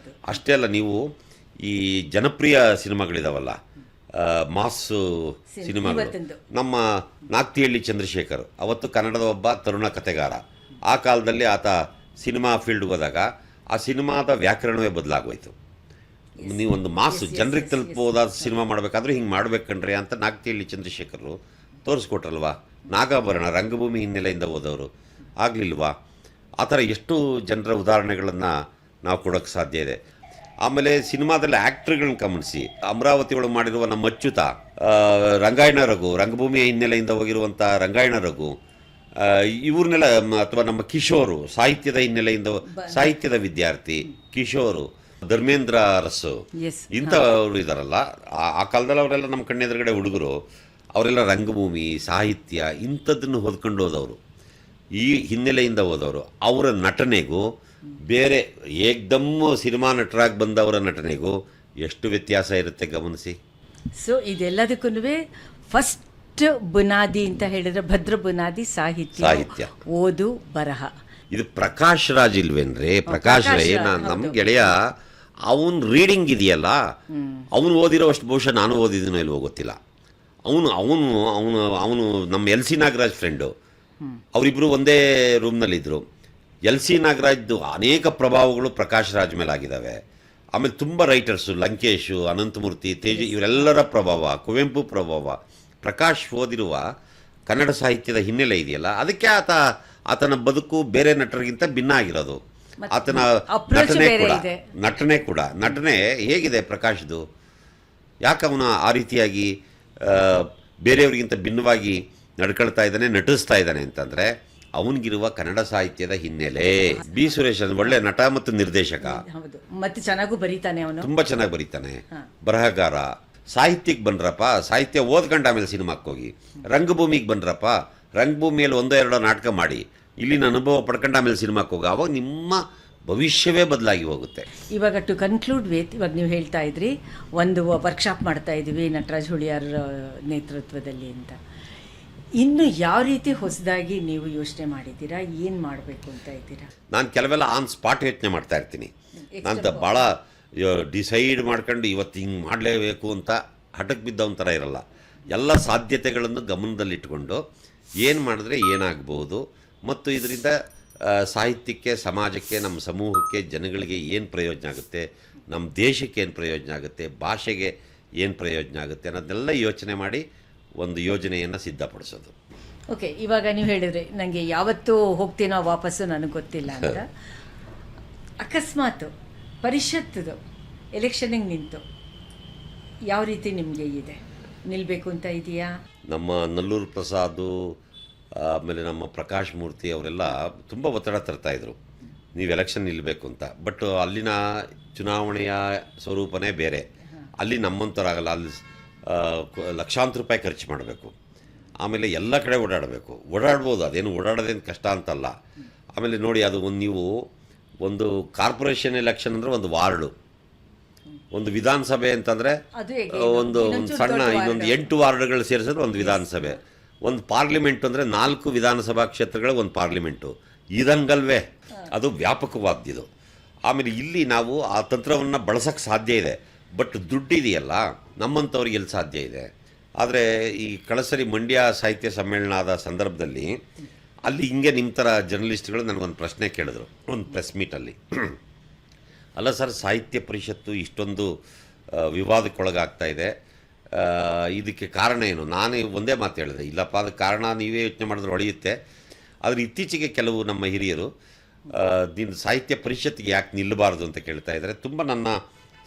ಅಷ್ಟೇ ಅಲ್ಲ, ನೀವು ಈ ಜನಪ್ರಿಯ ಸಿನಿಮಾಗಳಿದಾವಲ್ಲ, ಮಾಸ್ ಸಿನಿಮಾಗಳು, ನಮ್ಮ ನಾಗ್ತಿಹಳ್ಳಿ ಚಂದ್ರಶೇಖರ್ ಅವತ್ತು ಕನ್ನಡದ ಒಬ್ಬ ತರುಣ ಕಥೆಗಾರ. ಆ ಕಾಲದಲ್ಲಿ ಆತ ಸಿನಿಮಾ ಫೀಲ್ಡ್ಗೆ ಹೋದಾಗ ಆ ಸಿನಿಮಾದ ವ್ಯಾಕರಣವೇ ಬದಲಾಗೋಯ್ತು. ನೀವೊಂದು ಮಾಸು ಜನರಿಗೆ ತಲುಪಬಹುದಾದ ಸಿನಿಮಾ ಮಾಡಬೇಕಾದ್ರೂ ಹಿಂಗೆ ಮಾಡ್ಬೇಕಂಡ್ರೆ ಅಂತ ನಾಗತಿಹಳ್ಳಿ ಚಂದ್ರಶೇಖರರು ತೋರಿಸ್ಕೊಟ್ರಲ್ವಾ. ನಾಗಾಭರಣ ರಂಗಭೂಮಿ ಹಿನ್ನೆಲೆಯಿಂದ ಹೋದವರು ಆಗಲಿಲ್ವಾ? ಆ ಥರ ಎಷ್ಟು ಜನರ ಉದಾಹರಣೆಗಳನ್ನು ನಾವು ಕೊಡೋಕ್ಕೆ ಸಾಧ್ಯ ಇದೆ. ಆಮೇಲೆ ಸಿನಿಮಾದಲ್ಲಿ ಆ್ಯಕ್ಟ್ರ್ಗಳನ್ನ ಗಮನಿಸಿ, ಅಮರಾವತಿ ಒಳಗೆ ಮಾಡಿರುವ ನಮ್ಮ ಅಚ್ಯುತ, ರಂಗಾಯಣ ರಘು, ರಂಗಭೂಮಿಯ ಹಿನ್ನೆಲೆಯಿಂದ ಹೋಗಿರುವಂಥ ರಂಗಾಯಣ ರಘು, ಇವ್ರನ್ನೆಲ್ಲ, ಅಥವಾ ನಮ್ಮ ಕಿಶೋರು, ಸಾಹಿತ್ಯದ ಹಿನ್ನೆಲೆಯಿಂದ ಸಾಹಿತ್ಯದ ವಿದ್ಯಾರ್ಥಿ ಕಿಶೋರು, ಧರ್ಮೇಂದ್ರ ಅರಸು, ಇಂಥವ್ರು ಇದ್ದಾರಲ್ಲ. ಆ ಕಾಲದಲ್ಲಿ ಅವರೆಲ್ಲ ನಮ್ಮ ಕಣ್ಣೆದುರುಗಡೆ ಹುಡುಗರು, ಅವರೆಲ್ಲ ರಂಗಭೂಮಿ ಸಾಹಿತ್ಯ ಇಂಥದ್ದನ್ನು ಹೊದ್ಕೊಂಡು ಹೋದವರು, ಈ ಹಿನ್ನೆಲೆಯಿಂದ ಹೋದವರು. ಅವರ ನಟನೆಗೂ ಬೇರೆ ಏಕ್ದಮ್ ಸಿನಿಮಾ ನಟರಾಗಿ ಬಂದವರ ನಟನೆಗೂ ಎಷ್ಟು ವ್ಯತ್ಯಾಸ ಇರುತ್ತೆ ಗಮನಿಸಿ. ಸೊ ಇದೆಲ್ಲದಕ್ಕೂ ಫಸ್ಟ್ ಬುನಾದಿ ಅಂತ ಹೇಳಿದ್ರೆ ಭದ್ರ ಬುನಾದಿ ಸಾಹಿತ್ಯ, ಓದು, ಬರಹ. ಇದು ಪ್ರಕಾಶ್ ರಾಜ್ ಇಲ್ವೇನ್ರಿ? ಪ್ರಕಾಶ್ ರೈ ನಮ್ಮ ಗೆಳೆಯ, ಅವನ್ ರೀಡಿಂಗ್ ಇದೆಯಲ್ಲ, ಅವನು ಓದಿರೋ ಅಷ್ಟು ಬಹುಶಃ ನಾನು ಓದಿದ್ದೀನೋ ಇಲ್ವೋ ಗೊತ್ತಿಲ್ಲ. ಅವನು ನಮ್ಮ ಎಲ್ ಸಿ ನಾಗರಾಜ್ ಫ್ರೆಂಡು. ಅವರಿಬ್ಬರು ಒಂದೇ ರೂಮ್ನಲ್ಲಿದ್ದರು. ಎಲ್ ಸಿ ನಾಗರಾಜ್ದು ಅನೇಕ ಪ್ರಭಾವಗಳು ಪ್ರಕಾಶ್ ರಾಜ್ ಮೇಲೆ ಆಗಿದ್ದಾವೆ. ಆಮೇಲೆ ತುಂಬ ರೈಟರ್ಸು, ಲಂಕೇಶು, ಅನಂತಮೂರ್ತಿ, ತೇಜ, ಇವರೆಲ್ಲರ ಪ್ರಭಾವ, ಕುವೆಂಪು ಪ್ರಭಾವ. ಪ್ರಕಾಶ್ ಓದಿರುವ ಕನ್ನಡ ಸಾಹಿತ್ಯದ ಹಿನ್ನೆಲೆ ಇದೆಯಲ್ಲ, ಅದಕ್ಕೆ ಆತನ ಬದುಕು ಬೇರೆ ನಟರಿಗಿಂತ ಭಿನ್ನ ಆಗಿರೋದು. ಆತನ ನಟನೆ ಹೇಗಿದೆ ಪ್ರಕಾಶ್ದು? ಯಾಕೆ ಅವನು ಆ ರೀತಿಯಾಗಿ ಬೇರೆಯವ್ರಿಗಿಂತ ಭಿನ್ನವಾಗಿ ನಡ್ಕೊಳ್ತಾ ಇದ್ದಾನೆ, ನಟಿಸ್ತಾ ಇದ್ದಾನೆ ಅಂತಂದರೆ ಅವನಿಗಿರುವ ಕನ್ನಡ ಸಾಹಿತ್ಯದ ಹಿನ್ನೆಲೆ. ಬಿ ಸುರೇಶ್ ಒಳ್ಳೆ ನಟ ಮತ್ತು ನಿರ್ದೇಶಕ, ಮತ್ತೆ ಚೆನ್ನಾಗೂ ಬರೀತಾನೆ, ಅವನು ತುಂಬ ಚೆನ್ನಾಗಿ ಬರೀತಾನೆ, ಬರಹಗಾರ. ಸಾಹಿತ್ಯಕ್ಕೆ ಬನ್ರಪ್ಪ, ಸಾಹಿತ್ಯ ಓದ್ಕೊಂಡು ಆಮೇಲೆ ಸಿನಿಮಾಕ್ಕೆ ಹೋಗಿ. ರಂಗಭೂಮಿಗೆ ಬನ್ರಪ್ಪ, ರಂಗಭೂಮಿಯಲ್ಲಿ 1-2 ನಾಟಕ ಮಾಡಿ ಇಲ್ಲಿನ ಅನುಭವ ಪಡ್ಕೊಂಡು ಆಮೇಲೆ ಸಿನಿಮಾಕ್ಕೆ ಹೋಗಿ. ಅವಾಗ ನಿಮ್ಮ ಭವಿಷ್ಯವೇ ಬದಲಾಗಿ ಹೋಗುತ್ತೆ. ಇವಾಗ ಟು ಕನ್ಕ್ಲೂಡ್ ವಿತ್, ಇವಾಗ ನೀವು ಹೇಳ್ತಾ ಇದ್ರಿ ಒಂದು ವರ್ಕ್ಶಾಪ್ ಮಾಡ್ತಾ ಇದ್ವಿ ನಟರಾಜ್ ಹುಳಿಯಾರ್ ನೇತೃತ್ವದಲ್ಲಿ ಅಂತ. ಇನ್ನು ಯಾವ ರೀತಿ ಹೊಸದಾಗಿ ನೀವು ಯೋಚನೆ ಮಾಡಿದ್ದೀರಾ? ಏನು ಮಾಡಬೇಕು ಅಂತ ಇದ್ದೀರಾ? ನಾನು ಕೆಲವೆಲ್ಲ ಆನ್ ಸ್ಪಾಟ್ ಯೋಚನೆ ಮಾಡ್ತಾ ಇರ್ತೀನಿ. ನಾನು ಭಾಳ ಡಿಸೈಡ್ ಮಾಡ್ಕೊಂಡು ಇವತ್ತು ಹಿಂಗೆ ಮಾಡಲೇಬೇಕು ಅಂತ ಹಠಕ್ಕೆ ಬಿದ್ದವನ ಥರ ಇರಲ್ಲ. ಎಲ್ಲ ಸಾಧ್ಯತೆಗಳನ್ನು ಗಮನದಲ್ಲಿಟ್ಕೊಂಡು ಏನು ಮಾಡಿದ್ರೆ ಏನಾಗ್ಬೋದು, ಮತ್ತು ಇದರಿಂದ ಸಾಹಿತ್ಯಕ್ಕೆ, ಸಮಾಜಕ್ಕೆ, ನಮ್ಮ ಸಮೂಹಕ್ಕೆ, ಜನಗಳಿಗೆ ಏನು ಪ್ರಯೋಜನ ಆಗುತ್ತೆ, ನಮ್ಮ ದೇಶಕ್ಕೆ ಏನು ಪ್ರಯೋಜನ ಆಗುತ್ತೆ, ಭಾಷೆಗೆ ಏನು ಪ್ರಯೋಜನ ಆಗುತ್ತೆ ಅನ್ನೋದನ್ನೆಲ್ಲ ಯೋಚನೆ ಮಾಡಿ ಒಂದು ಯೋಜನೆಯನ್ನು ಸಿದ್ಧಪಡಿಸೋದು. ಓಕೆ, ಇವಾಗ ನೀವು ಹೇಳಿದ್ರಿ ನನಗೆ ಯಾವತ್ತೂ ಹೋಗ್ತೀನೋ ವಾಪಸ್ಸು ನನಗೆ ಗೊತ್ತಿಲ್ಲ ಅಂತ. ಅಕಸ್ಮಾತ್ ಪರಿಷತ್ತದು ಎಲೆಕ್ಷನಿಗೆ ನಿಂತು ಯಾವ ರೀತಿ ನಿಮಗೆ ಇದೆ, ನಿಲ್ಲಬೇಕು ಅಂತ ಇದೆಯಾ? ನಮ್ಮ ನಲ್ಲೂರು ಪ್ರಸಾದು, ಆಮೇಲೆ ನಮ್ಮ ಪ್ರಕಾಶ್ ಮೂರ್ತಿ ಅವರೆಲ್ಲ ತುಂಬ ಒತ್ತಡ ತರ್ತಾಯಿದ್ರು, ನೀವು ಎಲೆಕ್ಷನ್ ನಿಲ್ಲಬೇಕು ಅಂತ. ಬಟ್ ಅಲ್ಲಿನ ಚುನಾವಣೆಯ ಸ್ವರೂಪನೇ ಬೇರೆ. ಅಲ್ಲಿ ನಮ್ಮಂಥರಾಗಲ್ಲ. ಅಲ್ಲಿ ಲಕ್ಷಾಂತರ ರೂಪಾಯಿ ಖರ್ಚು ಮಾಡಬೇಕು, ಆಮೇಲೆ ಎಲ್ಲ ಕಡೆ ಓಡಾಡ್ಬೋದು. ಅದೇನು ಓಡಾಡೋದೇನು ಕಷ್ಟ ಅಂತಲ್ಲ. ಆಮೇಲೆ ನೋಡಿ, ಅದು ನೀವು ಒಂದು ಕಾರ್ಪೊರೇಷನ್ ಎಲೆಕ್ಷನ್ ಅಂದರೆ ಒಂದು ವಾರ್ಡು, ಒಂದು ವಿಧಾನಸಭೆ ಅಂತಂದರೆ ಒಂದು ಸಣ್ಣ ಇನ್ನೊಂದು 8 ವಾರ್ಡ್ಗಳು ಸೇರಿಸಿದ್ರೆ ಒಂದು ವಿಧಾನಸಭೆ, ಒಂದು ಪಾರ್ಲಿಮೆಂಟ್ ಅಂದರೆ 4 ವಿಧಾನಸಭಾ ಕ್ಷೇತ್ರಗಳ ಒಂದು ಪಾರ್ಲಿಮೆಂಟು. ಇದಂಗಲ್ವೇ, ಅದು ವ್ಯಾಪಕವಾದ್ದು. ಆಮೇಲೆ ಇಲ್ಲಿ ನಾವು ಆ ತಂತ್ರವನ್ನು ಬಳಸೋಕ್ಕೆ ಸಾಧ್ಯ ಇದೆ, ಬಟ್ ದುಡ್ಡಿದೆಯಲ್ಲ, ನಮ್ಮಂಥವ್ರಿಗೆ ಎಲ್ಲಿ ಸಾಧ್ಯ ಇದೆ? ಆದರೆ ಈ ಕಳಸರಿ ಮಂಡ್ಯ ಸಾಹಿತ್ಯ ಸಮ್ಮೇಳನ ಆದ ಸಂದರ್ಭದಲ್ಲಿ ಅಲ್ಲಿ ಹಿಂಗೆ ನಿಮ್ಮ ಥರ ಜರ್ನಲಿಸ್ಟ್ಗಳು ನನಗೊಂದು ಪ್ರಶ್ನೆ ಕೇಳಿದ್ರು ಒಂದು ಪ್ರೆಸ್ ಮೀಟಲ್ಲಿ. ಅಲ್ಲ ಸರ್, ಸಾಹಿತ್ಯ ಪರಿಷತ್ತು ಇಷ್ಟೊಂದು ವಿವಾದಕ್ಕೊಳಗಾಗ್ತಾ ಇದೆ, ಇದಕ್ಕೆ ಕಾರಣ ಏನು? ನಾನು ಒಂದೇ ಮಾತು ಹೇಳಿದೆ, ಇಲ್ಲಪ್ಪ ಅದಕ್ಕೆ ಕಾರಣ ನೀವೇ ಯೋಚನೆ ಮಾಡಿದ್ರೆ ಹೊಳೆಯುತ್ತೆ. ಆದರೆ ಇತ್ತೀಚೆಗೆ ಕೆಲವು ನಮ್ಮ ಹಿರಿಯರು ನೀನು ಸಾಹಿತ್ಯ ಪರಿಷತ್ತಿಗೆ ಯಾಕೆ ನಿಲ್ಲಬಾರ್ದು ಅಂತ ಕೇಳ್ತಾ ಇದ್ದಾರೆ. ತುಂಬ ನನ್ನ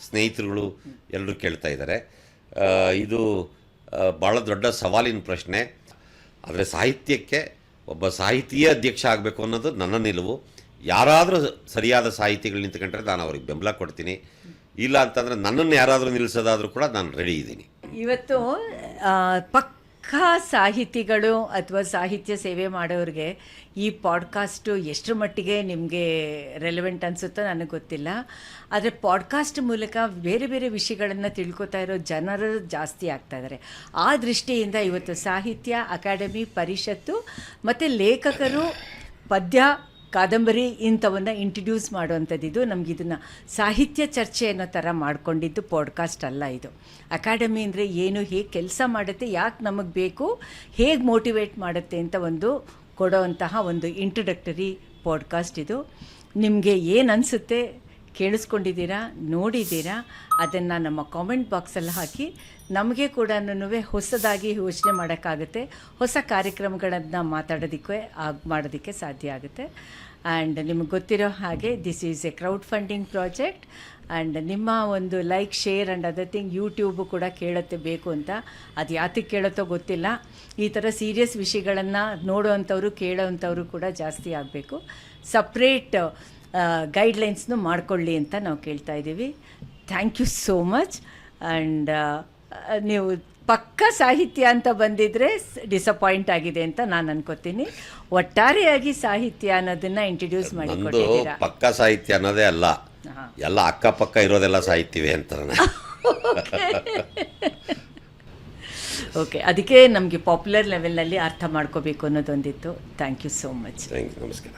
ಸ್ನೇಹಿತರುಗಳು ಎಲ್ಲರೂ ಕೇಳ್ತಾ ಇದ್ದಾರೆ. ಇದು ಭಾಳ ದೊಡ್ಡ ಸವಾಲಿನ ಪ್ರಶ್ನೆ. ಆದರೆ ಸಾಹಿತ್ಯಕ್ಕೆ ಒಬ್ಬ ಸಾಹಿತಿಯೇ ಅಧ್ಯಕ್ಷ ಆಗಬೇಕು ಅನ್ನೋದು ನನ್ನ ನಿಲುವು. ಯಾರಾದರೂ ಸರಿಯಾದ ಸಾಹಿತಿಗಳು ನಿಂತ್ಕೊಂಡ್ರೆ ನಾನು ಅವ್ರಿಗೆ ಬೆಂಬಲ ಕೊಡ್ತೀನಿ. ಇಲ್ಲ ಅಂತಂದರೆ ನನ್ನನ್ನು ಯಾರಾದರೂ ನಿಲ್ಲಿಸೋದಾದರೂ ಕೂಡ ನಾನು ರೆಡಿ ಇದ್ದೀನಿ. ಇವತ್ತು ಪಕ್ಕಾ ಸಾಹಿತಿಗಳು ಅಥವಾ ಸಾಹಿತ್ಯ ಸೇವೆ ಮಾಡೋರಿಗೆ ಈ ಪಾಡ್ಕಾಸ್ಟು ಎಷ್ಟರ ಮಟ್ಟಿಗೆ ನಿಮಗೆ ರೆಲೆವೆಂಟ್ ಅನಿಸುತ್ತೋ ನನಗೆ ಗೊತ್ತಿಲ್ಲ. ಆದರೆ ಪಾಡ್ಕಾಸ್ಟ್ ಮೂಲಕ ಬೇರೆ ಬೇರೆ ವಿಷಯಗಳನ್ನು ತಿಳ್ಕೊತಾ ಇರೋ ಜನರು ಜಾಸ್ತಿ ಆಗ್ತಾ ಇದ್ದಾರೆ. ಆ ದೃಷ್ಟಿಯಿಂದ ಇವತ್ತು ಸಾಹಿತ್ಯ ಅಕಾಡೆಮಿ ಪರಿಷತ್ತು ಮತ್ತು ಲೇಖಕರು ಪದ್ಯ ಕಾದಂಬರಿ ಇಂಥವನ್ನು ಇಂಟ್ರಡ್ಯೂಸ್ ಮಾಡುವಂಥದ್ದಿದು. ನಮಗಿದನ್ನು ಸಾಹಿತ್ಯ ಚರ್ಚೆ ಅನ್ನೋ ಥರ ಮಾಡ್ಕೊಂಡಿದ್ದು ಪಾಡ್ಕಾಸ್ಟ್ ಅಲ್ಲ ಇದು. ಅಕಾಡೆಮಿ ಅಂದರೆ ಏನು, ಹೇಗೆ ಕೆಲಸ ಮಾಡುತ್ತೆ, ಯಾಕೆ ನಮಗೆ ಬೇಕು, ಹೇಗೆ ಮೋಟಿವೇಟ್ ಮಾಡುತ್ತೆ ಅಂತ ಒಂದು ಕೊಡೋವಂತಹ ಒಂದು ಇಂಟ್ರಡಕ್ಟರಿ ಪಾಡ್ಕಾಸ್ಟ್ ಇದು. ನಿಮಗೆ ಏನು ಅನಿಸುತ್ತೆ, ಕೇಳಿಸ್ಕೊಂಡಿದ್ದೀರಾ, ನೋಡಿದ್ದೀರಾ, ಅದನ್ನು ನಮ್ಮ ಕಾಮೆಂಟ್ ಬಾಕ್ಸಲ್ಲಿ ಹಾಕಿ. ನಮಗೆ ಕೂಡ ಹೊಸದಾಗಿ ಯೋಚನೆ ಮಾಡೋಕ್ಕಾಗುತ್ತೆ, ಹೊಸ ಕಾರ್ಯಕ್ರಮಗಳನ್ನು ಮಾಡೋದಕ್ಕೆ ಸಾಧ್ಯ ಆಗುತ್ತೆ. ಆ್ಯಂಡ್ ನಿಮಗೆ ಗೊತ್ತಿರೋ ಹಾಗೆ this is A crowd funding project. And ನಿಮ್ಮ ಒಂದು like, share and other thing YouTube ಕೂಡ ಕೇಳುತ್ತೆ ಬೇಕು ಅಂತ. ಅದು ಯಾತಕ್ಕೆ ಕೇಳುತ್ತೋ ಗೊತ್ತಿಲ್ಲ. ಈ ಥರ ಸೀರಿಯಸ್ ವಿಷಯಗಳನ್ನು ನೋಡೋವಂಥವ್ರು ಕೇಳೋವಂಥವ್ರು ಕೂಡ ಜಾಸ್ತಿ ಆಗಬೇಕು. ಸಪ್ರೇಟ್ ಗೈಡ್ಲೈನ್ಸ್ನು ಮಾಡಿಕೊಳ್ಳಿ ಅಂತ ನಾವು ಕೇಳ್ತಾ ಇದ್ದೀವಿ. Thank you so much. And ನೀವು ಪಕ್ಕ ಸಾಹಿತ್ಯ ಅಂತ ಬಂದಿದ್ದರೆ ಡಿಸಪಾಯಿಂಟ್ ಆಗಿದೆ ಅಂತ ನಾನು ಅನ್ಕೋತೀನಿ. ಒಟ್ಟಾರೆಯಾಗಿ ಸಾಹಿತ್ಯ ಅನ್ನೋದನ್ನು ಇಂಟ್ರಡ್ಯೂಸ್ ನಂದು ಮಾಡಿಕೊಟ್ಟಿದ್ದೀರಾ. ಪಕ್ಕ ಸಾಹಿತ್ಯ ಅನ್ನೋದೇ ಅಲ್ಲ, ಎಲ್ಲ ಅಕ್ಕಪಕ್ಕ ಇರೋದೆಲ್ಲ ಸಾಹಿತ್ಯವೇ ಅಂತಾರೆ. ಓಕೆ, ಅದಕ್ಕೆ ನಮಗೆ ಪಾಪ್ಯುಲರ್ ಲೆವೆಲ್ನಲ್ಲಿ ಅರ್ಥ ಮಾಡ್ಕೋಬೇಕು ಅನ್ನೋದೊಂದಿತ್ತು. Thank you so much. Thank you, ನಮಸ್ಕಾರ.